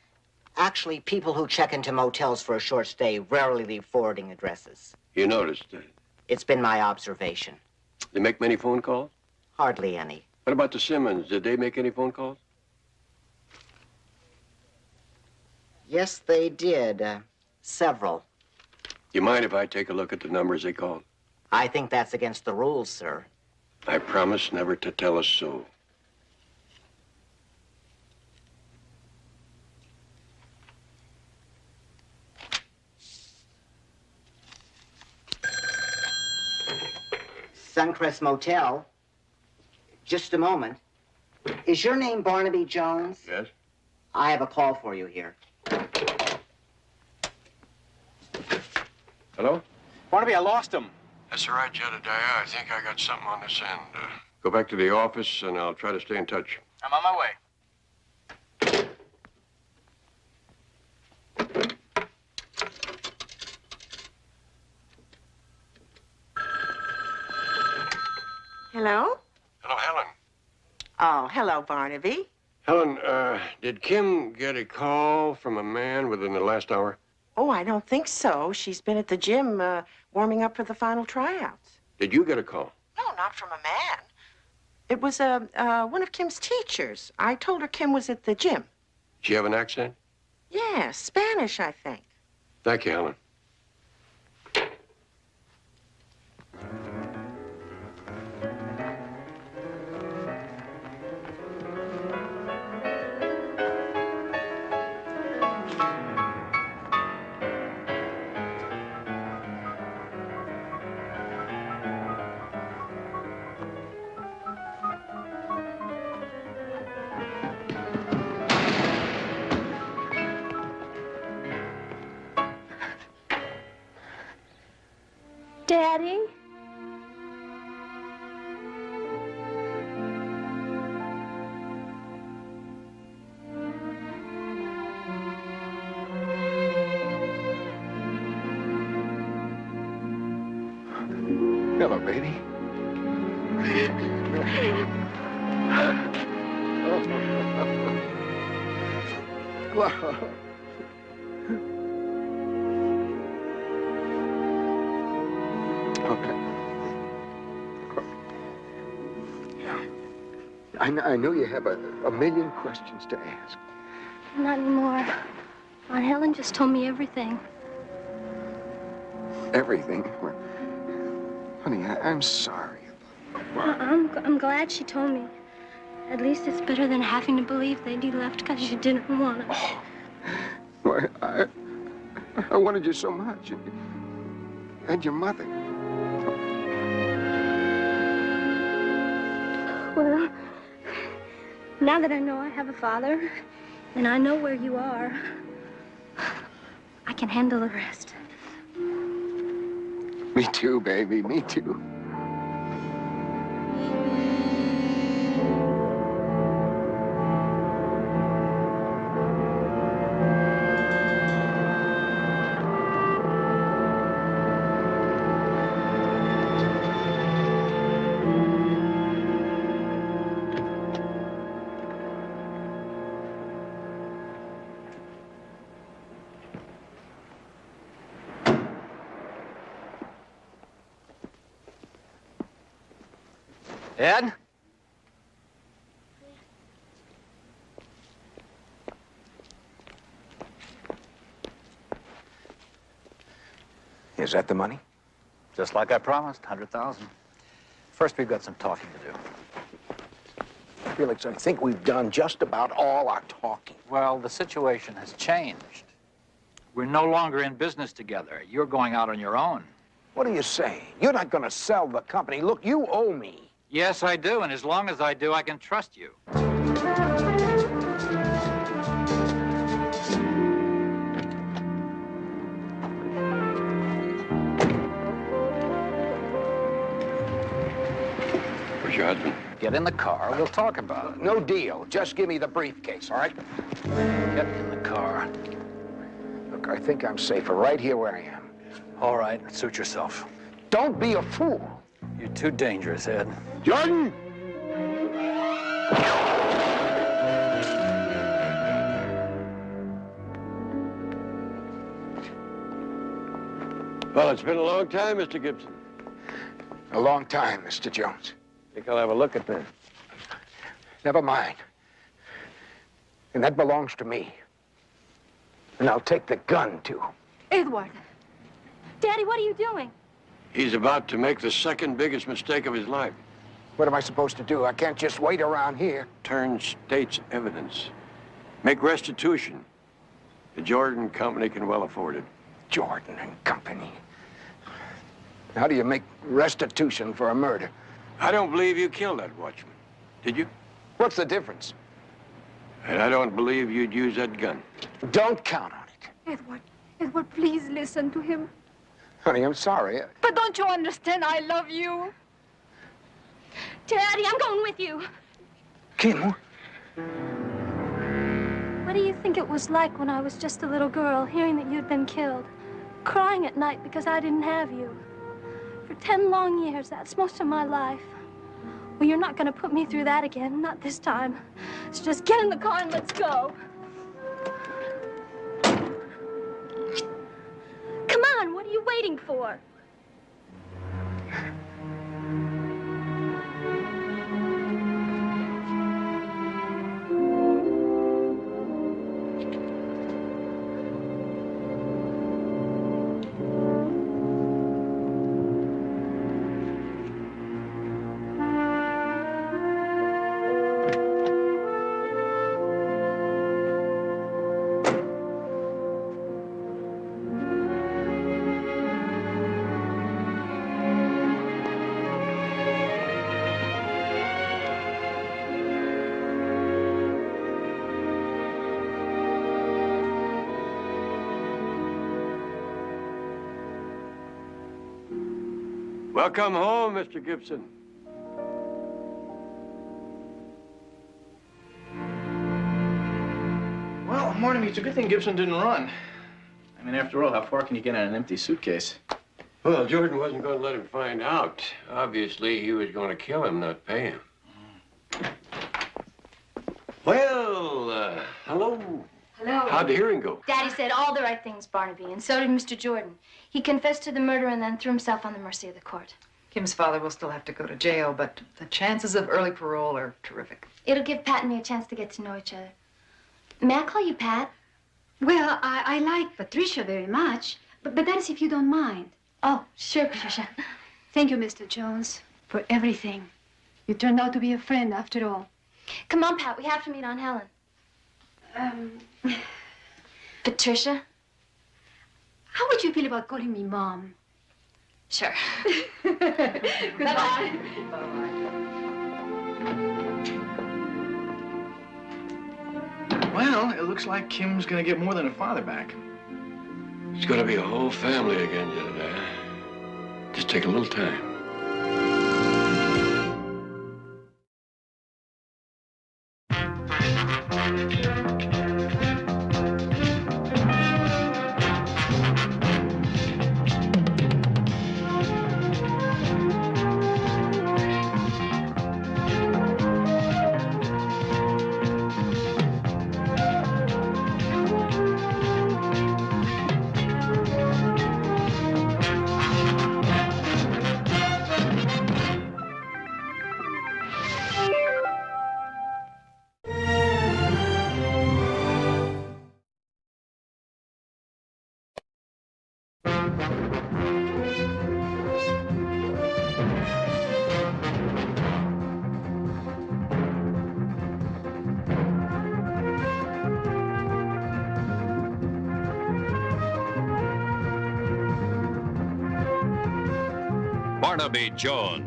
Actually, people who check into motels for a short stay rarely leave forwarding addresses. You noticed that? It's been my observation. They make many phone calls? Hardly any. What about the Simmons? Did they make any phone calls? Yes, they did. Several. You mind if I take a look at the numbers they called? I think that's against the rules, sir. I promise never to tell a soul. Suncrest Motel. Just a moment. Is your name Barnaby Jones? Yes. I have a call for you here. Hello? Barnaby, I lost him. That's all right, Jedediah. I think I got something on this end. Go back to the office, and I'll try to stay in touch. I'm on my way. Hello? Hello, Helen. Oh, hello, Barnaby. Helen, did Kim get a call from a man within the last hour? Oh, I don't think so. She's been at the gym warming up for the final tryouts. Did you get a call? No, not from a man. It was one of Kim's teachers. I told her Kim was at the gym. She have an accent? Yeah, Spanish, I think. Thank you, Helen. Daddy? Hello, baby. Wow. Okay. I know you have a million questions to ask. Not anymore. Aunt Helen just told me everything. Everything. Well, honey, I'm sorry. I'm glad she told me. At least it's better than having to believe that you left because you didn't want us. Why, I wanted you so much. And your mother. Well, now that I know I have a father, and I know where you are, I can handle the rest. Me too, baby. Me too. Ed? Is that the money? Just like I promised, 100,000. First, we've got some talking to do. Felix, I think we've done just about all our talking. Well, the situation has changed. We're no longer in business together. You're going out on your own. What are you saying? You're not going to sell the company. Look, you owe me. Yes, I do, and as long as I do, I can trust you. Where's your husband? Get in the car. We'll talk about it. No deal. Just give me the briefcase, all right? Get in the car. Look, I think I'm safer right here where I am. All right, suit yourself. Don't be a fool. You're too dangerous, Ed. Jordan! Well, it's been a long time, Mr. Gibson. A long time, Mr. Jones. Think I'll have a look at that. Never mind. And that belongs to me. And I'll take the gun, too. Edward. Daddy, what are you doing? He's about to make the second biggest mistake of his life. What am I supposed to do? I can't just wait around here. Turn state's evidence. Make restitution. The Jordan Company can well afford it. Jordan and Company. How do you make restitution for a murder? I don't believe you killed that watchman. Did you? What's the difference? And I don't believe you'd use that gun. Don't count on it. Edward, please listen to him. Honey, I'm sorry. But don't you understand? I love you. Daddy, I'm going with you. Kim? What do you think it was like when I was just a little girl, hearing that you'd been killed? Crying at night because I didn't have you. For 10 long years, that's most of my life. Well, you're not going to put me through that again. Not this time. So just get in the car and let's go. Come on, what are you waiting for? Welcome home, Mr. Gibson. Well, Barnaby, it's a good thing Gibson didn't run. I mean, after all, how far can you get on an empty suitcase? Well, Jordan wasn't going to let him find out. Obviously, he was going to kill him, not pay him. Well, hello. Hello. How'd the hearing go? Daddy said all the right things, Barnaby, and so did Mr. Jordan. He confessed to the murder and then threw himself on the mercy of the court. Kim's father will still have to go to jail, but the chances of early parole are terrific. It'll give Pat and me a chance to get to know each other. May I call you Pat? Well, I like Patricia very much, but that is if you don't mind. Oh, sure, Patricia. Thank you, Mr. Jones, for everything. You turned out to be a friend after all. Come on, Pat, we have to meet Aunt Helen. Patricia? How would you feel about calling me Mom? Sure. Goodbye. Well, it looks like Kim's gonna get more than a father back. It's going to be a whole family again, Jedediah. Just take a little time. Barnaby Jones,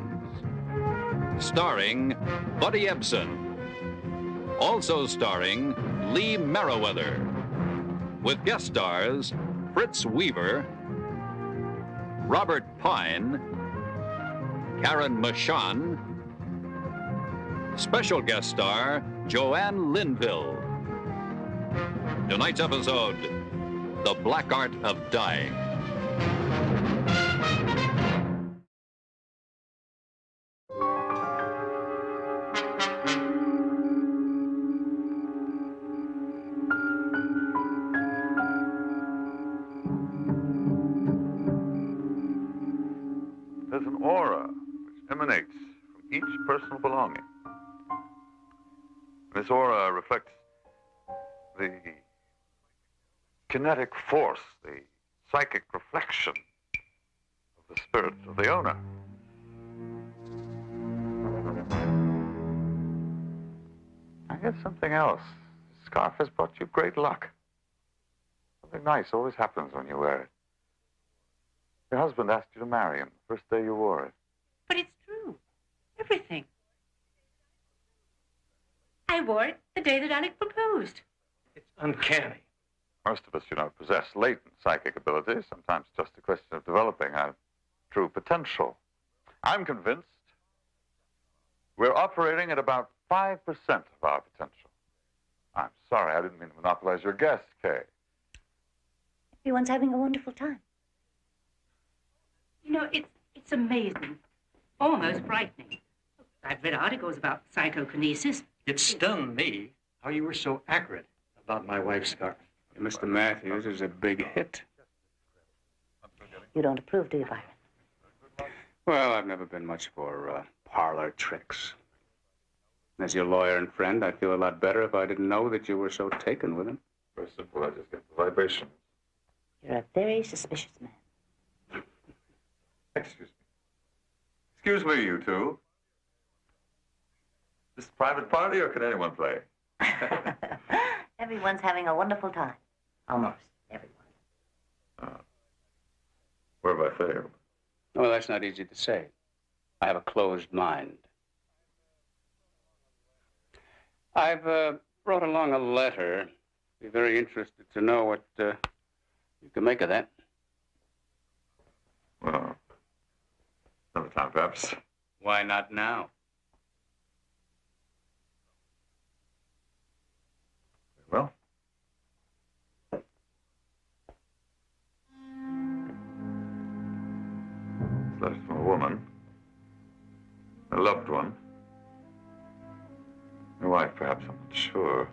starring Buddy Ebsen, also starring Lee Merriweather, with guest stars Fritz Weaver, Robert Pine, Karen Machon, special guest star Joanne Linville. Tonight's episode, The Black Art of Dying. There's an aura which emanates from each personal belonging. This aura reflects the kinetic force, the psychic reflection of the spirit of the owner. I guess something else. This scarf has brought you great luck. Something nice always happens when you wear it. Your husband asked you to marry him the first day you wore it. But it's true. Everything. I wore it the day that Alec proposed. It's uncanny. Most of us, possess latent psychic abilities. Sometimes just a question of developing our true potential. I'm convinced we're operating at about 5% of our potential. I'm sorry, I didn't mean to monopolize your guest, Kay. Everyone's having a wonderful time. It's amazing. Almost frightening. I've read articles about psychokinesis. It stunned me how you were so accurate about my wife's scarf. Mr. Matthews is a big hit. You don't approve, do you, Byron? Well, I've never been much for parlor tricks. As your lawyer and friend, I'd feel a lot better if I didn't know that you were so taken with him. Very simple. I just get the vibration. You're a very suspicious man. Excuse me. Excuse me, you two. This a private party, or can anyone play? Everyone's having a wonderful time. Almost everyone. Where have I failed? Well, that's not easy to say. I have a closed mind. I've brought along a letter. Be very interested to know what you can make of that. Well, another time, perhaps. Why not now? Well. This letter's from a woman. A loved one. A wife, perhaps, I'm not sure.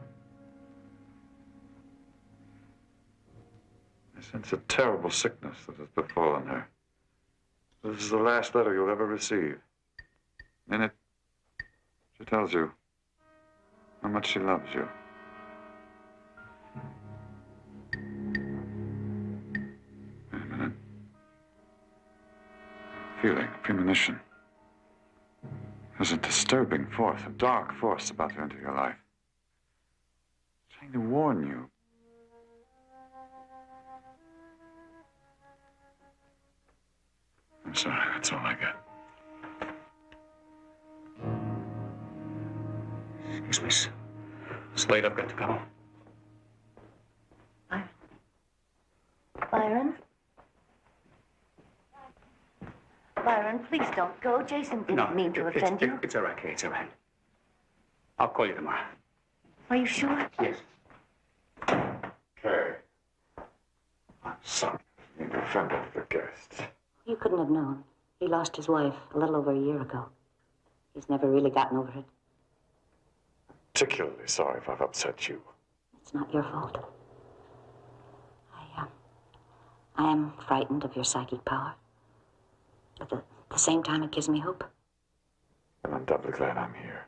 I sense a terrible sickness that has befallen her. This is the last letter you'll ever receive. In it, she tells you how much she loves you. Wait a minute. Feeling, a premonition. There's a disturbing force, a dark force about to enter your life. Trying to warn you. I'm sorry, that's all I get. Excuse me, miss. It's late, I've got to go. Byron? Byron, please don't go. Jason didn't mean to offend you. It's all right, Kay, it's all right. I'll call you tomorrow. Are you sure? Yes. Kay. I'm sorry for being offended the guest. You couldn't have known. He lost his wife a little over a year ago. He's never really gotten over it. Particularly sorry if I've upset you. It's not your fault. I am frightened of your psychic power. But at the same time, it gives me hope. And I'm doubly glad I'm here.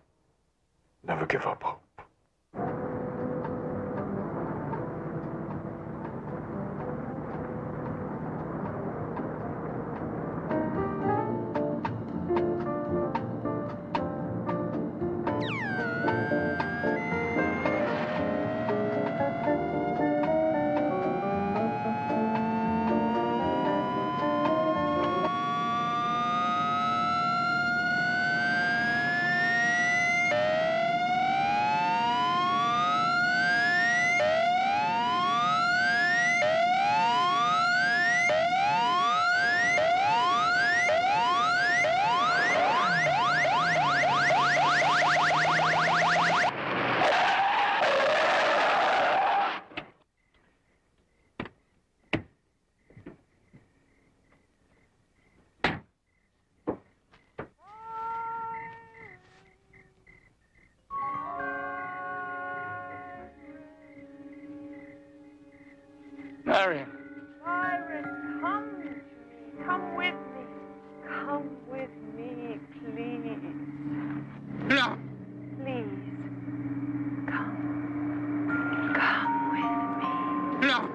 Never give up hope. Marion. Byron, come to me. Come with me. Come with me, please. No. Please. Come. Come with me. No.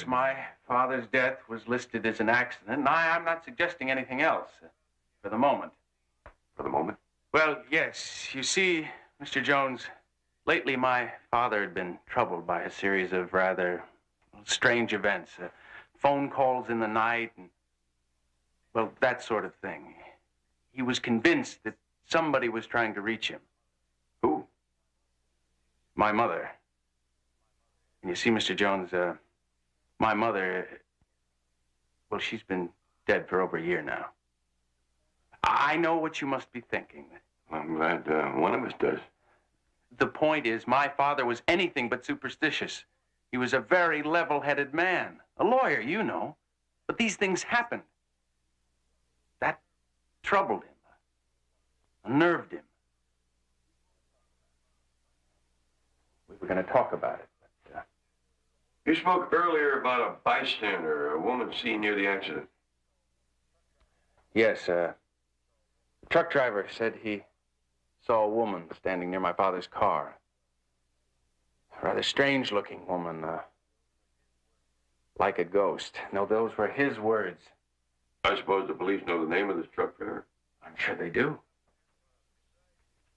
My father's death was listed as an accident, and I'm not suggesting anything else for the moment. For the moment? Well, yes. You see, Mr. Jones, lately my father had been troubled by a series of rather strange events. Phone calls in the night and, well, that sort of thing. he was convinced that somebody was trying to reach him. Who? My mother. And you see, Mr. Jones, my mother, well, she's been dead for over a year now. I know what you must be thinking. I'm glad one of us does. The point is, my father was anything but superstitious. He was a very level-headed man. A lawyer, you know. But these things happened. That troubled him, unnerved him. We were going to talk about it, but... You spoke earlier about a bystander, a woman seen near the accident. Yes, the truck driver said he saw a woman standing near my father's car. A rather strange-looking woman, like a ghost. No, those were his words. I suppose the police know the name of this truck driver? I'm sure they do.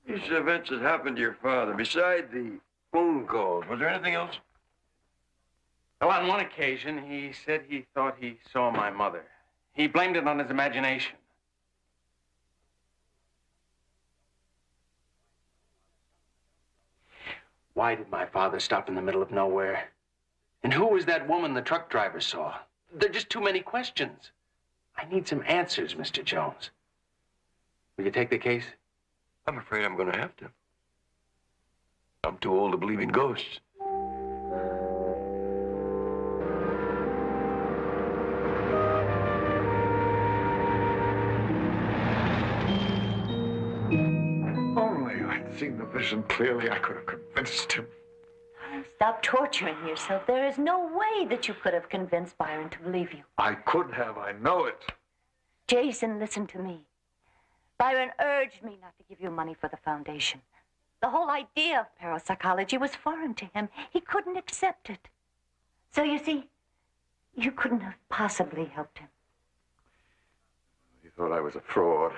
These events that happened to your father, beside the phone calls, was there anything else? Well, on one occasion, he said he thought he saw my mother. He blamed it on his imagination. Why did my father stop in the middle of nowhere? And who was that woman the truck driver saw? There are just too many questions. I need some answers, Mr. Jones. Will you take the case? I'm afraid I'm going to have to. I'm too old to believe in ghosts. Only I'd seen the vision clearly, I could have convinced him. Stop torturing yourself. There is no way that you could have convinced Byron to believe you. I could have, I know it. Jason, listen to me. Byron urged me not to give you money for the foundation. The whole idea of parapsychology was foreign to him. He couldn't accept it. So you see, you couldn't have possibly helped him. He thought I was a fraud.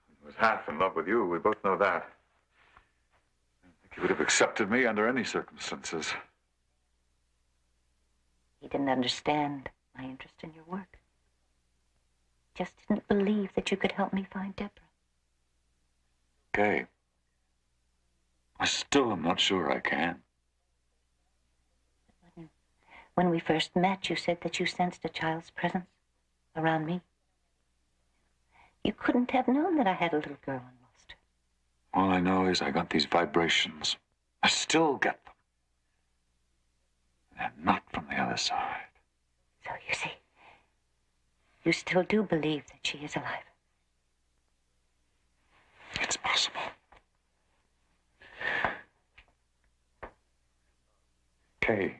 He was half in love with you. We both know that. I think he would have accepted me under any circumstances. He didn't understand my interest in your work. Just didn't believe that you could help me find Deborah. Okay. I still am not sure I can. When we first met, you said that you sensed a child's presence around me. You couldn't have known that I had a little girl and lost her. All I know is I got these vibrations. I still get them. And not from the other side. So you see, you still do believe that she is alive. It's possible. Kay,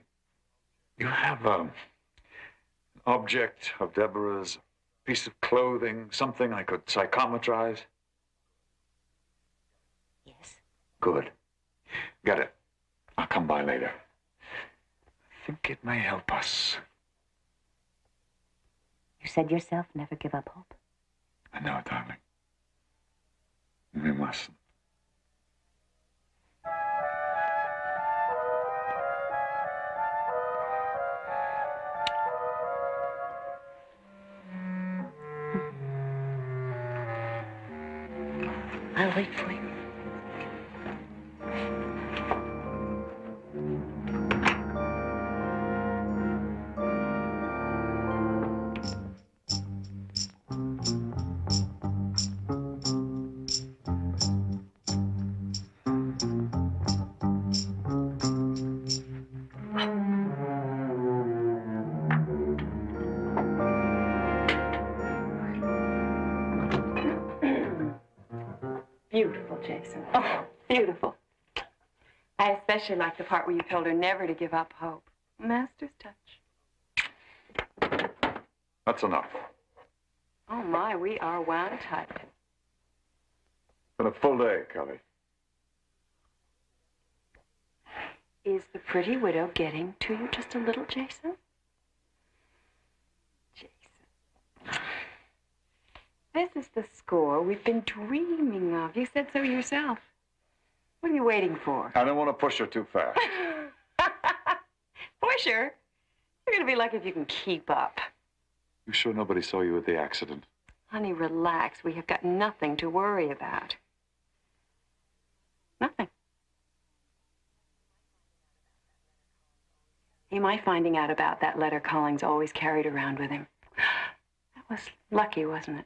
you have an object of Deborah's, piece of clothing, something I could psychometrize? Yes. Good. Get it. I'll come by later. I think it may help us. You said yourself, never give up hope. I know, darling. We mustn't. I'll wait for you. Beautiful, Jason. Oh, beautiful. I especially like the part where you told her never to give up hope. Master's touch. That's enough. Oh, my, we are wound tight. It's been a full day, Kelly. Is the pretty widow getting to you just a little, Jason? Jason. This is the score we've been dreaming of. You said so yourself. What are you waiting for? I don't want to push her too fast. Push her? You're going to be lucky if you can keep up. You sure nobody saw you at the accident? Honey, relax. We have got nothing to worry about. Nothing. He might finding out about that letter Collins always carried around with him. That was lucky, wasn't it?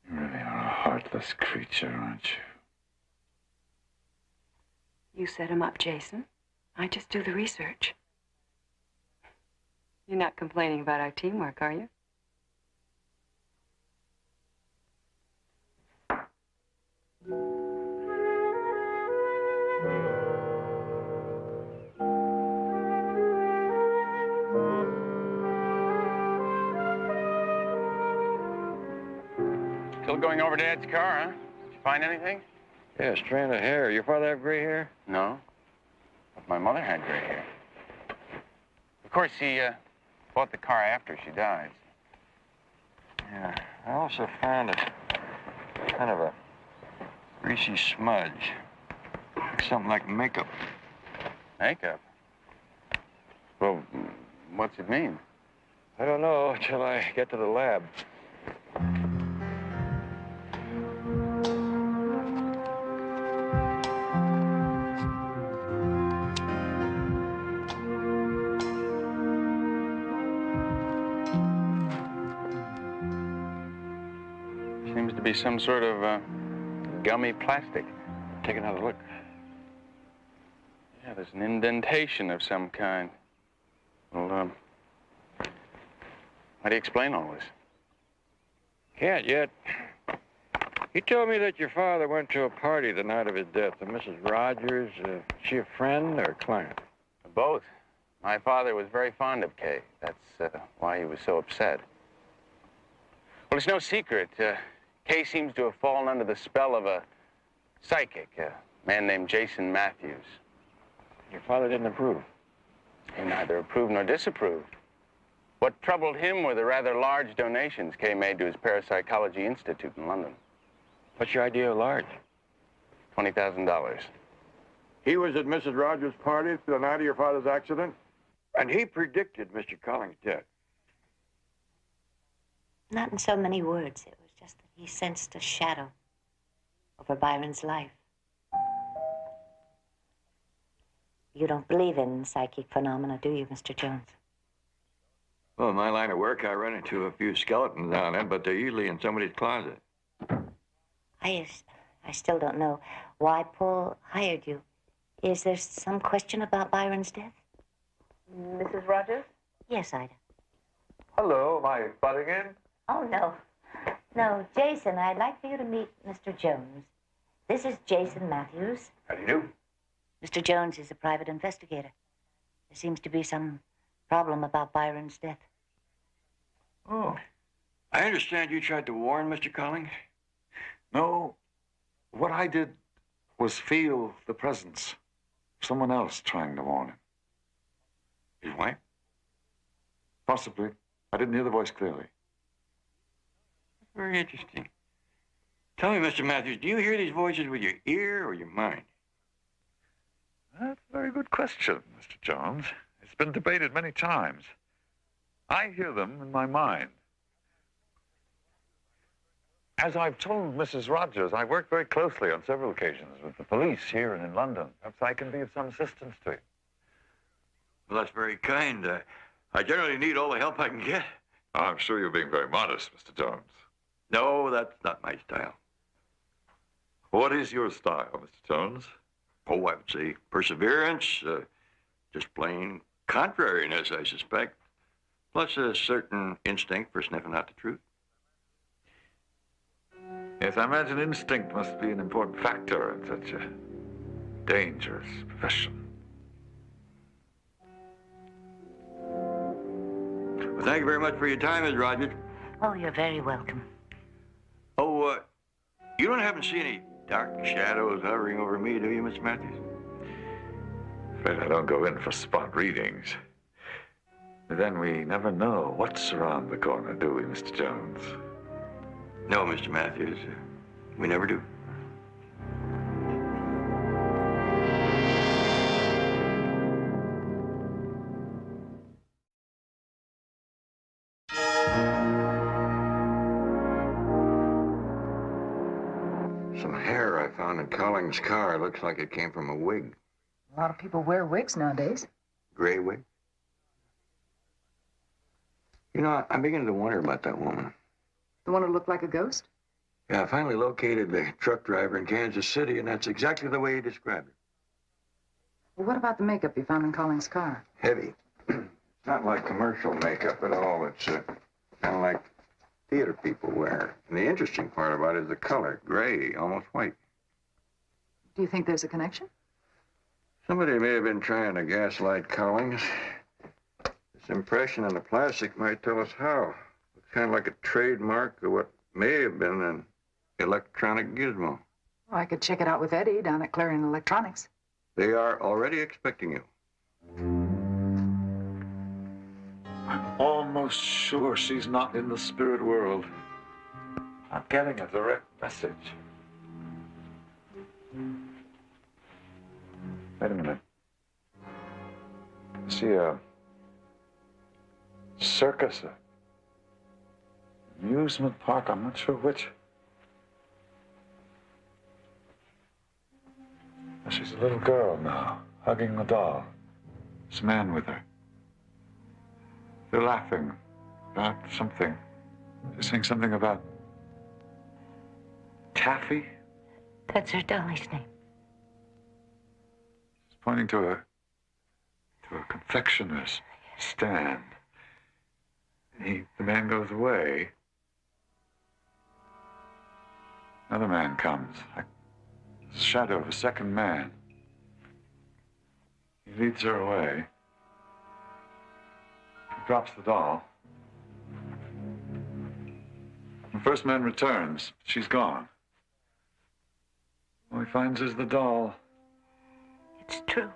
You really are a heartless creature, aren't you? You set him up, Jason. I just do the research. You're not complaining about our teamwork, are you? Still going over Dad's car, huh? Did you find anything? Yeah, a strand of hair. Your father have gray hair? No. But my mother had gray hair. Of course, he bought the car after she died. Yeah. I also found a kind of a greasy smudge. Something like makeup. Makeup? Well, what's it mean? I don't know until I get to the lab. Seems to be some sort of gummy plastic. Take another look. Yeah, there's an indentation of some kind. Well, how do you explain all this? Can't yet. He told me that your father went to a party the night of his death. And Mrs. Rogers, is she a friend or a client? Both. My father was very fond of Kay. That's why he was so upset. Well, it's no secret. Kay seems to have fallen under the spell of a psychic, a man named Jason Matthews. Your father didn't approve? He neither approved nor disapproved. What troubled him were the rather large donations Kay made to his Parapsychology Institute in London. What's your idea of large? $20,000. He was at Mrs. Rogers' party the night of your father's accident? And he predicted Mr. Collins' death. Not in so many words. It was just that he sensed a shadow over Byron's life. You don't believe in psychic phenomena, do you, Mr. Jones? Well, in my line of work, I run into a few skeletons now and then, but they're usually in somebody's closet. I still don't know why Paul hired you. Is there some question about Byron's death? Mrs. Rogers? Yes, Ida. Hello, am I butting in? Oh, no. No, Jason, I'd like for you to meet Mr. Jones. This is Jason Matthews. How do you do? Mr. Jones is a private investigator. There seems to be some problem about Byron's death. Oh. I understand you tried to warn Mr. Collins? No. What I did was feel the presence of someone else trying to warn him. His wife? Possibly. I didn't hear the voice clearly. Very interesting. Tell me, Mr. Matthews, do you hear these voices with your ear or your mind? That's a very good question, Mr. Jones. It's been debated many times. I hear them in my mind. As I've told Mrs. Rogers, I worked very closely on several occasions with the police here and in London. Perhaps I can be of some assistance to you. Well, that's very kind. I generally need all the help I can get. I'm sure you're being very modest, Mr. Jones. No, that's not my style. What is your style, Mr. Jones? Oh, I would say perseverance, just plain contrariness, I suspect, plus a certain instinct for sniffing out the truth. Yes, I imagine instinct must be an important factor in such a dangerous profession. Well, thank you very much for your time, Ms. Rogers. Oh, you're very welcome. Oh, you don't happen to see any dark shadows hovering over me, do you, Mr. Matthews? Afraid I don't go in for spot readings. But then we never know what's around the corner, do we, Mr. Jones? No, Mr. Matthews, we never do. on Collins' car looks like it came from a wig. A lot of people wear wigs nowadays. Gray wig? You know, I'm beginning to wonder about that woman. The one who looked like a ghost? Yeah, I finally located the truck driver in Kansas City, and that's exactly the way he described it. Well, what about the makeup you found in Collins' car? Heavy. Not like commercial makeup at all. It's kind of like theater people wear. And the interesting part about it is the color. Gray, almost white. Do you think there's a connection? Somebody may have been trying to gaslight Collins. This impression on the plastic might tell us how. It's kind of like a trademark of what may have been an electronic gizmo. Well, I could check it out with Eddie down at Clarion Electronics. They are already expecting you. I'm almost sure she's not in the spirit world. I'm getting a direct message. Wait a minute. Is she a circus, amusement park? I'm not sure which. She's a little girl now, hugging the doll. There's a man with her. They're laughing about something. They're saying something about taffy. That's her dolly's name. She's pointing to a confectioner's stand. The man goes away. Another man comes, like the shadow of a second man. He leads her away. He drops the doll. The first man returns. She's gone. All he finds is the doll. It's true.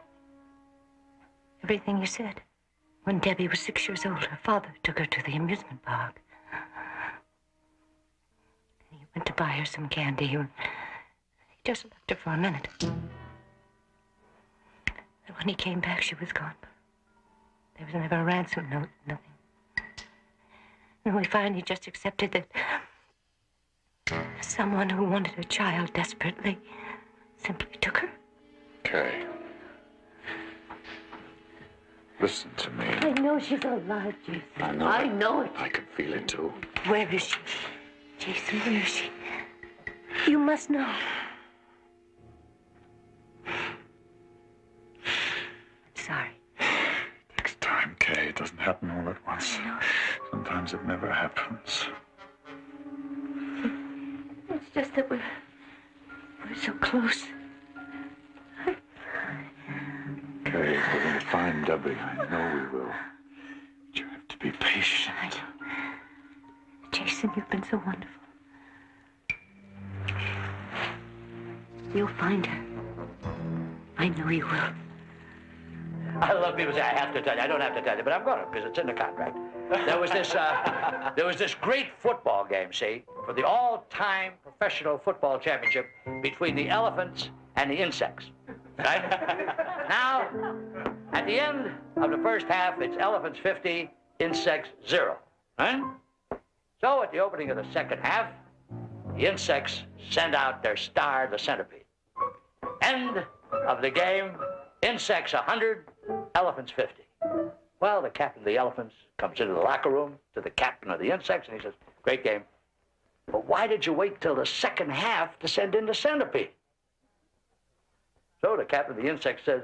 Everything you said. When Debbie was 6 years old, her father took her to the amusement park. He went to buy her some candy. He just left her for a minute. And when he came back, she was gone. There was never a ransom note, nothing. And we finally just accepted that someone who wanted a child desperately simply took her. Okay. Listen to me. I know she's alive, Jason. I know it. I can feel it, too. Where is she? Jason, where is she? You must know. I'm sorry. It takes time, Kay. It doesn't happen all at once. Sometimes it never happens. It's just that we're so close. Kay, we're going to find Debbie. I know we will. But you have to be patient. Jason, you've been so wonderful. You'll find her. I know you will. I love people say, I have to tell you. I don't have to tell you, but I'm going to, because it's in the contract. There was this great football game, see, for the all-time professional football championship between the Elephants and the Insects, right? Now, at the end of the first half, it's Elephants 50, Insects 0, right? So at the opening of the second half, the Insects send out their star, the centipede. End of the game, Insects 100, Elephants 50. Well, the captain of the Elephants comes into the locker room to the captain of the Insects, and he says, great game. But why did you wait till the second half to send in the centipede? So the captain of the Insects says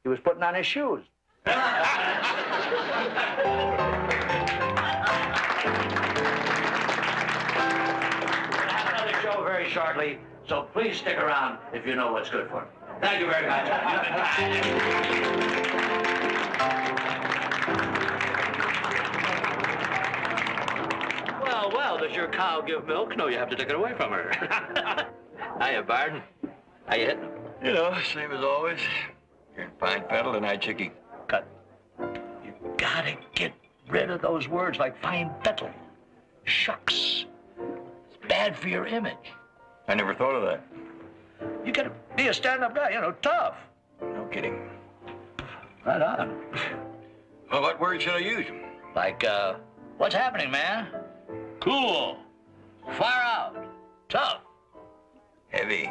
he was putting on his shoes. We'll have another show very shortly, so please stick around if you know what's good for me. Thank you very much. You've been kind. Well, does your cow give milk? No, you have to take it away from her. Hiya, Barton. How you hitting? You know, same as always. You're in fine fettle tonight, Chickie. Cut. You gotta get rid of those words like fine fettle. Shucks. It's bad for your image. I never thought of that. You gotta be a stand-up guy, tough. No kidding. Right on. Well, what word should I use? Like, what's happening, man? Cool. Far out. Tough. Heavy.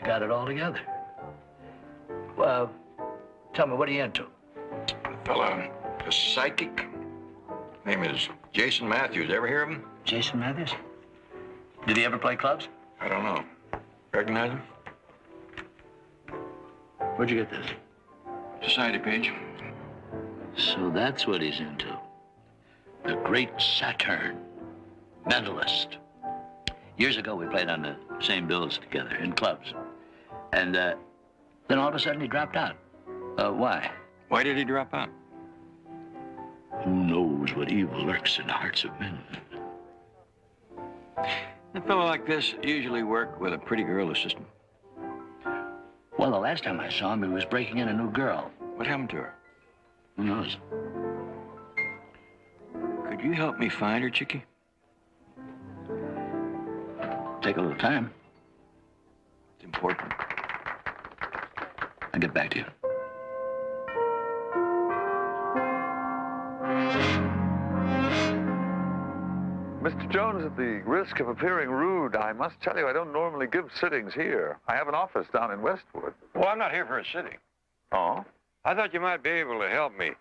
You got it all together. Well, tell me, what are you into? Fella, a psychic. Name is Jason Matthews. Ever hear of him? Jason Matthews? Did he ever play clubs? I don't know. Recognize him? Where'd you get this? Society page. So that's what he's into. The great Saturn. Mentalist. Years ago, we played on the same bills together in clubs. And then all of a sudden, he dropped out. Why? Why did he drop out? Who knows what evil lurks in the hearts of men? A fellow like this usually work with a pretty girl assistant. Well, the last time I saw him, he was breaking in a new girl. What happened to her? Who knows? Could you help me find her, Chickie? Take a little time. It's important. I'll get back to you. Mr. Jones, at the risk of appearing rude, I must tell you I don't normally give sittings here. I have an office down in Westwood. Well, I'm not here for a sitting. Oh? I thought you might be able to help me.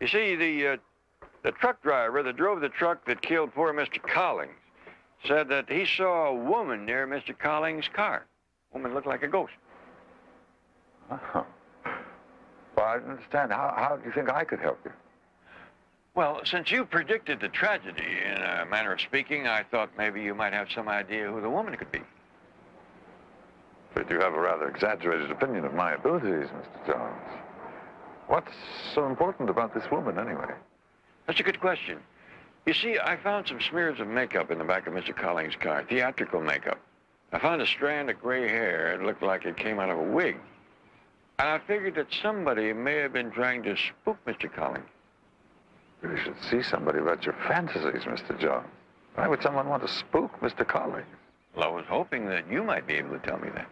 You see, the truck driver that drove the truck that killed poor Mr. Collins said that he saw a woman near Mr. Collins' car. Woman looked like a ghost. Uh-huh. Well, I don't understand. How do you think I could help you? Well, since you predicted the tragedy, in a manner of speaking, I thought maybe you might have some idea who the woman could be. But you have a rather exaggerated opinion of my abilities, Mr. Jones. What's so important about this woman, anyway? That's a good question. You see, I found some smears of makeup in the back of Mr. Collins' car, theatrical makeup. I found a strand of gray hair. It looked like it came out of a wig. And I figured that somebody may have been trying to spook Mr. Collins. You should see somebody about your fantasies, Mr. Jones. Why would someone want to spook Mr. Collins? Well, I was hoping that you might be able to tell me that.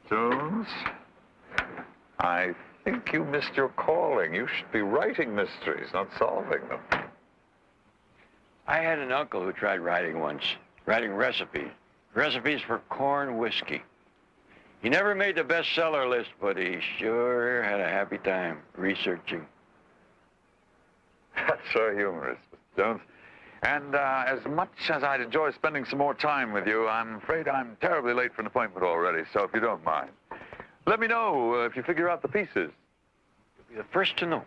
Jones, I think you missed your calling. You should be writing mysteries, not solving them. I had an uncle who tried writing once, writing recipes. Recipes for corn whiskey. He never made the bestseller list, but he sure had a happy time researching. That's so humorous, Mr. Jones. And as much as I'd enjoy spending some more time with you, I'm afraid I'm terribly late for an appointment already, so if you don't mind, let me know if you figure out the pieces. You'll be the first to know.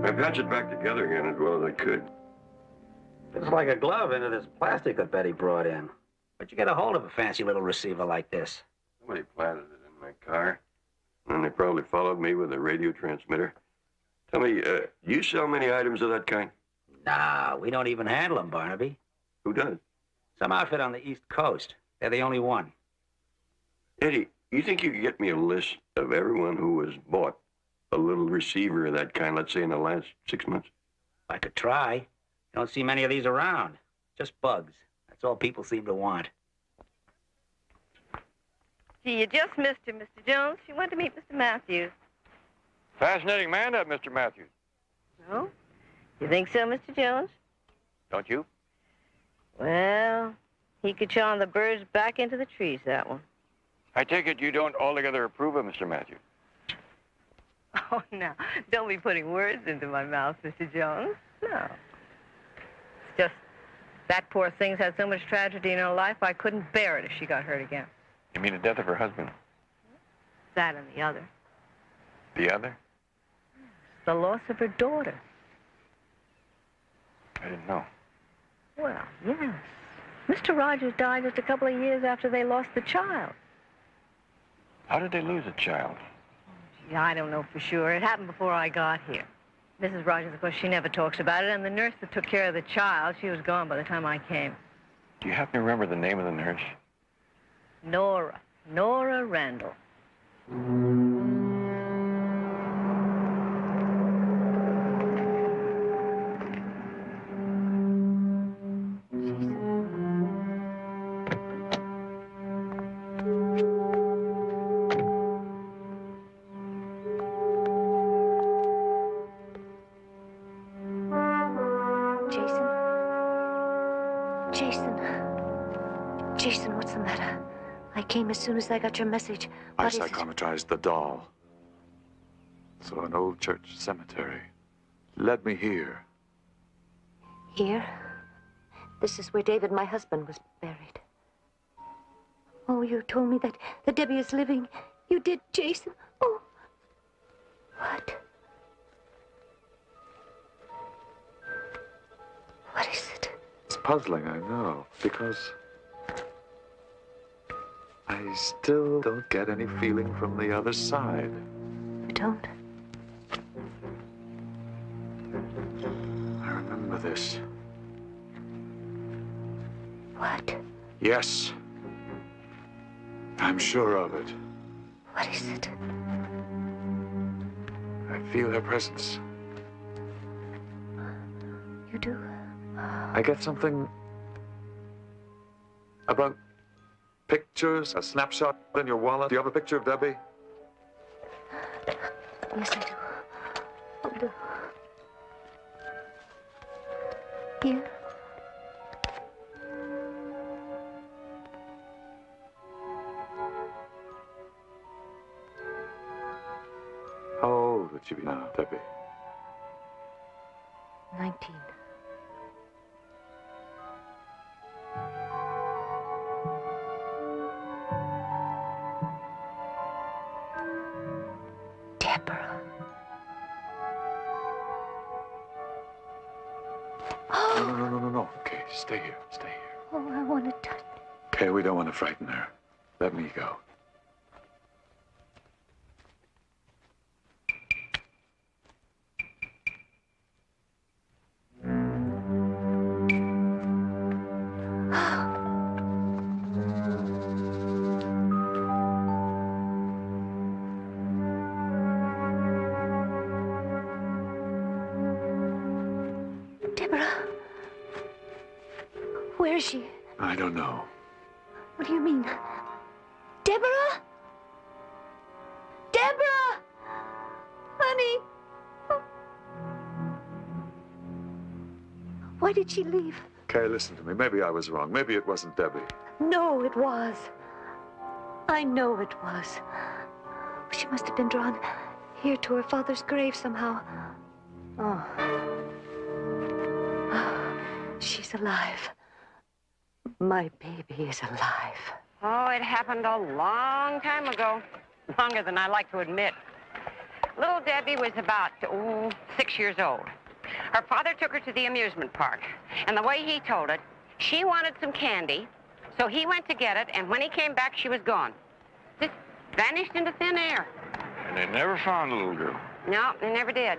I patched it back together again as well as I could. It's like a glove into this plastic that Betty brought in. Where'd you get a hold of a fancy little receiver like this? Somebody planted it in my car. And they probably followed me with a radio transmitter. Tell me, do you sell many items of that kind? Nah, we don't even handle them, Barnaby. Who does? Some outfit on the East Coast. They're the only one. Eddie, you think you could get me a list of everyone who has bought a little receiver of that kind, let's say in the last 6 months? I could try. You don't see many of these around. Just bugs. That's all people seem to want. Gee, you just missed her, Mr. Jones. She went to meet Mr. Matthews. Fascinating man, that Mr. Matthews. Oh? You think so, Mr. Jones? Don't you? Well, he could charm the birds back into the trees, that one. I take it you don't altogether approve of Mr. Matthews. Oh, now, don't be putting words into my mouth, Mr. Jones. No. It's just that poor thing's had so much tragedy in her life, I couldn't bear it if she got hurt again. You mean the death of her husband? That and the other. The other? The loss of her daughter. I didn't know. Well, yes. Mr. Rogers died just a couple of years after they lost the child. How did they lose a child? Gee, I don't know for sure. It happened before I got here. Mrs. Rogers, of course, she never talks about it, and the nurse that took care of the child, she was gone by the time I came. Do you happen to remember the name of the nurse? Nora Randall. Jason, what's the matter? I came as soon as I got your message. I What is it? psychometrized the doll. So an old church cemetery led me here. Here? This is where David, my husband, was buried. Oh, you told me that Debbie is living. You did, Jason. Oh. What? What is it? It's puzzling, I know, because I still don't get any feeling from the other side. You don't? I remember this. What? Yes. I'm sure of it. What is it? I feel her presence. You do? I get something about pictures, a snapshot in your wallet. Do you have a picture of Debbie? Yes, I do. Oh, do. Here? How old would she be now, Debbie? 19. Deborah. No. Okay, stay here. Oh, I want to touch. Okay, we don't want to frighten her. Let me go. Deborah. Where is she? I don't know. What do you mean? Deborah? Deborah! Honey! Why did she leave? Okay, listen to me. Maybe I was wrong. Maybe it wasn't Debbie. No, it was. I know it was. She must have been drawn here to her father's grave somehow. Oh. She's alive. My baby is alive. Oh, it happened a long time ago. Longer than I like to admit. Little Debbie was about, 6 years old. Her father took her to the amusement park, and the way he told it, she wanted some candy, so he went to get it, and when he came back, she was gone. Just vanished into thin air. And they never found the little girl. No, they never did.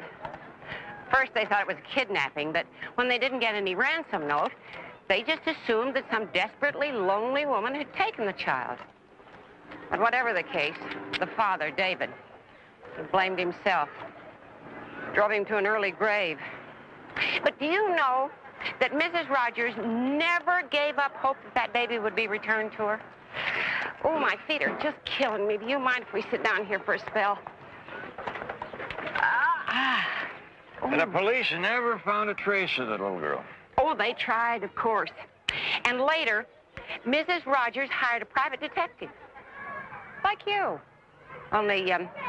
First, they thought it was a kidnapping, but when they didn't get any ransom note, they just assumed that some desperately lonely woman had taken the child. But whatever the case, the father, David, he blamed himself. Drove him to an early grave. But do you know that Mrs. Rogers never gave up hope that that baby would be returned to her? Oh, my feet are just killing me. Do you mind if we sit down here for a spell? And the police never found a trace of the little girl. Oh, they tried, of course. And later, Mrs. Rogers hired a private detective. Like you. Only,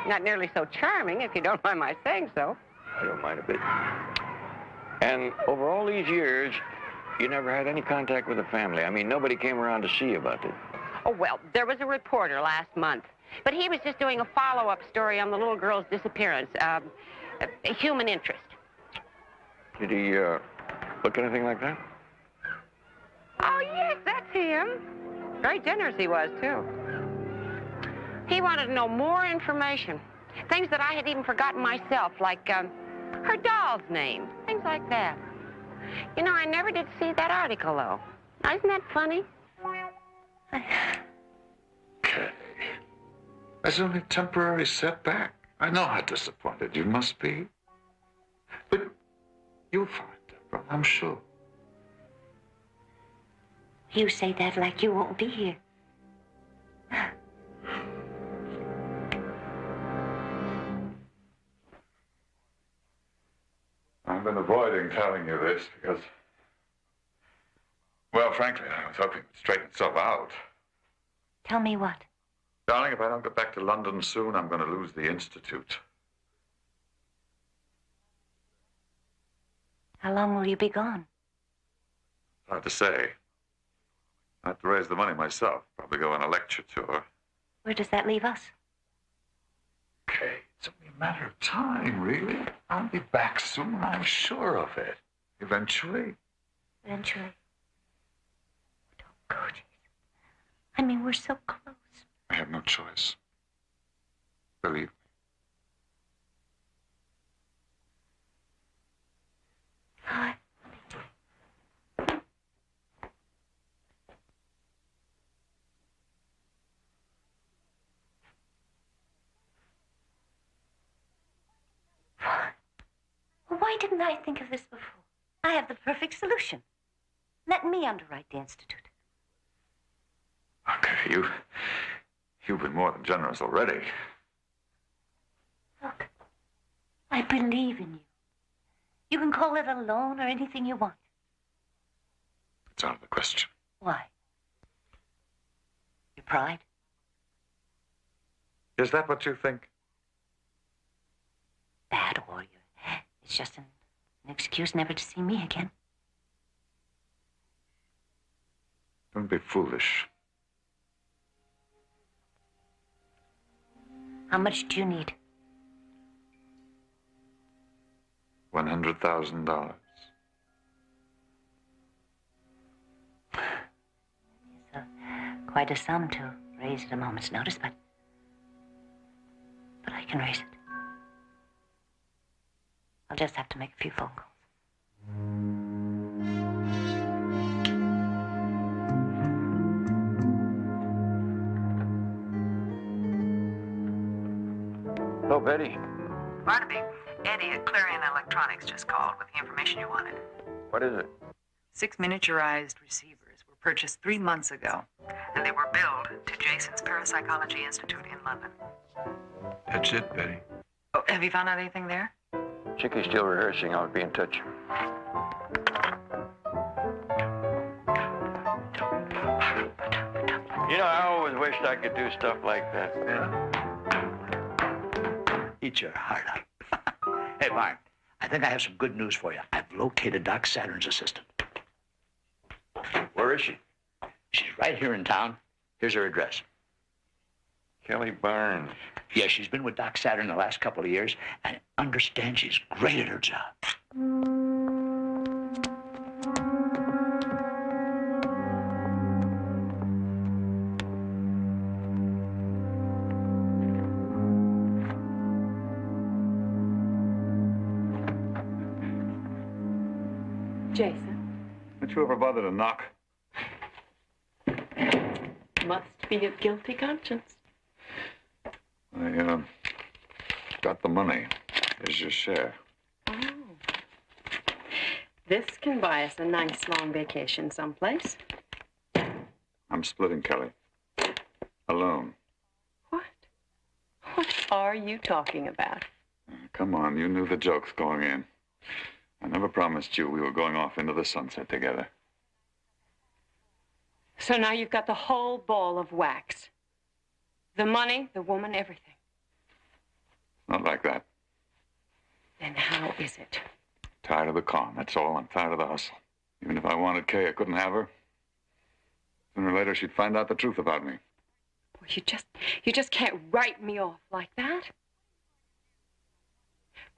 not nearly so charming, if you don't mind my saying so. I don't mind a bit. And over all these years, you never had any contact with the family. I mean, nobody came around to see you about it. Oh, well, there was a reporter last month. But he was just doing a follow-up story on the little girl's disappearance. A human interest. Did he, look anything like that? Oh, yes, that's him. Very generous he was, too. He wanted to know more information. Things that I had even forgotten myself, like her doll's name, things like that. You know, I never did see that article, though. Now, isn't that funny? Okay. That's only a temporary setback. I know how disappointed you must be. But you'll find Deborah, I'm sure. You say that like you won't be here. I've been avoiding telling you this because, well, frankly, I was hoping it would straighten itself out. Tell me what? Darling, if I don't get back to London soon, I'm going to lose the Institute. How long will you be gone? Hard to say. I have to raise the money myself. Probably go on a lecture tour. Where does that leave us? Okay, it's only a matter of time, really. I'll be back soon, I'm sure of it. Eventually. Eventually. Don't go, Jesus. I mean, we're so close. I have no choice. Believe me. Hi. Why didn't I think of this before? I have the perfect solution. Let me underwrite the Institute. Okay, you've been more than generous already. Look, I believe in you. You can call it a loan or anything you want. It's out of the question. Why? Your pride? Is that what you think? That or you. It's just an excuse never to see me again. Don't be foolish. How much do you need? $100,000. It's quite a sum to raise at a moment's notice, but I can raise it. I'll just have to make a few phone calls. Hello, Betty. Barnaby, Eddie at Clarion Electronics just called with the information you wanted. What is it? 6 miniaturized receivers were purchased 3 months ago, and they were billed to Jason's Parapsychology Institute in London. That's it, Betty. Oh, have you found out anything there? Chickie's still rehearsing. I'll be in touch. You know, I always wished I could do stuff like that. Yeah. Eat your heart out. Hey, Mark, I think I have some good news for you. I've located Doc Saturn's assistant. Where is she? She's right here in town. Here's her address. Kelly Barnes. Yeah, she's been with Doc Saturn the last couple of years, and understand she's great at her job. Jason, Don't you ever bother to knock? must be a guilty conscience. I got the money. Here's your share. Oh. This can buy us a nice long vacation someplace. I'm splitting Kelly. Alone. What are you talking about? Come on, you knew the jokes going in. I never promised you we were going off into the sunset together. So now you've got the whole ball of wax. The money, the woman, everything. Not like that. Then how is it? Tired of the con, that's all. I'm tired of the hustle. Even if I wanted Kay, I couldn't have her. Sooner or later, she'd find out the truth about me. Well, you just can't write me off like that.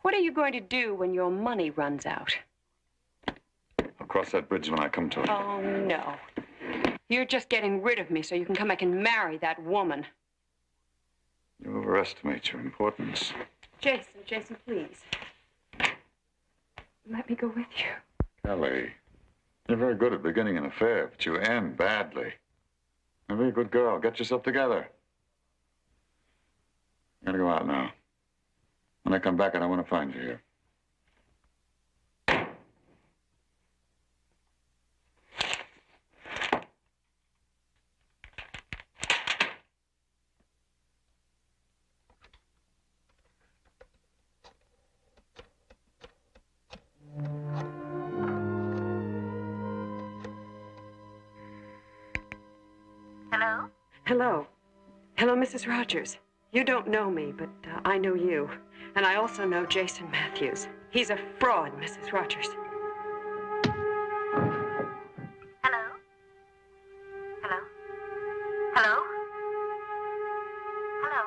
What are you going to do when your money runs out? I'll cross that bridge when I come to it. Oh, no. You're just getting rid of me so you can come back and marry that woman. You overestimate your importance. Jason, please. Let me go with you. Kelly, you're very good at beginning an affair, but you end badly. You're a very good girl. Get yourself together. I gotta go out now. When I come back, I don't want to find you here. Hello? Hello, Mrs. Rogers. You don't know me, but I know you. And I also know Jason Matthews. He's a fraud, Mrs. Rogers. Hello? Hello? Hello? Hello?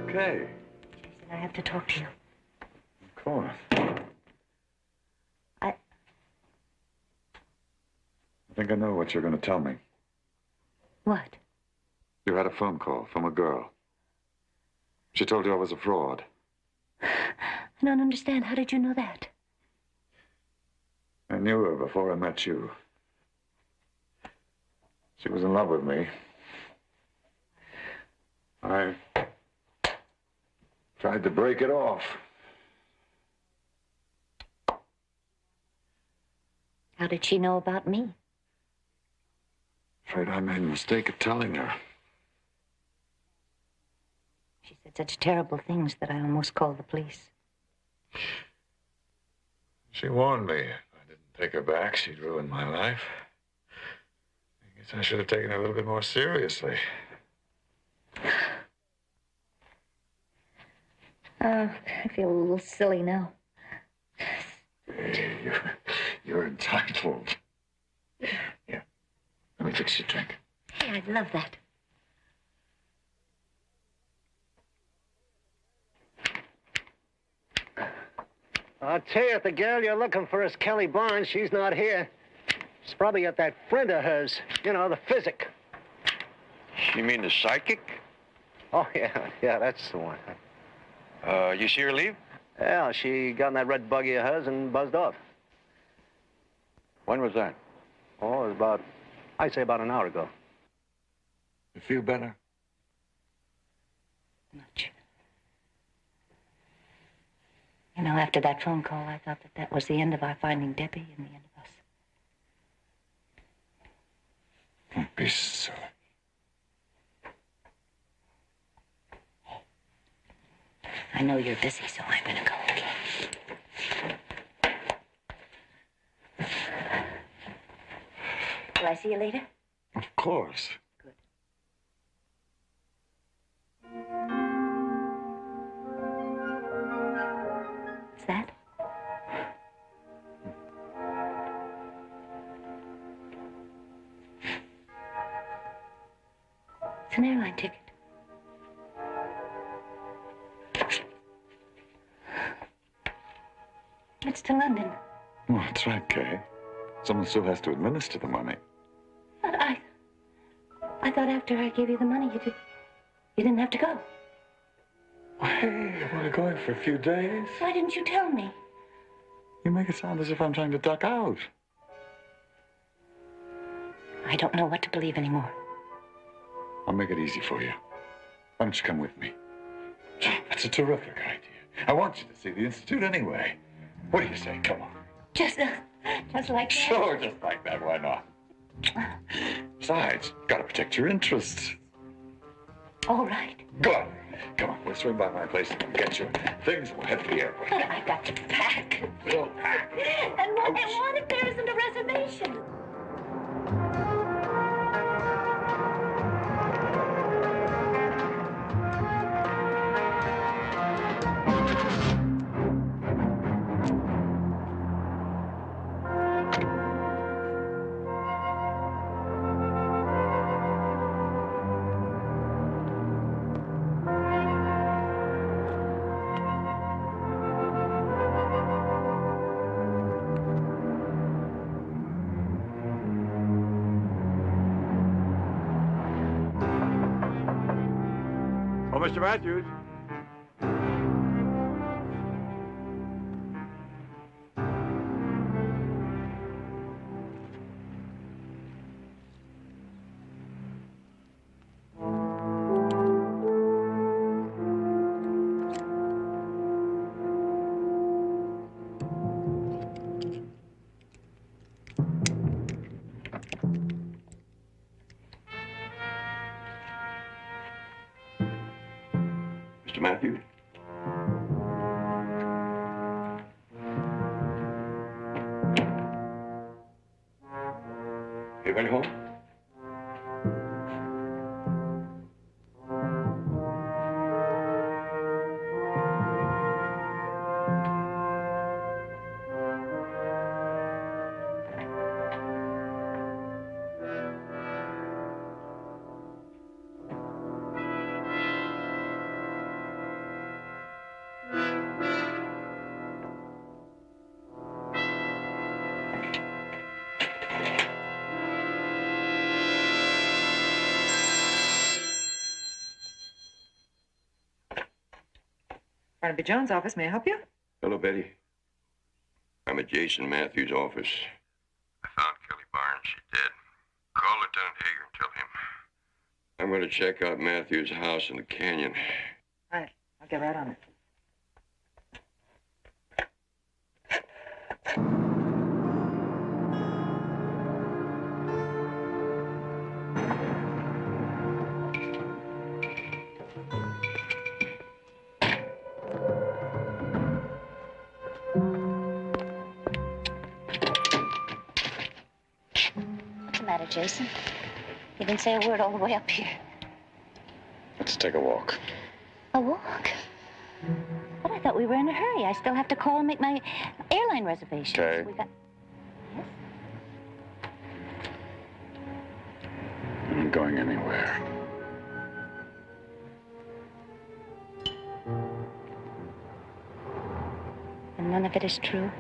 Okay. I have to talk to you. Of course. I think I know what you're going to tell me. What? You had a phone call from a girl. She told you I was a fraud. I don't understand. How did you know that? I knew her before I met you. She was in love with me. I tried to break it off. How did she know about me? Afraid I made a mistake of telling her. She said such terrible things that I almost called the police. She warned me if I didn't take her back, she'd ruin my life. I guess I should have taken her a little bit more seriously. I feel a little silly now. You're entitled. Here, let me fix your drink. Hey, I'd love that. I'll tell you, if the girl you're looking for is Kelly Barnes, she's not here. She's probably at that friend of hers, you know, the physic. You mean the psychic? Oh, yeah, that's the one. You see her leave? Yeah, she got in that red buggy of hers and buzzed off. When was that? Oh, it was about, I'd say about an hour ago. You feel better? Much. You know, after that phone call, I thought that was the end of our finding Debbie and the end of us. Don't be silly. I know you're busy, so I'm gonna go, okay? Will I see you later? Of course. Good. What's that? It's an airline ticket. It's to London. Oh, that's right, Kay. Someone still has to administer the money. But I thought after I gave you the money, you didn't have to go. Hey, I'm only going for a few days. Why didn't you tell me? You make it sound as if I'm trying to duck out. I don't know what to believe anymore. I'll make it easy for you. Why don't you come with me? That's a terrific idea. I want you to see the Institute anyway. What do you say? Come on. Just like that? Sure, just like that. Why not? Besides, gotta protect your interests. All right. Good. Come on, we'll swing by my place and get your things and we'll head for the airport. But I've got to pack. We'll pack. And what if there isn't a reservation? Oh, Mr. Matthews. Mr. Matthews? You been home? Barnaby Jones' office. May I help you? Hello, Betty. I'm at Jason Matthews' office. I found Kelly Barnes. She's dead. Call Lieutenant Hager and tell him. I'm going to check out Matthews' house in the canyon. All right. I'll get right on it. What's the matter, Jason? You didn't say a word all the way up here. Let's take a walk. A walk? But I thought we were in a hurry. I still have to call and make my airline reservation. Okay. We got... Yes? I'm not going anywhere. And none of it is true?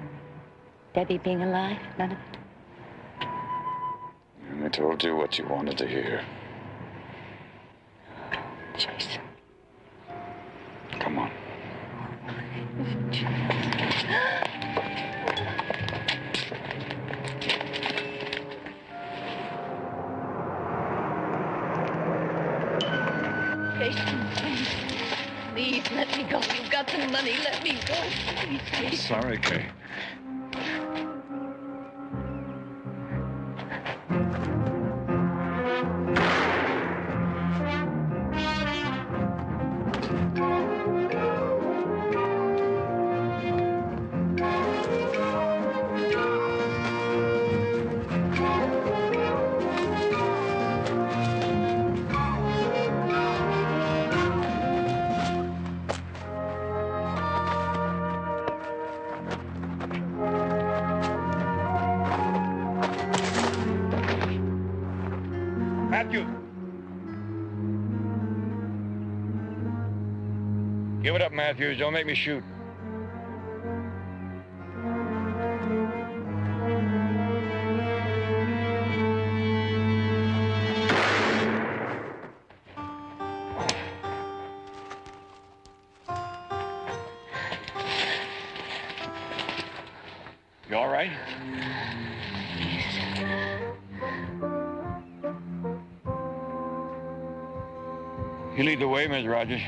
Debbie being alive? None of it? And I told you what you wanted to hear. Jason. Come on. Jason. Jason, please. Please, let me go. You've got the money. Let me go. Please, Jason. Sorry, Kay. Matthew! Give it up, Matthews. Don't make me shoot. You all right? You lead the way, Miss Rogers.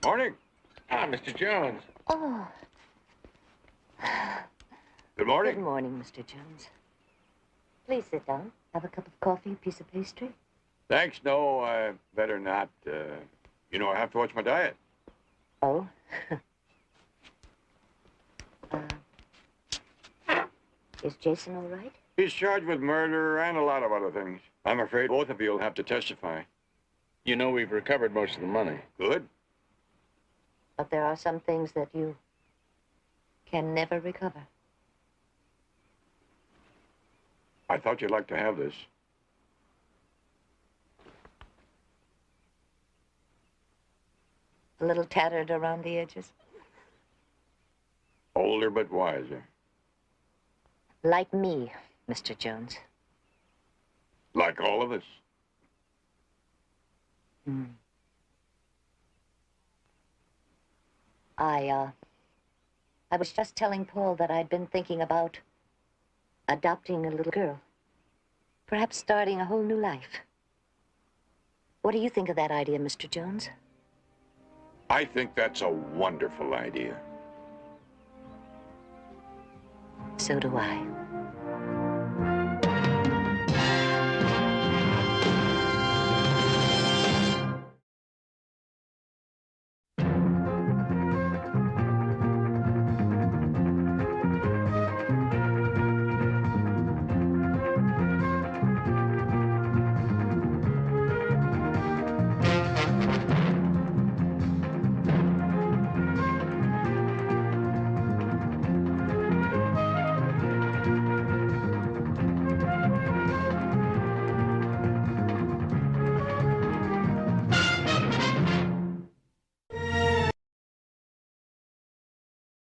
Morning. Ah, Mr. Jones. Oh. Good morning. Good morning, Mr. Jones. Please sit down. Have a cup of coffee, a piece of pastry. Thanks, no, better not. You know, I have to watch my diet. Oh? Is Jason all right? He's charged with murder and a lot of other things. I'm afraid both of you will have to testify. You know we've recovered most of the money. Good. But there are some things that you can never recover. I thought you'd like to have this. A little tattered around the edges. Older but wiser. Like me, Mr. Jones. Like all of us. Hmm. I was just telling Paul that I'd been thinking about adopting a little girl. Perhaps starting a whole new life. What do you think of that idea, Mr. Jones? I think that's a wonderful idea. So do I.